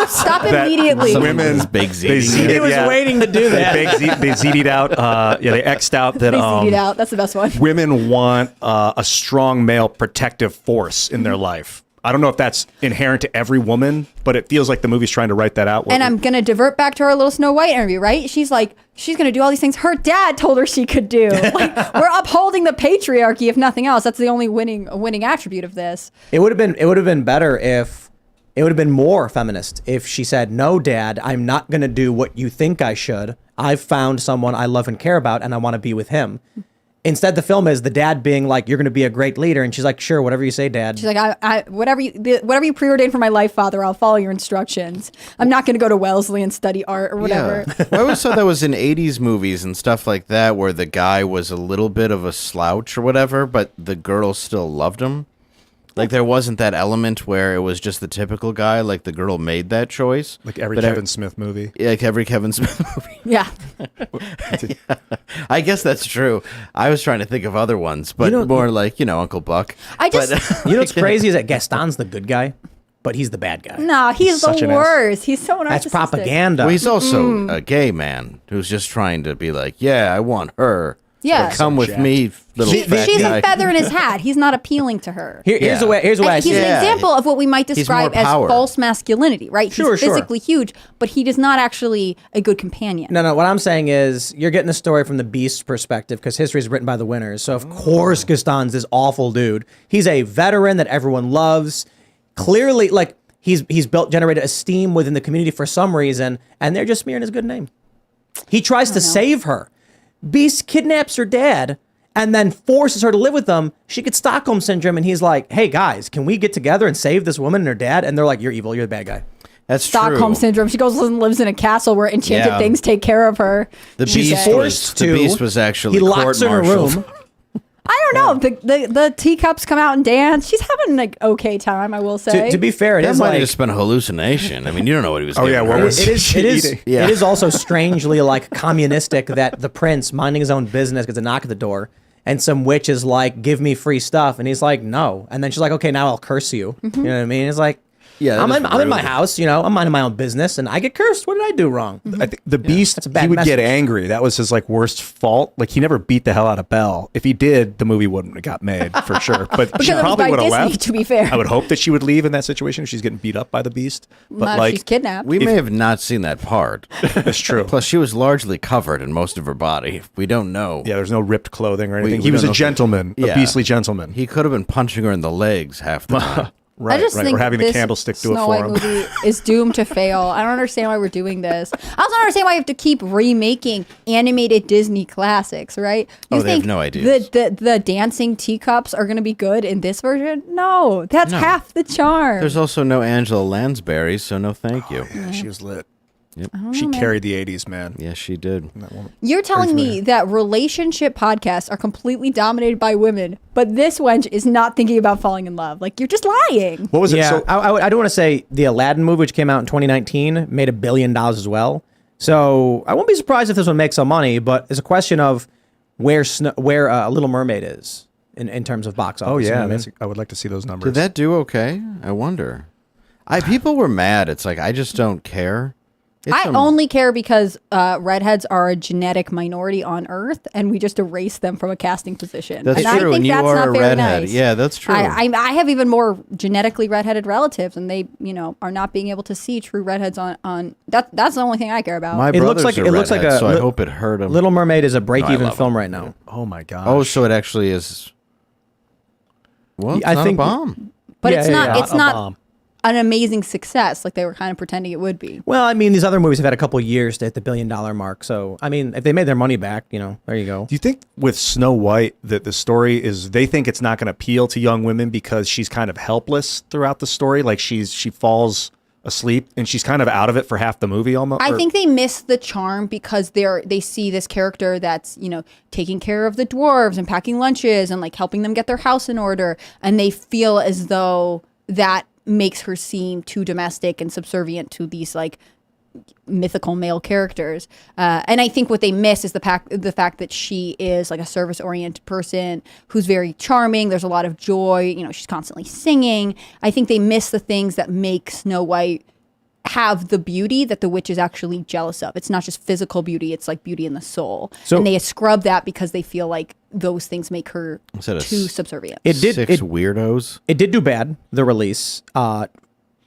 Stop that immediately. Women women big they ziti. z'd He it, was yeah. waiting to do that. They z'd out. They X'd out that They z'd it out. That's the best one. women want a strong male protective force in their life. I don't know if that's inherent to every woman, but it feels like the movie's trying to write that out. And I'm going to divert back to our little Snow White interview, right? She's like, she's going to do all these things her dad told her she could do. Like, we're upholding the patriarchy, if nothing else. That's the only winning attribute of this. It would have been better if it would have been more feminist if she said, "No, Dad, I'm not going to do what you think I should. I've found someone I love and care about, and I want to be with him." Instead, the film is the dad being like, "You're going to be a great leader," and she's like, "Sure, whatever you say, Dad." She's like, whatever you preordained for my life, Father, I'll follow your instructions. I'm not going to go to Wellesley and study art or whatever. Yeah. I always thought that was in 80s movies and stuff like that, where the guy was a little bit of a slouch or whatever, but the girl still loved him. Like, there wasn't that element where it was just the typical guy, like the girl made that choice. like every But Kevin Smith movie. Like every Kevin Smith movie. Yeah. I guess that's true. I was trying to think of other ones, but more like, Uncle Buck. I just, But, You know what's crazy is that Gaston's the good guy, but he's the bad guy. no, he's Such the an ass. worst. He's so narcissistic. That's propaganda. well, he's also a gay man who's just trying to be like, yeah, I want her. Yeah. So come with me, little fat She's guy. a feather in his hat. He's not appealing to her. Here's Yeah. the way. Here's the way I And see he's it. an example of what we might He's describe more as power. false masculinity, right? Sure, he's sure. physically huge, but he is not actually a good companion. No. What I'm saying is, you're getting a story from the Beast's perspective because history is written by the winners. So of course, Gaston's this awful dude. He's a veteran that everyone loves. Clearly, like he's generated esteem within the community for some reason, and they're just smearing his good name. He tries to save her. Beast kidnaps her dad and then forces her to live with them. She gets Stockholm syndrome, and he's like, "Hey guys, can we get together and save this woman and her dad?" And they're like, "You're evil. You're the bad guy." That's Stockholm true. syndrome. She goes and lives in a castle where enchanted Yeah. things take care of her. The She's beast forced the to. beast was actually He locks her in a court-martialed. room. I don't know. The teacups come out and dance. She's having an okay time, I will say. To be fair, it That is might like have just been a hallucination. I mean, you don't know what he was Oh, doing. yeah, what was it is eating? Yeah. it is also strangely like communistic that the prince, minding his own business, gets a knock at the door, and some witch is like, "Give me free stuff," and he's like, "No," and then she's like, "Okay, now I'll curse you." Mm-hmm. You know what I mean? It's like, Yeah, that I'm is in my rude. house, I'm minding my own business, and I get cursed. What did I do wrong? I think the Beast, that's a bad he would get message. angry. That was his like worst fault. Like he never beat the hell out of Belle. If he did, the movie wouldn't have got made for sure. But Because she it was probably by would have Disney, left. to be fair. I would hope that she would leave in that situation if she's getting beat up by the Beast. But Not if like, she's kidnapped. We may have not seen that part. it's true. Plus, she was largely covered in most of her body. We don't know. Yeah, there's no ripped clothing or anything. we He was don't a know if- gentleman, Yeah. a beastly gentleman. He could have been punching her in the legs half the time. Right, I just think or having the this candlestick do it Snow for White him. movie is doomed to fail. I don't understand why we're doing this. I also don't understand why you have to keep remaking animated Disney classics, right? You They have no idea. The dancing teacups are going to be good in this version? No, that's half the charm. There's also no Angela Lansbury, so no thank you. Yeah, she was lit. Yep. She carried the 80s, man. Yeah, she did. You're telling me that relationship podcasts are completely dominated by women, but this wench is not thinking about falling in love. Like, you're just lying. What was it? Yeah, So, I do want to say the Aladdin movie, which came out in 2019, made $1 billion as well. So I won't be surprised if this one makes some money, but it's a question of where Little Mermaid is in terms of box office. oh you know yeah, what I mean? I would like to see those numbers. Did that do okay? I wonder. People were mad. It's like I just don't care. I only care because redheads are a genetic minority on Earth, and we just erase them from a casting position. That's and true, I think and you that's are not a very redhead. nice. Yeah, that's true. I have even more genetically redheaded relatives, and they, are not being able to see true redheads on. That's the only thing I care about. My It looks brother's like- a it looks like redhead, a so I li- hope it hurt him. Little Mermaid is a break-even love film him. right now. Oh my gosh. Oh, so it actually is. Well, it's I not think- a bomb. but Yeah, it's yeah, not. yeah. It's A not bomb. an amazing success like they were kind of pretending it would be. Well, I mean, these other movies have had a couple years to hit the $1 billion mark. So, I mean, if they made their money back, there you go. Do you think with Snow White that the story is they think it's not going to appeal to young women because she's kind of helpless throughout the story? Like she falls asleep and she's kind of out of it for half the movie almost? I think they miss the charm because they see this character that's, taking care of the dwarves and packing lunches and like helping them get their house in order, and they feel as though that makes her seem too domestic and subservient to these like mythical male characters. And I think what they miss is the fact that she is like a service oriented person who's very charming. There's a lot of joy. She's constantly singing. I think they miss the things that make Snow White have the beauty that the witch is actually jealous of. It's not just physical beauty. It's like beauty in the soul. So- and they scrub that because they feel like those things make her Instead of too subservient. It did. Six weirdos. It did do bad, the release.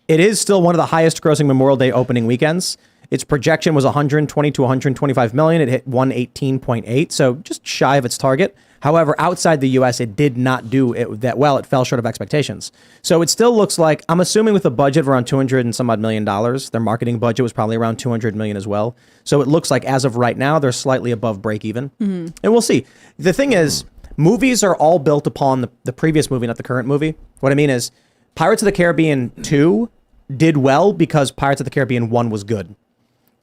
It is still one of the highest grossing Memorial Day opening weekends. Its projection was 120 to 125 million. It hit 118.8, so just shy of its target. However, outside the US, it did not do it that well. It fell short of expectations. So it still looks like, I'm assuming with a budget of around 200 and some odd million dollars, their marketing budget was probably around 200 million as well. So it looks like as of right now, they're slightly above break even. And we'll see. The thing is, movies are all built upon the previous movie, not the current movie. What I mean is, Pirates of the Caribbean 2 did well because Pirates of the Caribbean 1 was good.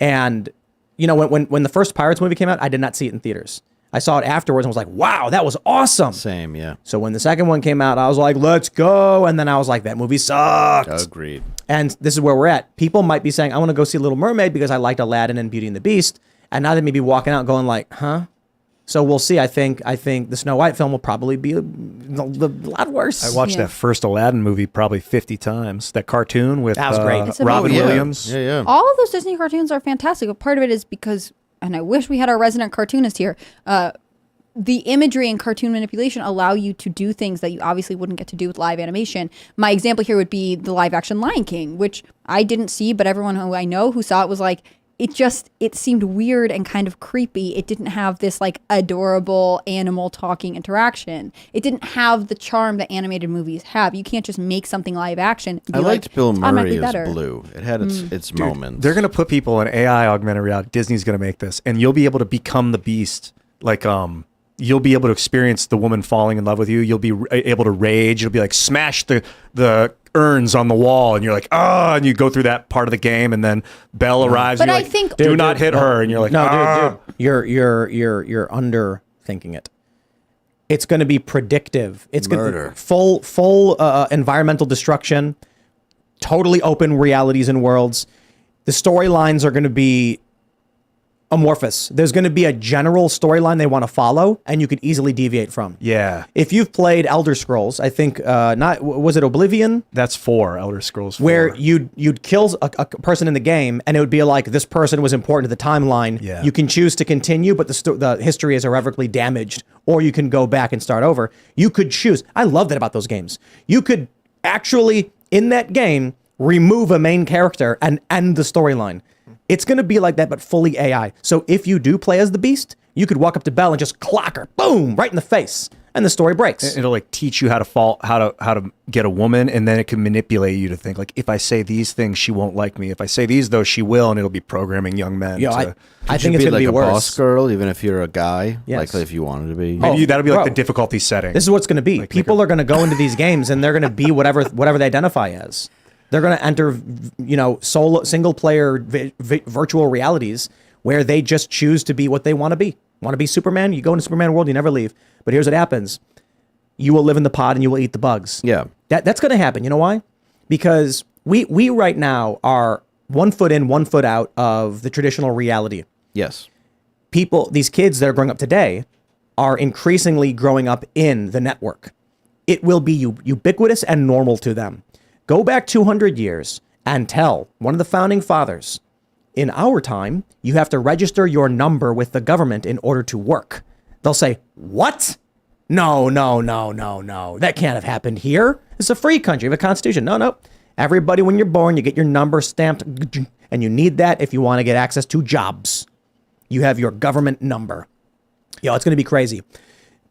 And, when the first Pirates movie came out, I did not see it in theaters. I saw it afterwards and was like, wow, that was awesome. Same, yeah. So when the second one came out, I was like, let's go. And then I was like, that movie sucked. Agreed. And this is where we're at. People might be saying, I want to go see Little Mermaid because I liked Aladdin and Beauty and the Beast. And now they may be walking out going like, huh? So we'll see. I think the Snow White film will probably be a lot worse. I watched that first Aladdin movie probably 50 times. That cartoon with That was great. It's Robin amazing. Williams. Yeah. All of those Disney cartoons are fantastic. But part of it is because, and I wish we had our resident cartoonist here, the imagery and cartoon manipulation allow you to do things that you obviously wouldn't get to do with live animation. My example here would be the live action Lion King, which I didn't see, but everyone who I know who saw it was like, it seemed weird and kind of creepy. It didn't have this like adorable animal talking interaction. It didn't have the charm that animated movies have. You can't just make something live action. And I be liked like, Bill "Automatically Murray as better." Blue. It had its moments. They're going to put people in AI augmented reality. Disney's going to make this. And you'll be able to become the beast. Like, you'll be able to experience the woman falling in love with you. You'll be able to rage. You'll be like, smash the urns on the wall, and you're like, and you go through that part of the game, and then Belle arrives. But and you're I like, think- do not hit her, and you're like, No, dude, you're underthinking it. It's going to be predictive. It's going Murder. to full environmental destruction, totally open realities and worlds. The storylines are going to be amorphous. There's going to be a general storyline they want to follow, and you could easily deviate from. Yeah, If you've played Elder Scrolls, I think was it Oblivion? that's 4 Elder Scrolls 4. Where you'd kill a person in the game, and it would be like this person was important to the timeline. Yeah. You can choose to continue, but the history is irrevocably damaged, or you can go back and start over. You could choose. I love that about those games. You could actually, in that game, remove a main character and end the storyline. It's going to be like that, but fully AI. So if you do play as the Beast, you could walk up to Belle and just clock her, boom, right in the face. and the story breaks. It'll like teach you how to get a woman, and then it can manipulate you to think like, if I say these things, she won't like me. If I say these, though, she will, and it'll be programming young men. I think it's be gonna like be a worse. boss girl, even if you're a guy. Yes. Like if you wanted to be. Maybe that'll be like bro. the difficulty setting. This is what's going to be. People are going to go into these games and they're going to be whatever they identify as. They're going to enter, single player virtual realities where they just choose to be what they want to be. Want to be Superman? You go into Superman world, you never leave. But here's what happens: you will live in the pod and you will eat the bugs. Yeah, that's going to happen. You know why? Because we right now are 1 foot in, 1 foot out of the traditional reality. yes. These kids that are growing up today are increasingly growing up in the network. It will be ubiquitous and normal to them. Go back 200 years and tell one of the founding fathers, in our time, you have to register your number with the government in order to work. They'll say, what? No. That can't have happened here. It's a free country. We have a constitution. No. Everybody, when you're born, you get your number stamped, and you need that if you want to get access to jobs. You have your government number. It's going to be crazy.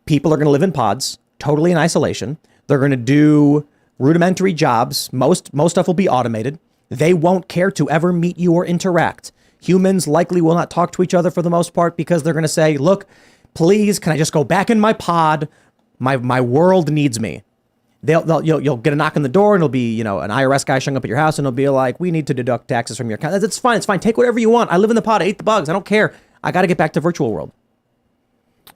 People are going to live in pods, totally in isolation. They're going to do rudimentary jobs. Most stuff will be automated. They won't care to ever meet you or interact. Humans likely will not talk to each other for the most part because they're going to say, look, please, can I just go back in my pod? My world needs me. You'll get a knock on the door and it'll be, an IRS guy showing up at your house and it'll be like, we need to deduct taxes from your account. It's fine. Take whatever you want. I live in the pod. I ate the bugs. I don't care. I got to get back to virtual world.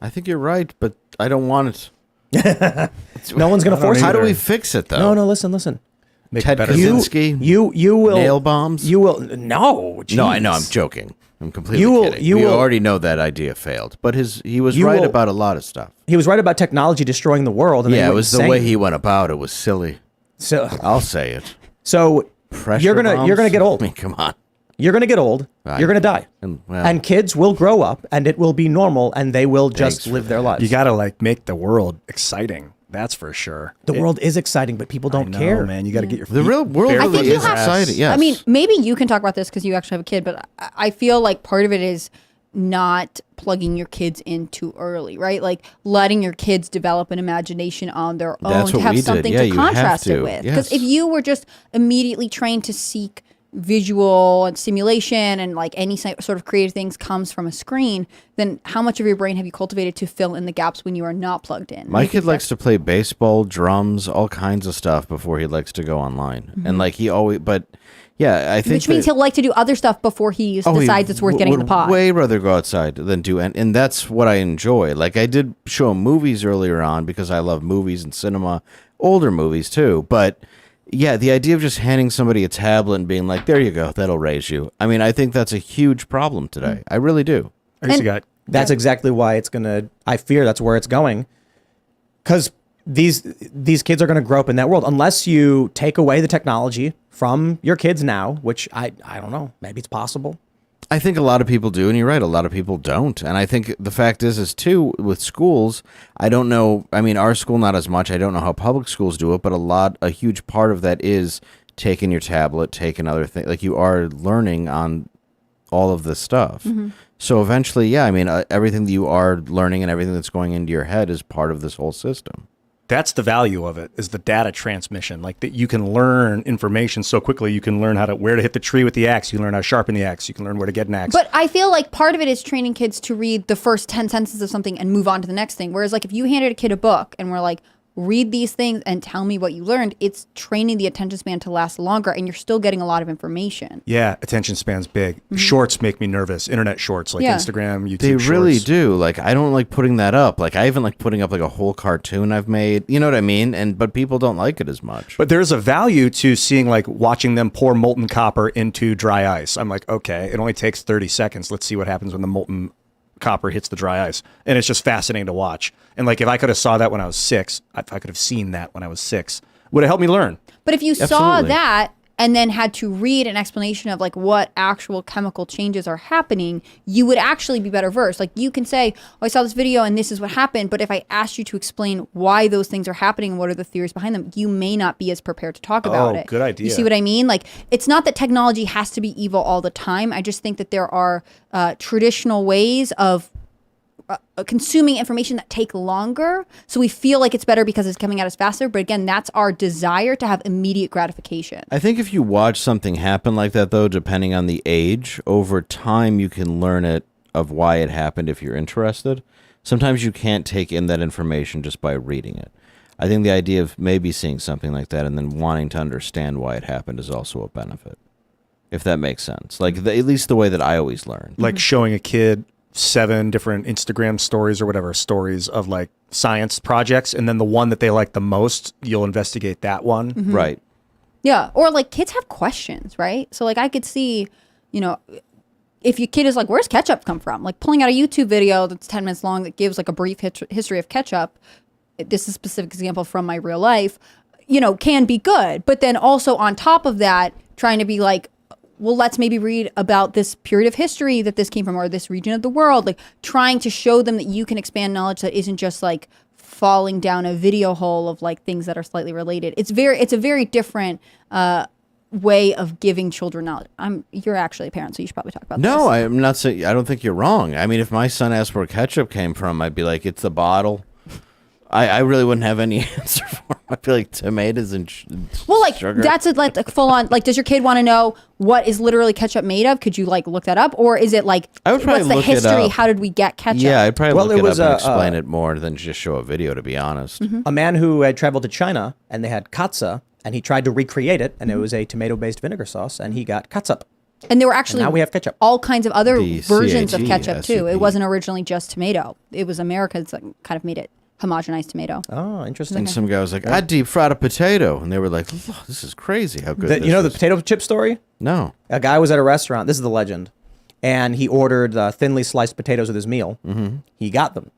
I think you're right, but I don't want it. No one's going to force you. How do we fix it though? No, listen. Make Ted it better. Kaczynski? You will Nail bombs? You will no. Geez. No, I know. I'm joking. I'm completely kidding. You we will- already know that idea failed, but he was You right will- about a lot of stuff. He was right about technology destroying the world. And Yeah, it was the way he went about it was silly. So I'll say it. Pressure you're gonna get old. I mean, come on. You're gonna get old. Right. You're gonna die. Well, And kids will grow up, and it will be normal, and they will just Thanks live for their lives. You got to make the world exciting. That's for sure. The world is exciting, but people don't I know, care. man. You got to get your the feet real world bare I think really you is have- exciting. Yes. I mean, maybe you can talk about this because you actually have a kid, but I feel like part of it is not plugging your kids in too early, right? Like letting your kids develop an imagination on their own That's to what have we did. something Yeah, to you have contrast it to. with. Because Yes. if you were just immediately trained to seek visual and simulation and like any sort of creative things comes from a screen, then how much of your brain have you cultivated to fill in the gaps when you are not plugged in? My kid likes to play baseball, drums, all kinds of stuff before he likes to go online. And he always, but yeah, I think Which means he'll like to do other stuff before he decides it's worth getting in the pod. Way rather go outside than do, and that's what I enjoy. Like I did show him movies earlier on because I love movies and cinema, older movies too. But yeah, the idea of just handing somebody a tablet and being like, "There you go, that'll raise you." I mean, I think that's a huge problem today. I really do. I used to got That's exactly why it's gonna. I fear that's where it's going, because these kids are gonna grow up in that world unless you take away the technology from your kids now, which I don't know. Maybe it's possible. I think a lot of people do, and you're right. A lot of people don't, and I think the fact is too with schools. I don't know. I mean, our school not as much. I don't know how public schools do it, but a huge part of that is taking your tablet, taking other things. Like you are learning on all of this stuff. Mm-hmm. So eventually, yeah. I mean, everything that you are learning and everything that's going into your head is part of this whole system. that's the value of it, is the data transmission. Like that you can learn information so quickly. You can learn where to hit the tree with the axe. You can learn how to sharpen the axe. You can learn where to get an axe. But I feel like part of it is training kids to read the first 10 sentences of something and move on to the next thing. Whereas like if you handed a kid a book and we're like, read these things and tell me what you learned, it's training the attention span to last longer and you're still getting a lot of information. Yeah, attention span's big. Shorts make me nervous. Internet shorts, like Yeah. Instagram, YouTube They shorts. really do. Like, I don't like putting that up. Like, I even like putting up like a whole cartoon I've made. You know what I mean? But people don't like it as much. But there's a value to seeing, like, watching them pour molten copper into dry ice. I'm like, okay, it only takes 30 seconds. Let's see what happens when the molten copper hits the dry ice. And it's just fascinating to watch. And like, if I could have saw that when I was 6, if I could have seen that when I was 6, would have helped me learn. But if you saw Absolutely. that and then had to read an explanation of like what actual chemical changes are happening, you would actually be better versed. Like you can say, oh, I saw this video and this is what happened. But if I asked you to explain why those things are happening and what are the theories behind them, you may not be as prepared to talk about it. Good idea. You see what I mean? Like it's not that technology has to be evil all the time. I just think that there are traditional ways of consuming information that take longer. So we feel like it's better because it's coming at us faster. But again, that's our desire to have immediate gratification. I think if you watch something happen like that, though, depending on the age, over time you can learn it of why it happened if you're interested. Sometimes you can't take in that information just by reading it. I think the idea of maybe seeing something like that and then wanting to understand why it happened is also a benefit, if that makes sense. Like, at least the way that I always learn. Like showing a kid 7 different Instagram stories or whatever, stories of like science projects, and then the one that they like the most, you'll investigate that one. Right. Yeah. Or like kids have questions, right? So like I could see, you know, if your kid is like, where's ketchup come from? Like pulling out a YouTube video that's 10 minutes long that gives like a brief history of ketchup. This is a specific example from my real life, you know, can be good. But then also on top of that, trying to be like, well, let's maybe read about this period of history that this came from or this region of the world, like trying to show them that you can expand knowledge that isn't just like falling down a video hole of like things that are slightly related. It's a very different way of giving children knowledge. You're actually a parent, so you should probably talk about this. No, I'm not saying, I don't think you're wrong. I mean, if my son asked where ketchup came from, I'd be like, it's the bottle. I really wouldn't have any answer for him. I feel like tomatoes and well, like sugar. that's like full on. Like, does your kid want to know what is literally ketchup made of? Could you like look that up, or is it like I would probably what's the look it history? up. How did we get ketchup? Yeah, I'd probably Well, look it was up and explain it more than just show a video, to be honest. A man who had traveled to China and they had katsa, and he tried to recreate it, and it was a tomato-based vinegar sauce, and he got katsup. And there were actually And now we have ketchup. all kinds of other The versions of CHE, ketchup too. SUP. It wasn't originally just tomato. It was America's that kind of made it homogenized tomato. Oh, interesting. And some guy was like, I deep fried a potato. And they were like, oh, this is crazy how good this You know the is. potato chip story? No. A guy was at a restaurant. This is the legend. And he ordered thinly sliced potatoes with his meal. Mm-hmm. He got them.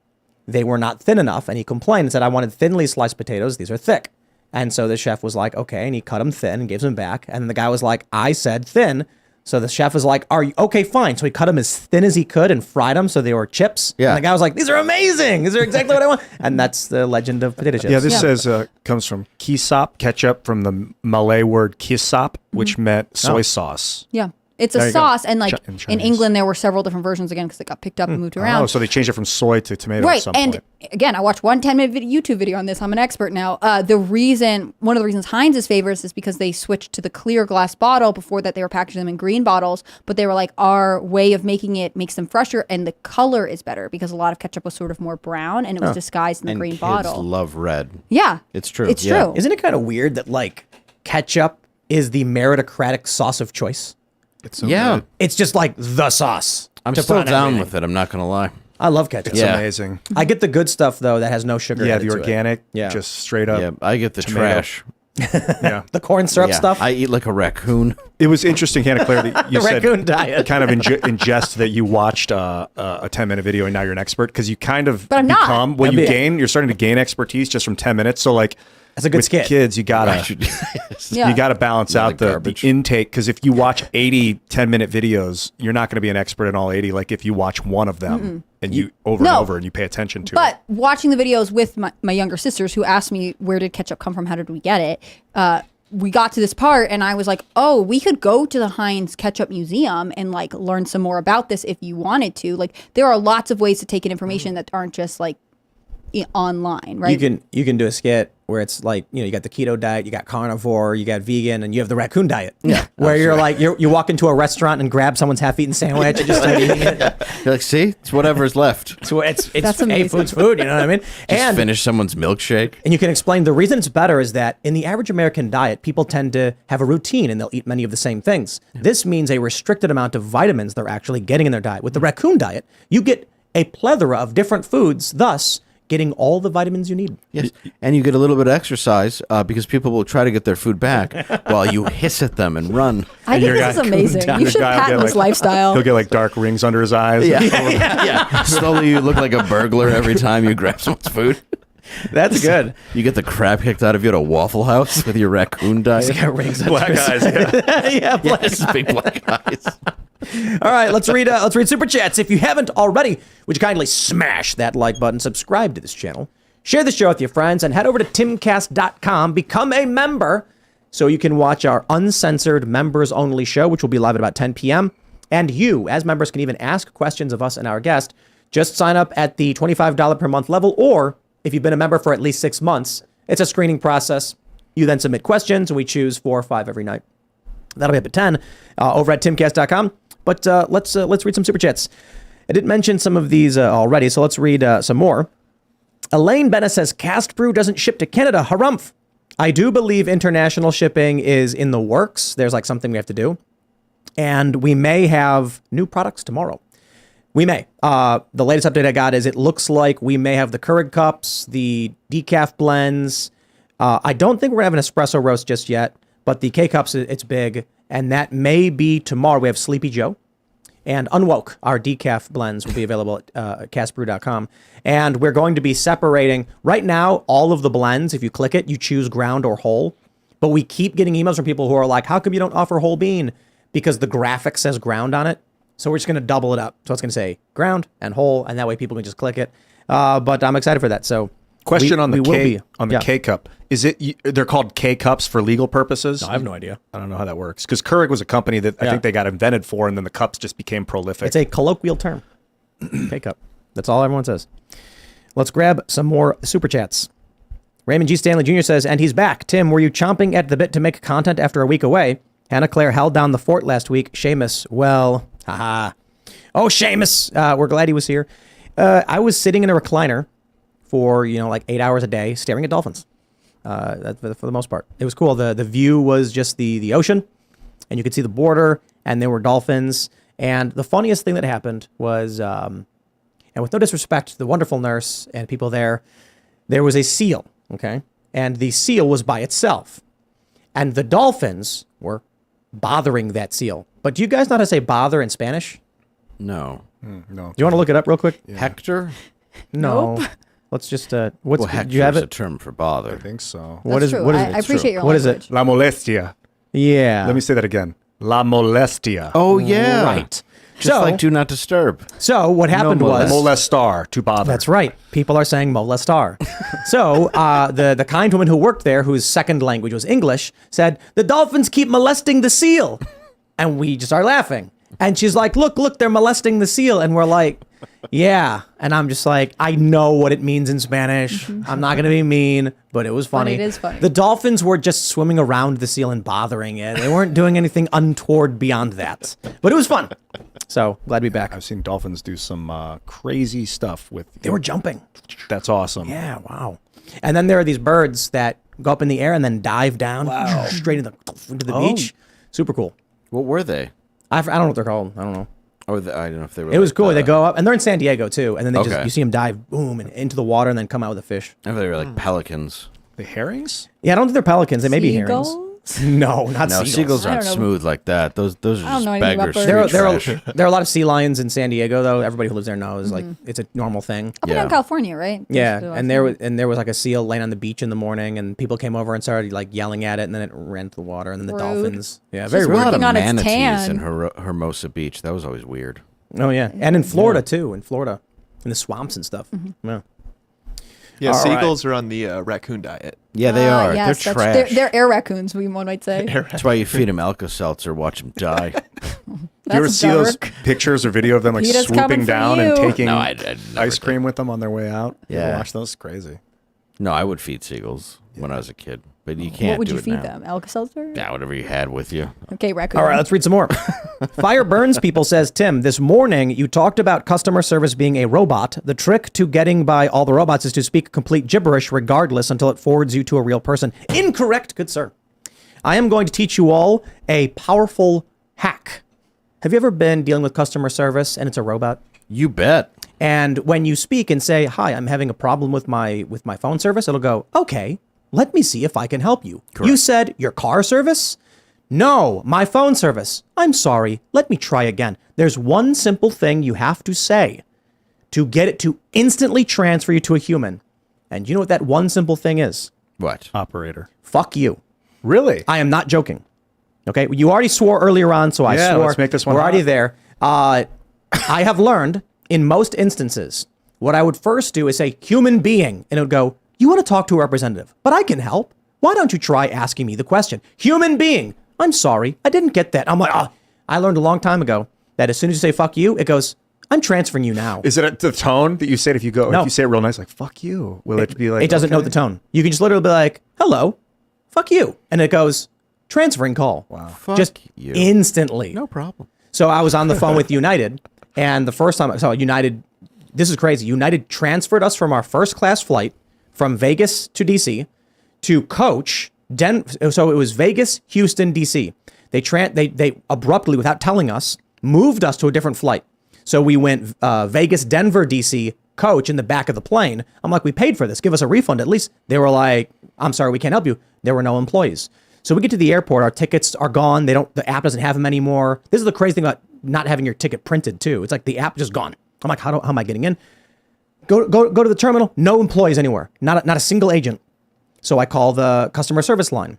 They were not thin enough. And he complained and said, I wanted thinly sliced potatoes. These are thick. And so the chef was like, okay. And he cut them thin and gives them back. And then the guy was like, I said thin. So the chef was like, are you okay? Fine. So he cut them as thin as he could and fried them so they were chips. Yeah. And the guy was like, these are amazing. These are exactly what I want. And that's the legend of potato chips. Yeah, this says comes from kisap, ketchup from the Malay word kisap, which meant soy sauce. Yeah. It's There a you go. sauce, and like In in Chinese. England, there were several different versions again because it got picked up and moved around. Oh, so they changed it from soy to tomato at Right, some and point. again, I watched one 10-minute YouTube video on this. I'm an expert now. One of the reasons Heinz is favorites is because they switched to the clear glass bottle. Before that, they were packaging them in green bottles, but they were like, our way of making it makes them fresher, and the color is better because a lot of ketchup was sort of more brown, and it was disguised in the And green kids bottle. love red. Yeah, It's true. It's Yeah. true. Isn't it kind of weird that like ketchup is the meritocratic sauce of choice? It's so Yeah. good. It's just like the sauce. I'm to still put on down everything. with it. I'm not going to lie. I love ketchup. It's Yeah. amazing. I get the good stuff though that has no sugar. Yeah, added the to it. organic, Yeah. just straight up. Yeah, I get the tomato. trash. Yeah. The corn syrup Yeah, stuff. I eat like a raccoon. It was interesting, Hannah Claire, that you The said raccoon diet. kind of ingest that you watched a 10-minute video and now you're an expert because you kind of But I'm not. become, well, That'd be- you're starting to gain expertise just from 10 minutes. So like That's a good with skit. kids, you gotta, Yeah. you gotta balance Not out like the garbage. intake because if you watch 80 10-minute videos, you're not going to be an expert in all 80. Like if you watch one of them and you over and No. over and you pay attention to it. But watching the videos with my younger sisters who asked me, where did ketchup come from? How did we get it? We got to this part and I was like, oh, we could go to the Heinz Ketchup Museum and like learn some more about this if you wanted to. Like there are lots of ways to take in information that aren't just like online, right? You can do a skit where it's like, you know, you got the keto diet, you got carnivore, you got vegan, and you have the raccoon diet. Yeah. Where you're like, you walk into a restaurant and grab someone's half-eaten sandwich and just start eating it. You're like, see? It's whatever's left. So it's That's hey, amazing. food's food, you know what I mean? Just finish someone's milkshake. And you can explain the reason it's better is that in the average American diet, people tend to have a routine and they'll eat many of the same things. This means a restricted amount of vitamins they're actually getting in their diet. With the raccoon diet, you get a plethora of different foods, thus getting all the vitamins you need. Yes. And you get a little bit of exercise because people will try to get their food back while you hiss at them and run. I think this is amazing. You should patent this lifestyle. He'll get like dark rings under his eyes. Yeah. Slowly you look like a burglar every time you grab someone's food. That's good. You get the crap kicked out of you at a Waffle House with your raccoon diet. You got rings under Black his- eyes. Yeah. yeah, black Yes, big black eyes. All right, let's read super chats. If you haven't already, would you kindly smash that like button, subscribe to this channel, share the show with your friends, and head over to timcast.com, become a member so you can watch our uncensored members-only show, which will be live at about 10 p.m. And you, as members, can even ask questions of us and our guest Just sign up at the $25 per month level, or if you've been a member for at least 6 months, it's a screening process. You then submit questions, and we choose 4 or 5 every night. That'll be up at 10 over at timcast.com. But let's read some super chats. I didn't mention some of these already, so let's read some more. Elaine Bennett says, Cast Brew doesn't ship to Canada. Harumph. I do believe international shipping is in the works. There's like something we have to do. And we may have new products tomorrow. We may. The latest update I got is it looks like we may have the Keurig cups, the decaf blends. I don't think we're going to have an espresso roast just yet, but the K-cups, it's big. And that may be tomorrow. We have Sleepy Joe and Unwoke. Our decaf blends will be available at castbrew.com. And we're going to be separating. Right now, all of the blends, if you click it, you choose ground or whole. But we keep getting emails from people who are like, how come you don't offer whole bean? Because the graphic says ground on it. So we're just going to double it up. So it's going to say ground and whole, and that way people can just click it. But I'm excited for that. So Question on the Yeah. K cup. Is it they're called K cups for legal purposes? I have no idea. I don't know how that works. Because Keurig was a company that I think they got invented for, and then the cups just became prolific. It's a colloquial term. K-cup. That's all everyone says. Let's grab some more super chats. Raymond G. Stanley Jr. says, and he's back. Tim, were you chomping at the bit to make content after a week away? Hannah Claire held down the fort last week. Seamus, well, haha. Oh, Seamus, we're glad he was here. I was sitting in a recliner for, like 8 hours a day, staring at dolphins. For the most part. It was cool. The view was just the ocean, and you could see the border, and there were dolphins. And the funniest thing that happened was, and with no disrespect to the wonderful nurse and people there was a seal, okay? And the seal was by itself. And the dolphins were bothering that seal. But do you guys know how to say bother in Spanish? No. no. Do you want to look it up real quick? Hector? No. Nope. Let's just, Well, do Hector you have is a it? term for bother. I think so. What That's is- true. what is I it? appreciate your What is language. it? La molestia. Yeah. Let me say that again. La molestia. Oh, yeah. Right. Just like do not disturb. So what happened was... Molestar, to bother. That's right. People are saying molestar. So the kind woman who worked there, whose second language was English, said, the dolphins keep molesting the seal. And we just started laughing. And she's like, look, they're molesting the seal. And we're like, yeah. And I'm just like, I know what it means in Spanish. I'm not going to be mean, but it was funny. But it is funny. The dolphins were just swimming around the seal and bothering it. They weren't doing anything untoward beyond that. But it was fun. So glad to be back. I've seen dolphins do some crazy stuff with... They were jumping. That's awesome. Yeah, wow. And then there are these birds that go up in the air and then dive down straight into the beach. Super cool. What were they? I don't know what they're called. I don't know. Or I don't know if they were. It was cool. They go up, and they're in San Diego too. And then they Okay. you see them dive, boom, and into the water, and then come out with a fish. I thought they were like pelicans. The herrings? Yeah, I don't think they're pelicans. They may be herrings. Seagulls? No, not No, seagulls. seagulls I aren't don't know. smooth like that. Those are I don't just know anything about beggars. birds. Street trash. There are a lot of sea lions in San Diego, though. Everybody who lives there knows, like, it's a normal thing. Up and Yeah. down California, right? Yeah, That's and there was like a seal laying on the beach in the morning, and people came over and started like yelling at it, and then it ran to the water, and then the Rude. dolphins. Yeah, Just very There were a rude. lot of Working on its manatees tan. in Hermosa Beach. That was always weird. Oh yeah, and in Florida too. In Florida, in the swamps and stuff. Yeah. Yeah, All right. seagulls are on the raccoon diet. Yeah, they are. Yes, they're that's- trash. They're air raccoons, one might say. That's why you feed them Alka-Seltzer, watch them die. Do you ever That's see those dark. pictures or video of them like Peter's coming swooping for down and you. taking No, I'd never ice do. cream with them on their way out? You ever Yeah. watch those? Crazy. No, I would feed seagulls when I was a kid, but you can't. What would do you it feed now. them? Alka-Seltzer? Yeah, whatever you had with you. Okay, raccoon. All right, let's read some more. Fire Burns People says, Tim, this morning you talked about customer service being a robot. The trick to getting by all the robots is to speak complete gibberish regardless until it forwards you to a real person. Incorrect, good sir. I am going to teach you all a powerful hack. Have you ever been dealing with customer service and it's a robot? You bet. And when you speak and say, hi, I'm having a problem with my phone service, it'll go, okay, let me see if I can help you. You said your car service? No, my phone service. I'm sorry. Let me try again. There's one simple thing you have to say to get it to instantly transfer you to a human. And you know what that one simple thing is? What? Operator. Fuck you. Really? I am not joking. Okay, you already swore earlier on, so I Yeah, swore. let's make this one We're already hot. there. I have learned in most instances, what I would first do is say human being, and it would go, you want to talk to a representative, but I can help. Why don't you try asking me the question? Human being. I'm sorry, I didn't get that. I'm like, I learned a long time ago that as soon as you say fuck you, it goes, I'm transferring you now. Is it the tone that you say it if you go? No. If you say it real nice, like "fuck you," will it be like? It doesn't know okay? the tone. You can just literally be like, hello, fuck you. And it goes, transferring call. Wow. Just you. instantly. No problem. So I was on the phone with United, and the first time, so United, this is crazy. United transferred us from our first class flight from Vegas to DC to coach, so it was Vegas, Houston, DC. They abruptly, without telling us, moved us to a different flight. So we went Vegas, Denver, DC, coach in the back of the plane. I'm like, we paid for this. Give us a refund at least. They were like, I'm sorry, we can't help you. There were no employees. So we get to the airport. Our tickets are gone. The app doesn't have them anymore. This is the crazy thing about not having your ticket printed too. It's like the app just gone. I'm like, how am I getting in? Go to the terminal. No employees anywhere. Not a single agent. So I call the customer service line.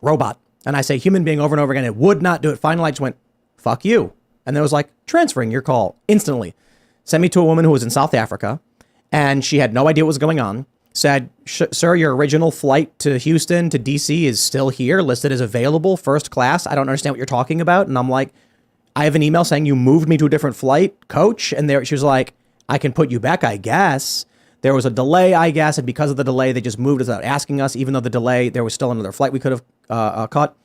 Robot. And I say human being over and over again. It would not do it. Finally, I just went, fuck you. And then it was like, transferring your call instantly. Sent me to a woman who was in South Africa, and she had no idea what was going on. Said, sir, your original flight to Houston to DC is still here, listed as available, first class. I don't understand what you're talking about. And I'm like, I have an email saying you moved me to a different flight, coach. And she was like, I can put you back, I guess. There was a delay, I guess, and because of the delay, they just moved us without asking us, even though the delay, there was still another flight we could have caught.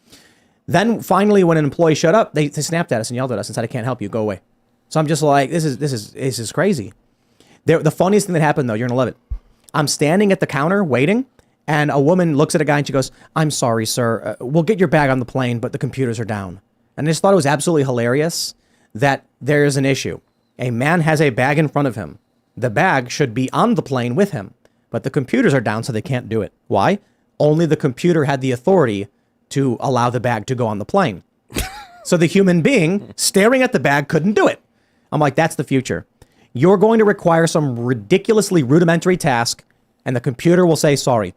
Then finally, when an employee showed up, they snapped at us and yelled at us and said, I can't help you, go away. So I'm just like, this is crazy. The funniest thing that happened, though, you're going to love it. I'm standing at the counter waiting, and a woman looks at a guy and she goes, I'm sorry, sir. We'll get your bag on the plane, but the computers are down. And I just thought it was absolutely hilarious that there is an issue. A man has a bag in front of him. The bag should be on the plane with him, but the computers are down, so they can't do it. Why? Only the computer had the authority to allow the bag to go on the plane. So the human being staring at the bag couldn't do it. I'm like, that's the future. You're going to require some ridiculously rudimentary task, and the computer will say sorry.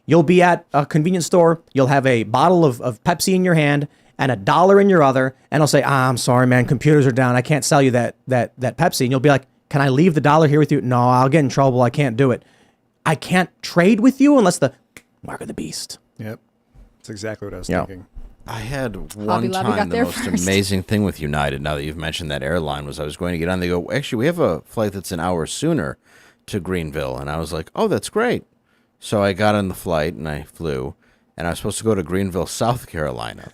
You'll be at a convenience store. You'll have a bottle of Pepsi in your hand and $1 in your other, and it'll say, I'm sorry, man, computers are down. I can't sell you that Pepsi. And you'll be like, can I leave the $1 here with you? No, I'll get in trouble. I can't do it. I can't trade with you unless the mark of the beast. Yep. That's exactly what I was thinking. I had Hobby one Lobby time got the there most first. amazing thing with United, now that you've mentioned that airline, was I was going to get on. They go, actually, we have a flight that's an hour sooner to Greenville. And I was like, oh, that's great. So I got on the flight and I flew. And I was supposed to go to Greenville, South Carolina.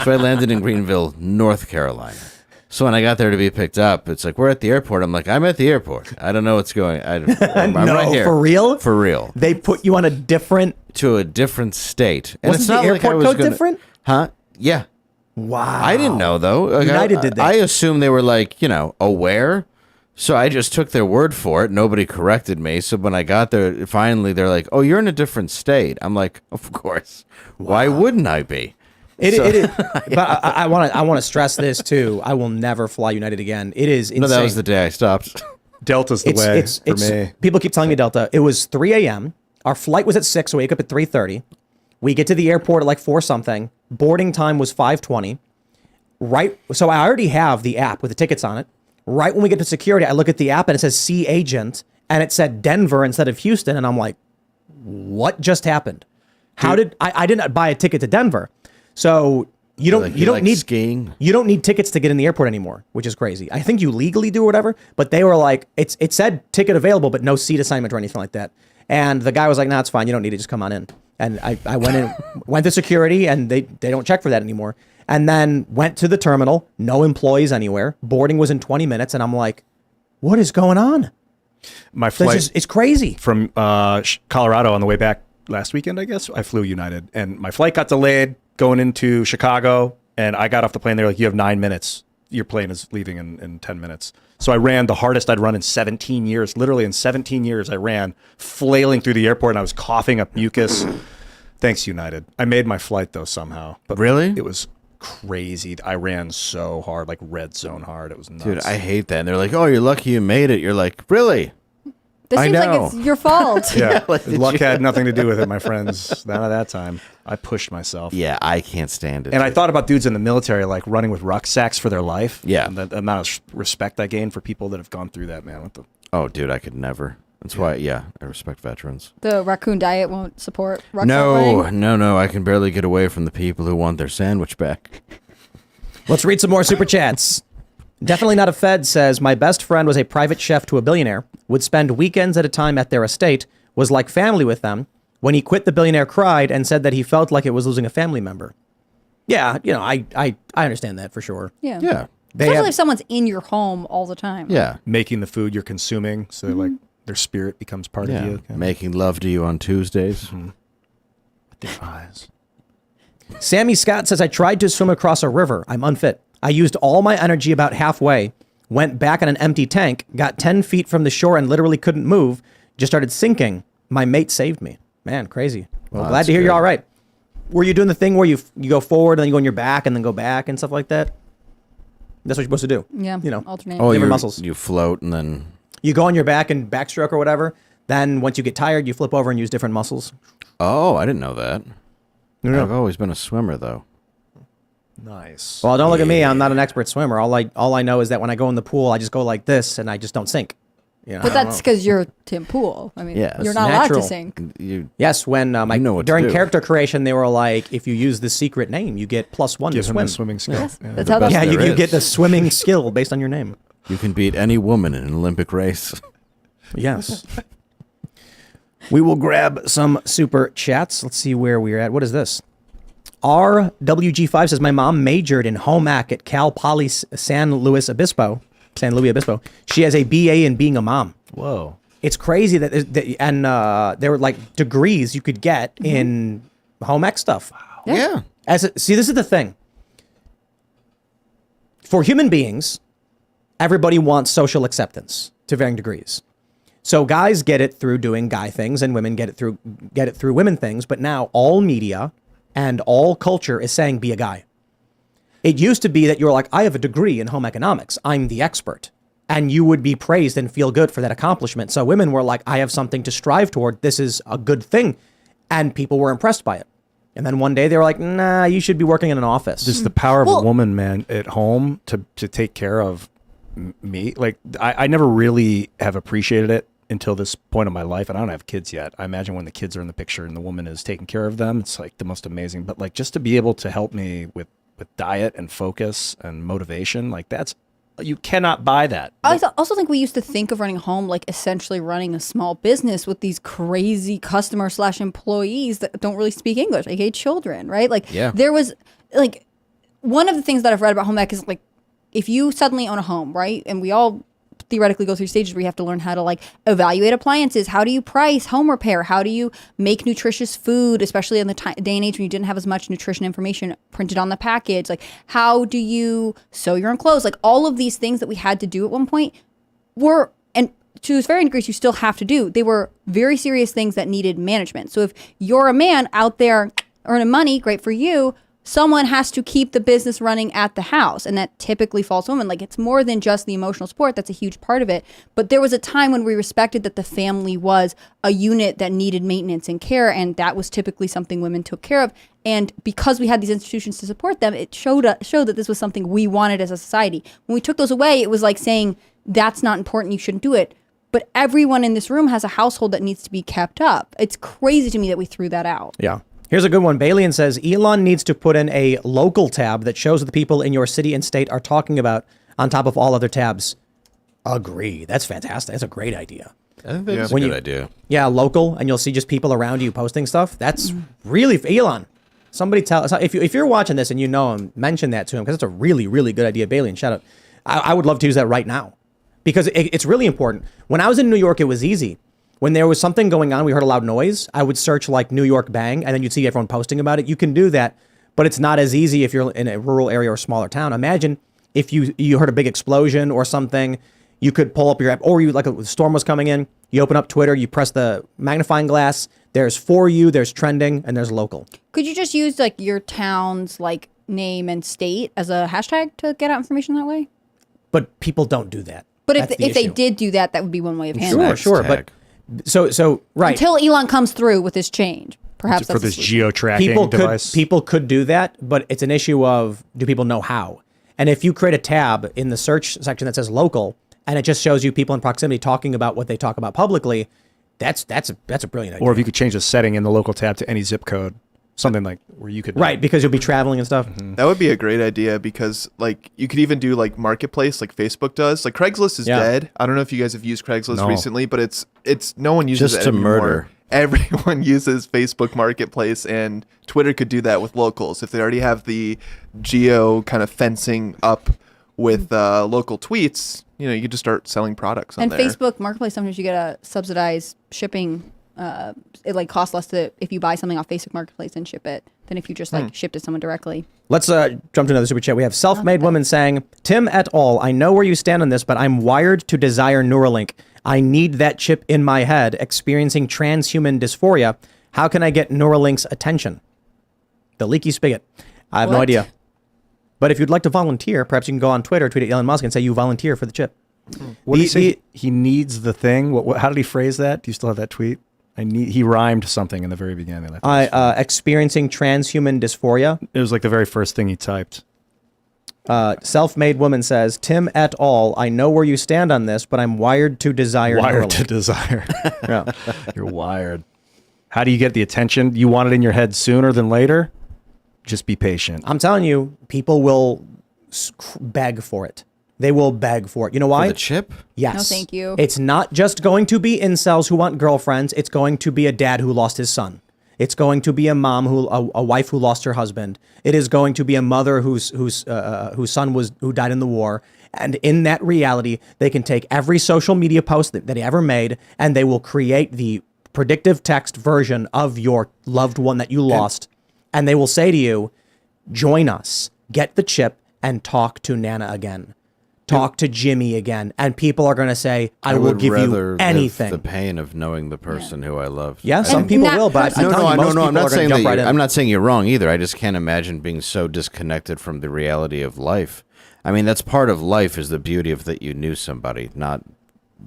So I landed in Greenville, North Carolina. So when I got there to be picked up, it's like, we're at the airport. I'm like, I'm at the airport. I don't know what's going on. I'm No, right here. for real? For real. They put you on a different... To a different state. And Wasn't it's the not like I airport was code gonna- different? Huh? Yeah. Wow. I didn't know, though. Like, United did that. I assumed they were, like, aware. So I just took their word for it. Nobody corrected me. So when I got there, finally, they're like, oh, you're in a different state. I'm like, of course. Why wouldn't I be? It is. But I want to stress this, too. I will never fly United again. It is insane. No, that was the day I stopped. Delta's the way for me. People keep telling me Delta. It was 3 a.m. Our flight was at 6, so we wake up at 3:30. We get to the airport at like 4 something. Boarding time was 5:20. Right. So I already have the app with the tickets on it. Right when we get to security, I look at the app and it says see agent, and it said Denver instead of Houston. And I'm like, what just happened? How did I didn't buy a ticket to Denver? So you don't need skiing. You don't need tickets to get in the airport anymore, which is crazy. I think you legally do or whatever, but they were like, it said ticket available, but no seat assignment or anything like that. And the guy was like, nah, it's fine. You don't need it. Just come on in. And I went in, went to security, and they don't check for that anymore. And then went to the terminal, no employees anywhere. Boarding was in 20 minutes. And I'm like, what is going on? My flight It's crazy. from Colorado on the way back last weekend, I guess, I flew United. And my flight got delayed going into Chicago. And I got off the plane. They're like, you have 9 minutes. Your plane is leaving in 10 minutes. So I ran the hardest I'd run in 17 years. Literally in 17 years, I ran flailing through the airport, and I was coughing up mucus. Thanks, United. I made my flight, though, somehow. But Really? It was crazy. I ran so hard, like red zone hard. It was nuts. Dude, I hate that. And they're like, oh, you're lucky you made it. You're like, really? This I seems know. like it's your fault. Yeah, Like, did luck you- had nothing to do with it, my friends. Not at that time. I pushed myself. Yeah, I can't stand it. And I thought about dudes in the military, like running with rucksacks for their life. Yeah. And the amount of respect I gain for people that have gone through that, man. What the? Oh, dude, I could never. That's why, I respect veterans. The raccoon diet won't support rucksack No, wearing. no. I can barely get away from the people who want their sandwich back. Let's read some more super chats. Definitely Not a Fed says, my best friend was a private chef to a billionaire, would spend weekends at a time at their estate, was like family with them. When he quit, the billionaire cried and said that he felt like it was losing a family member. Yeah, I understand that for sure. Yeah. Yeah. Especially if someone's in your home all the time. Yeah. Making the food you're consuming, so like their spirit becomes part of you. Making love to you on Tuesdays. With their eyes. Sammy Scott says, I tried to swim across a river. I'm unfit. I used all my energy about halfway, went back on an empty tank, got 10 feet from the shore and literally couldn't move, just started sinking. My mate saved me. Man, crazy. Well, Wow, glad that's to hear you're good. all right. Were you doing the thing where you go forward and then you go on your back and then go back and stuff like that? That's what you're supposed to do. Yeah. You know. Alternate. Oh, Different you muscles. You float and then. You go on your back and backstroke or whatever. Then once you get tired, you flip over and use different muscles. Oh, I didn't know that. Yeah. I've always been a swimmer, though. Nice. Well, don't look at me. I'm not an expert swimmer. All I know is that when I go in the pool, I just go like this and I just don't sink. You know, But that's because you're Tim Pool. I mean, Yeah, you're it's not allowed natural. to sink. You. yes. When You know what to during do. character creation, they were like, if you use the secret name, you get +1 Give to him swim. a swimming skill. Yes, Yeah. that's The how that best Yeah, there you is. get the swimming skill based on your name. You can beat any woman in an Olympic race. Yes. We will grab some super chats. Let's see where we're at. What is this? RWG5 says, my mom majored in home ec at Cal Poly San Luis Obispo. She has a BA in being a mom. Whoa. It's crazy and there were like degrees you could get in home ec stuff. Yeah. See, this is the thing. For human beings, everybody wants social acceptance to varying degrees. So guys get it through doing guy things and women get it through women things, but now all media and all culture is saying be a guy. It used to be that you're like, I have a degree in home economics. I'm the expert. And you would be praised and feel good for that accomplishment. So women were like, I have something to strive toward. This is a good thing. And people were impressed by it. And then one day they were like, nah, you should be working in an office. Just the power of Well- a woman, man, at home to take care of me. Like I never really have appreciated it until this point of my life, and I don't have kids yet. I imagine when the kids are in the picture and the woman is taking care of them, it's like the most amazing. But like just to be able to help me with diet and focus and motivation, like that's, you cannot buy that. I also think we used to think of running home like essentially running a small business with these crazy customer/employees that don't really speak English, aka children, right? Like Yeah. there was like one of the things that I've read about home ec is like if you suddenly own a home, right? And we all theoretically go through stages where you have to learn how to like evaluate appliances. How do you price home repair? How do you make nutritious food, especially in the day and age when you didn't have as much nutrition information printed on the package? Like how do you sew your own clothes? Like all of these things that we had to do at one point were, and to varying degrees you still have to do, they were very serious things that needed management. So if you're a man out there earning money, great for you. Someone has to keep the business running at the house, and that typically falls to women. Like it's more than just the emotional support. That's a huge part of it. But there was a time when we respected that the family was a unit that needed maintenance and care, and that was typically something women took care of. And because we had these institutions to support them, it showed that this was something we wanted as a society. When we took those away, it was like saying, that's not important, you shouldn't do it. But everyone in this room has a household that needs to be kept up. It's crazy to me that we threw that out. Yeah. Here's a good one. Balian says, Elon needs to put in a local tab that shows what the people in your city and state are talking about on top of all other tabs. Agree. That's fantastic. That's a great idea. I think that's When a you- good idea. Yeah, local, and you'll see just people around you posting stuff. That's really, Elon, somebody tell us, if you're watching this and you know him, mention that to him, because it's a really, really good idea. Balian, shout out. I would love to use that right now, because it's really important. When I was in New York, it was easy. When there was something going on, we heard a loud noise, I would search like New York bang, and then you'd see everyone posting about it. You can do that, but it's not as easy if you're in a rural area or smaller town. Imagine if you heard a big explosion or something, you could pull up your app, or like a storm was coming in, you open up Twitter, you press the magnifying glass, there's For You, there's trending, and there's local. Could you just use like your town's like name and state as a hashtag to get out information that way? But people don't do that. But That's if the they issue. did do that, that would be one way of handling it. Sure, but so right. Until Elon comes through with his change, perhaps For that's this the solution. geo-tracking device. People could do that, but it's an issue of, do people know how? And if you create a tab in the search section that says local, and it just shows you people in proximity talking about what they talk about publicly, that's a brilliant idea. Or if you could change the setting in the local tab to any zip code, something like where you could Right, because you'll be traveling and stuff. That would be a great idea because like you could even do like marketplace like Facebook does. Like Craigslist is dead. I don't know if you guys have used Craigslist recently, but it's no one uses Just it to anymore. murder. Everyone uses Facebook Marketplace, and Twitter could do that with locals if they already have the geo kind of fencing up with local tweets. You know, you could just start selling products on And there. Facebook Marketplace, sometimes you get a subsidized shipping. It like costs less if you buy something off Facebook Marketplace and ship it than if you just like shipped it to someone directly. Let's jump to another super chat. We have self-made woman saying, Tim et al., I know where you stand on this, but I'm wired to desire Neuralink. I need that chip in my head, experiencing transhuman dysphoria. How can I get Neuralink's attention? The leaky spigot. I have no What? idea. But if you'd like to volunteer, perhaps you can go on Twitter, tweet at Elon Musk, and say you volunteer for the chip. What did he say? He needs the thing. How did he phrase that? Do you still have that tweet? He rhymed something in the very beginning. Experiencing transhuman dysphoria. It was like the very first thing he typed. Self-made woman says, Tim et al., I know where you stand on this, but I'm wired to desire Wired to Neuralink. desire. Yeah. You're wired. How do you get the attention? You want it in your head sooner than later? Just be patient. I'm telling you, people will beg for it. They will beg for it. You know why? For the chip? Yes. No, thank you. It's not just going to be incels who want girlfriends. It's going to be a dad who lost his son. It's going to be a mom a wife who lost her husband. It is going to be a mother whose son who died in the war. And in that reality, they can take every social media post that he ever made, and they will create the predictive text version of your loved one that you lost. And they will say to you, join us, get the chip, and talk to Nana again. Talk to Jimmy again. And people are going to say, I will would give rather you anything. live the pain of knowing the person who I loved. Yeah, some And people that will, but person- I'm telling you, most people I'm not are going saying to jump that right in. I'm not saying you're wrong either. I just can't imagine being so disconnected from the reality of life. I mean, that's part of life is the beauty of that you knew somebody, not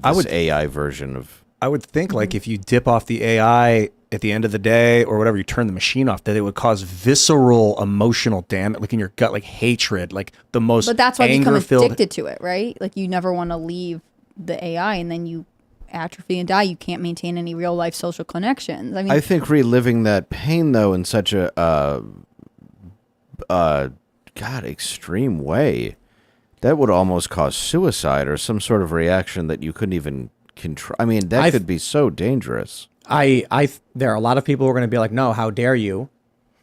this AI version of. I would think like if you dip off the AI at the end of the day or whatever, you turn the machine off, that it would cause visceral emotional damage, like in your gut, like hatred, like the most But that's why you become anger-filled. addicted to it, right? Like you never want to leave the AI, and then you atrophy and die. You can't maintain any real life social connections. I mean, I think reliving that pain though in such a extreme way, that would almost cause suicide or some sort of reaction that you couldn't even control. I mean, that could be so dangerous. There are a lot of people who are going to be like, no, how dare you?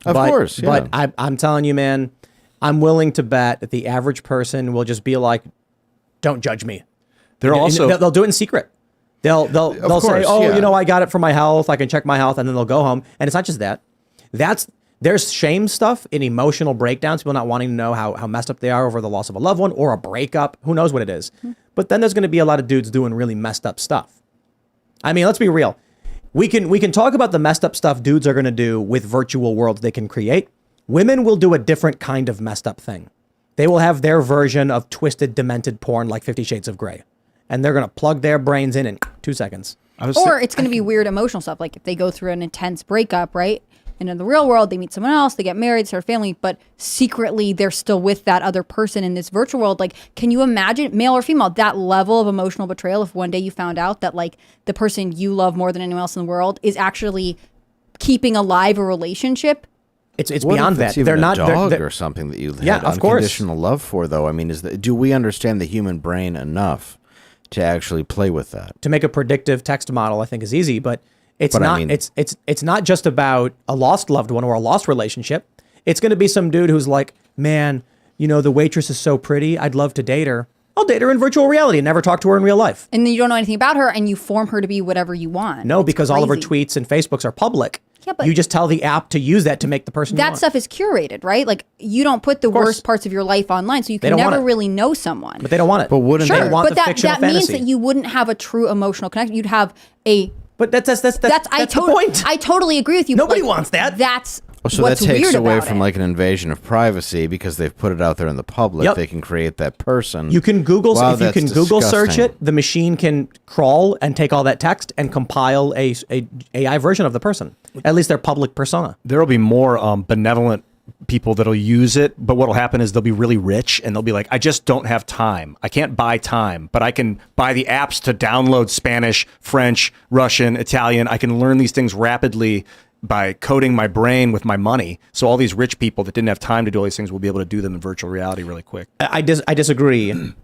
Of course, yeah. But I'm telling you, man, I'm willing to bet that the average person will just be like, don't judge me. They'll do it in secret. They'll say, course, oh, yeah. you know, I got it for my health. I can check my health, and then they'll go home. And it's not just that. There's shame stuff in emotional breakdowns, people not wanting to know how messed up they are over the loss of a loved one or a breakup. Who knows what it is? But then there's going to be a lot of dudes doing really messed up stuff. I mean, let's be real. We can talk about the messed up stuff dudes are going to do with virtual worlds they can create. Women will do a different kind of messed up thing. They will have their version of twisted, demented porn like 50 Shades of Grey. And they're going to plug their brains in 2 seconds. or it's going to be weird emotional stuff. Like if they go through an intense breakup, right? And in the real world, they meet someone else, they get married, start a family, but secretly they're still with that other person in this virtual world. Like, can you imagine, male or female, that level of emotional betrayal if one day you found out that like the person you love more than anyone else in the world is actually keeping alive a relationship? It's What beyond if that. it's even They're a not dog they're- or something that you had Yeah, of course. unconditional love for, though. I mean, do we understand the human brain enough to actually play with that? to make a predictive text model, I think is easy, but it's But I not. mean- It's not just about a lost loved one or a lost relationship. It's going to be some dude who's like, man, you know, the waitress is so pretty. I'd love to date her. I'll date her in virtual reality and never talk to her in real life. And then you don't know anything about her and you form her to be whatever you want. No, It's because all of her crazy. tweets and Facebooks are public. Yeah, but- you just tell the app to use that to make the person you That want. stuff is curated, right? Like you don't put the course. worst parts of your life online, so you They can don't want never it. really know someone. But they don't want it. But wouldn't Sure, they want but the that fictional means fantasy. that you wouldn't have a true emotional connection. You'd have a But that's the point. I totally agree with you. Nobody but, wants that. That's So what's that takes weird away about from it. like an invasion of privacy because they've put it out there in the public. Yep. They can create that person. You can Google Wow, if you that's can Google search disgusting. it. The machine can crawl and take all that text and compile a AI version of the person. At least their public persona. There will be more benevolent people that'll use it, but what'll happen is they'll be really rich and they'll be like, I just don't have time. I can't buy time, but I can buy the apps to download Spanish, French, Russian, Italian. I can learn these things rapidly by coding my brain with my money. So all these rich people that didn't have time to do all these things will be able to do them in virtual reality really quick. I disagree. When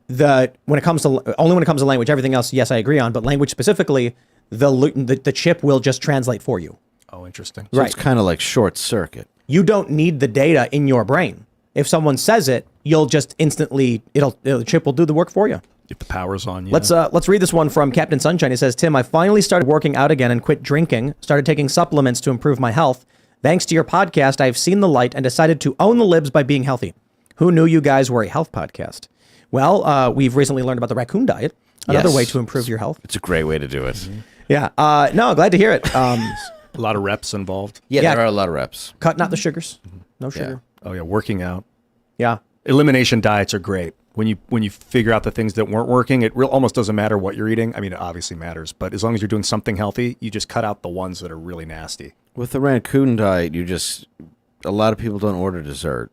it comes to language, everything else, yes, I agree on. But language specifically, the chip will just translate for you. Oh, interesting. So it's kind of like short circuit. You don't need the data in your brain. If someone says it, you'll just instantly the chip will do the work for you. If the power's on, yeah. Let's read this one from Captain Sunshine. It says, Tim, I finally started working out again and quit drinking, started taking supplements to improve my health. Thanks to your podcast, I've seen the light and decided to own the libs by being healthy. Who knew you guys were a health podcast? Well, we've recently learned about the raccoon diet, another way to improve your health. It's a great way to do it. Mm-hmm. Yeah. No, glad to hear it. A lot of reps involved. Yeah, there are a lot of reps. Cutting out the sugars. No sugar. Oh yeah, working out. Yeah. Elimination diets are great. When you figure out the things that weren't working, it almost doesn't matter what you're eating. I mean, it obviously matters, but as long as you're doing something healthy, you just cut out the ones that are really nasty. With the raccoon diet, a lot of people don't order dessert.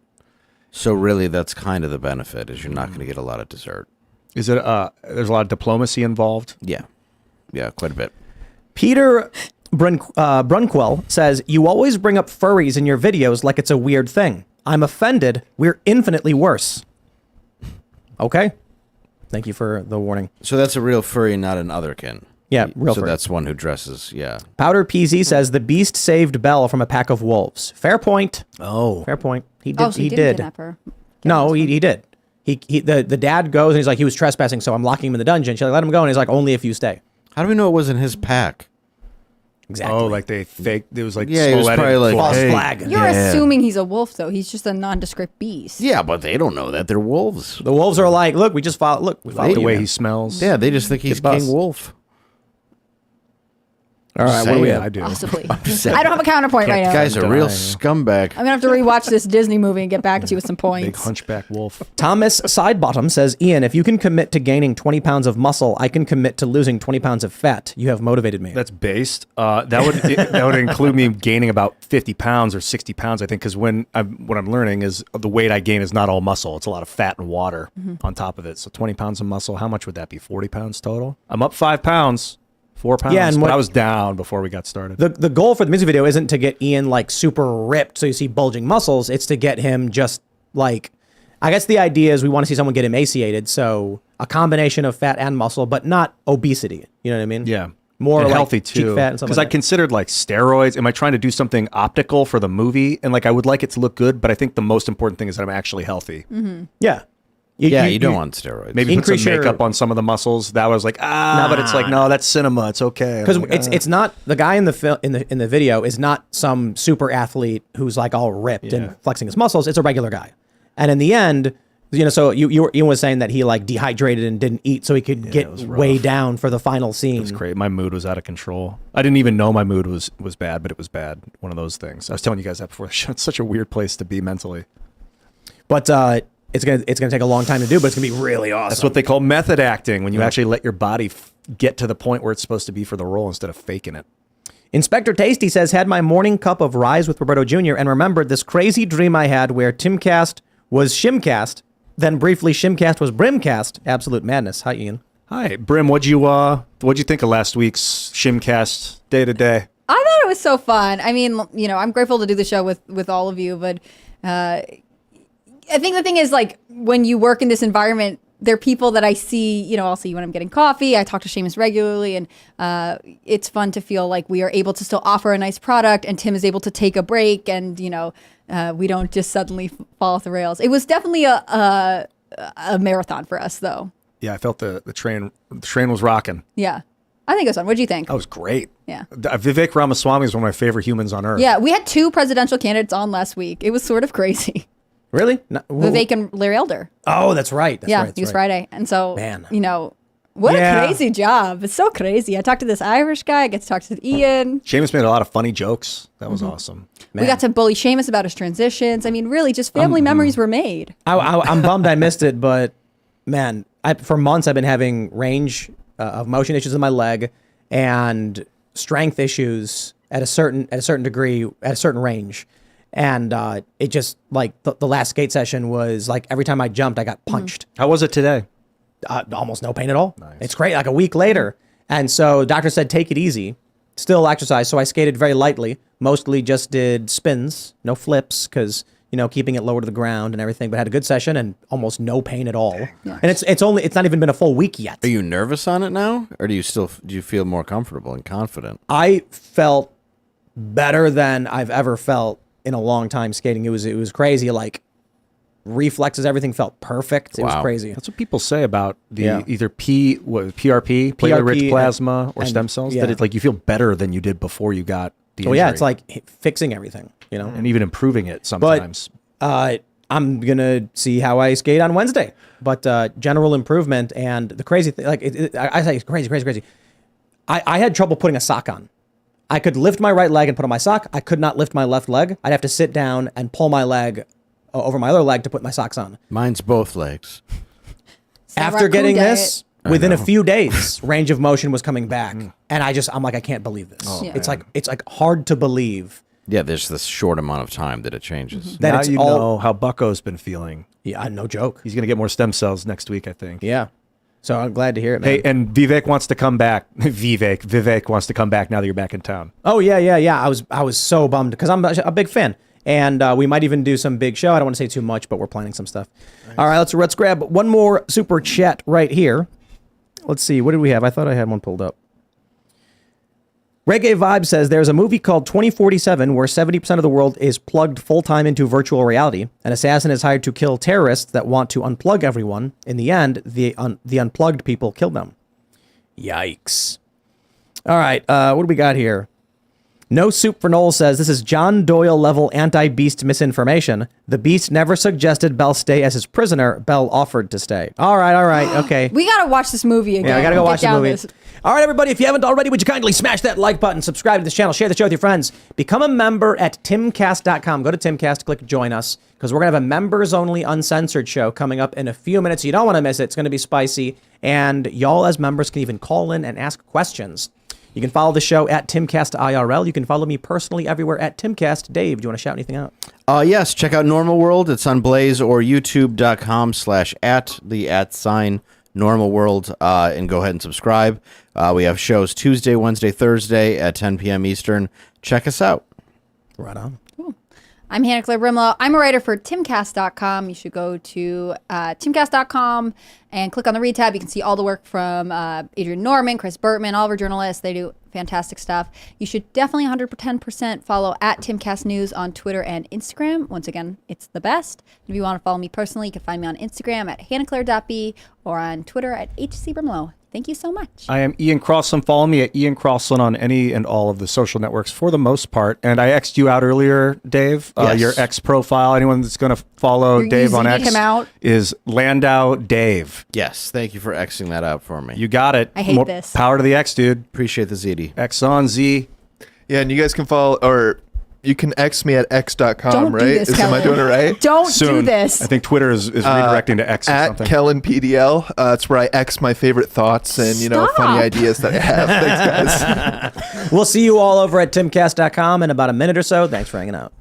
So really, that's kind of the benefit, is you're not going to get a lot of dessert. Is it? There's a lot of diplomacy involved. Yeah, quite a bit. Peter Brunquell says, you always bring up furries in your videos like it's a weird thing. I'm offended. We're infinitely worse. Okay. Thank you for the warning. So that's a real furry, not an otherkin. Yeah, real So furry. that's one who dresses, yeah. Powder PZ says, the beast saved Belle from a pack of wolves. Fair point. Oh, Fair point. He did. Oh, so he did kidnap her. No, he did. The dad goes and he's like, he was trespassing, so I'm locking him in the dungeon. She's like, let him go. And he's like, only if you stay. How do we know it wasn't his pack? Exactly. Oh, like they faked. It was like Yeah, it was slow probably edit like, for- false hey. flag. You're assuming he's a wolf, though. He's just a nondescript beast. Yeah, but they don't know that. They're wolves. The wolves are like, look, we followed the you, way man. he smells. Yeah, they just think he's Good boss. King Wolf. All right, what do we saying. have? I do. Possibly. saying. I don't have a counterpoint right now. Guy's a real die. scumbag. I'm going to have to rewatch this Disney movie and get back to you with some Big points. hunchback wolf. Thomas Sidebottom says, Ian, if you can commit to gaining 20 pounds of muscle, I can commit to losing 20 pounds of fat. You have motivated me. That's based. That would include me gaining about 50 pounds or 60 pounds, I think, because what I'm learning is the weight I gain is not all muscle. It's a lot of fat and water on top of it. So 20 pounds of muscle, how much would that be? 40 pounds total? I'm up 5 pounds. 4 pounds. Yeah, and but I was down before we got started. The goal for the music video isn't to get Ian like super ripped so you see bulging muscles. It's to get him just like, I guess the idea is we want to see someone get emaciated. So a combination of fat and muscle, but not obesity. You know what I mean? Yeah. More and like healthy cheek too. fat and stuff Because like I considered like steroids. Am I trying to do something optical for the movie? And like I would like it to look good, but I think the most important thing is that I'm actually healthy. Yeah. You don't want steroids. Maybe put Increase some your- makeup on some of the muscles. That was like but it's like no, that's cinema. It's okay. Because I'm like, it's not the guy in the video is not some super athlete who's like all ripped and flexing his muscles. It's a regular guy, and in the end, so you were saying that he like dehydrated and didn't eat so he could get way down for the final scene. It was great. My mood was out of control. I didn't even know my mood was bad, but it was bad. One of those things. I was telling you guys that before the show. It's such a weird place to be mentally. But it's gonna take a long time to do, but it's gonna be really awesome. That's what they call method acting, when you actually let your body get to the point where it's supposed to be for the role instead of faking it. Inspector Tasty says, had my morning cup of Rise with Roberto Jr. and remembered this crazy dream I had where Timcast was Shimcast, then briefly Shimcast was Brimcast. Absolute madness. Hi, Ian. Hi, Brim. What'd you think of last week's Shimcast day to day? I thought it was so fun. I mean, I'm grateful to do the show with all of you, but I think the thing is, like, when you work in this environment, there are people that I see, I'll see you when I'm getting coffee. I talk to Seamus regularly, and it's fun to feel like we are able to still offer a nice product, and Tim is able to take a break, and, we don't just suddenly fall off the rails. It was definitely a marathon for us, though. Yeah, I felt the train was rocking. Yeah. I think it was fun. What do you think? That was great. Yeah. Vivek Ramaswamy is one of my favorite humans on earth. Yeah, we had 2 presidential candidates on last week. It was sort of crazy. Really? Vivek and Larry Elder. Oh, that's right. He was Friday. And so, Man. what a crazy job. It's so crazy. I talked to this Irish guy. I get to talk to Ian. Seamus made a lot of funny jokes. That was awesome. Man. We got to bully Seamus about his transitions. I mean, really, just family memories were made. I'm bummed I missed it, but man, for months I've been having range of motion issues in my leg and strength issues at a certain degree, at a certain range. And it just, like, the last skate session was, like, every time I jumped, I got punched. How was it today? Almost no pain at all. Nice. It's great, like a week later. And so doctor said, take it easy. Still exercise. So I skated very lightly. Mostly just did spins, no flips, because, keeping it lower to the ground and everything. But had a good session and almost no pain at all. Nice. And it's not even been a full week yet. Are you nervous on it now? Or do you feel more comfortable and confident? I felt better than I've ever felt in a long time skating. It was crazy. Like, reflexes, everything felt perfect. It was crazy. That's what people say about the either PRP, platelet-rich plasma, or stem cells. That it's like you feel better than you did before you got the injury. It's like fixing everything, and even improving it sometimes. But I'm gonna see how I skate on Wednesday. But general improvement, and the crazy thing, like I say, it's crazy. I had trouble putting a sock on. I could lift my right leg and put on my sock. I could not lift my left leg. I'd have to sit down and pull my leg over my other leg to put my socks on. Mine's both legs. After getting this, within a few days, range of motion was coming back. And I'm like, I can't believe this. It's like hard to believe. Yeah, there's this short amount of time that it changes. Now you know how Bucko's been feeling. Yeah, no joke. He's going to get more stem cells next week, I think. Yeah. So I'm glad to hear it, man. Hey, and Vivek wants to come back. Vivek wants to come back now that you're back in town. Oh, yeah. I was so bummed because I'm a big fan. And we might even do some big show. I don't want to say too much, but we're planning some stuff. Nice. All right, let's grab one more super chat right here. Let's see. What did we have? I thought I had one pulled up. Reggae Vibe says there's a movie called 2047 where 70% of the world is plugged full-time into virtual reality. An assassin is hired to kill terrorists that want to unplug everyone. In the end, the unplugged people kill them. Yikes. All right, what do we got here? No Soup for Noel says, this is John Doyle level anti-Beast misinformation. The Beast never suggested Bell stay as his prisoner. Bell offered to stay. All right, okay. We got to watch this movie again. Yeah, I got to go watch the movie. All right, everybody, if you haven't already, would you kindly smash that like button, subscribe to this channel, share the show with your friends, become a member at timcast.com. Go to Timcast, click join us, because we're going to have a members-only uncensored show coming up in a few minutes. You don't want to miss it. It's going to be spicy, and y'all as members can even call in and ask questions. You can follow the show at Timcast IRL. You can follow me personally everywhere at Timcast. Dave, do you want to shout anything out? Yes, check out Normal World. It's on Blaze or youtube.com/@the Normal World, and go ahead and subscribe. We have shows Tuesday, Wednesday, Thursday at 10 p.m. Eastern. Check us out. Right on. Cool. I'm Hannah Claire Brimlow. I'm a writer for Timcast.com. You should go to Timcast.com and click on the read tab. You can see all the work from Adrian Norman, Chris Bertman, all of our journalists. They do fantastic stuff. You should definitely 110% follow at Timcast News on Twitter and Instagram. Once again, it's the best. If you want to follow me personally, you can find me on Instagram at hannahclaire.b or on Twitter at HCBrimlow. Thank you so much. I am Ian Crossland. Follow me at Ian Crossland on any and all of the social networks for the most part. And I X'd you out earlier, Dave. Yes. Your X profile. Anyone that's going to follow Dave on X him out. is Landau Dave. Yes, thank you for Xing that out for me. You got it. I hate this. Power to the X, dude. Appreciate the ZD. X on Z. Yeah, and you guys can follow, or you can X me at x.com, Don't right? do this, Am I Kellen. doing it right? Don't Soon. do this. I think Twitter is redirecting to X or At something. Kellen PDL. It's where I X my favorite thoughts and, Stop. funny ideas that I have. Thanks, guys. We'll see you all over at timcast.com in about a minute or so. Thanks for hanging out.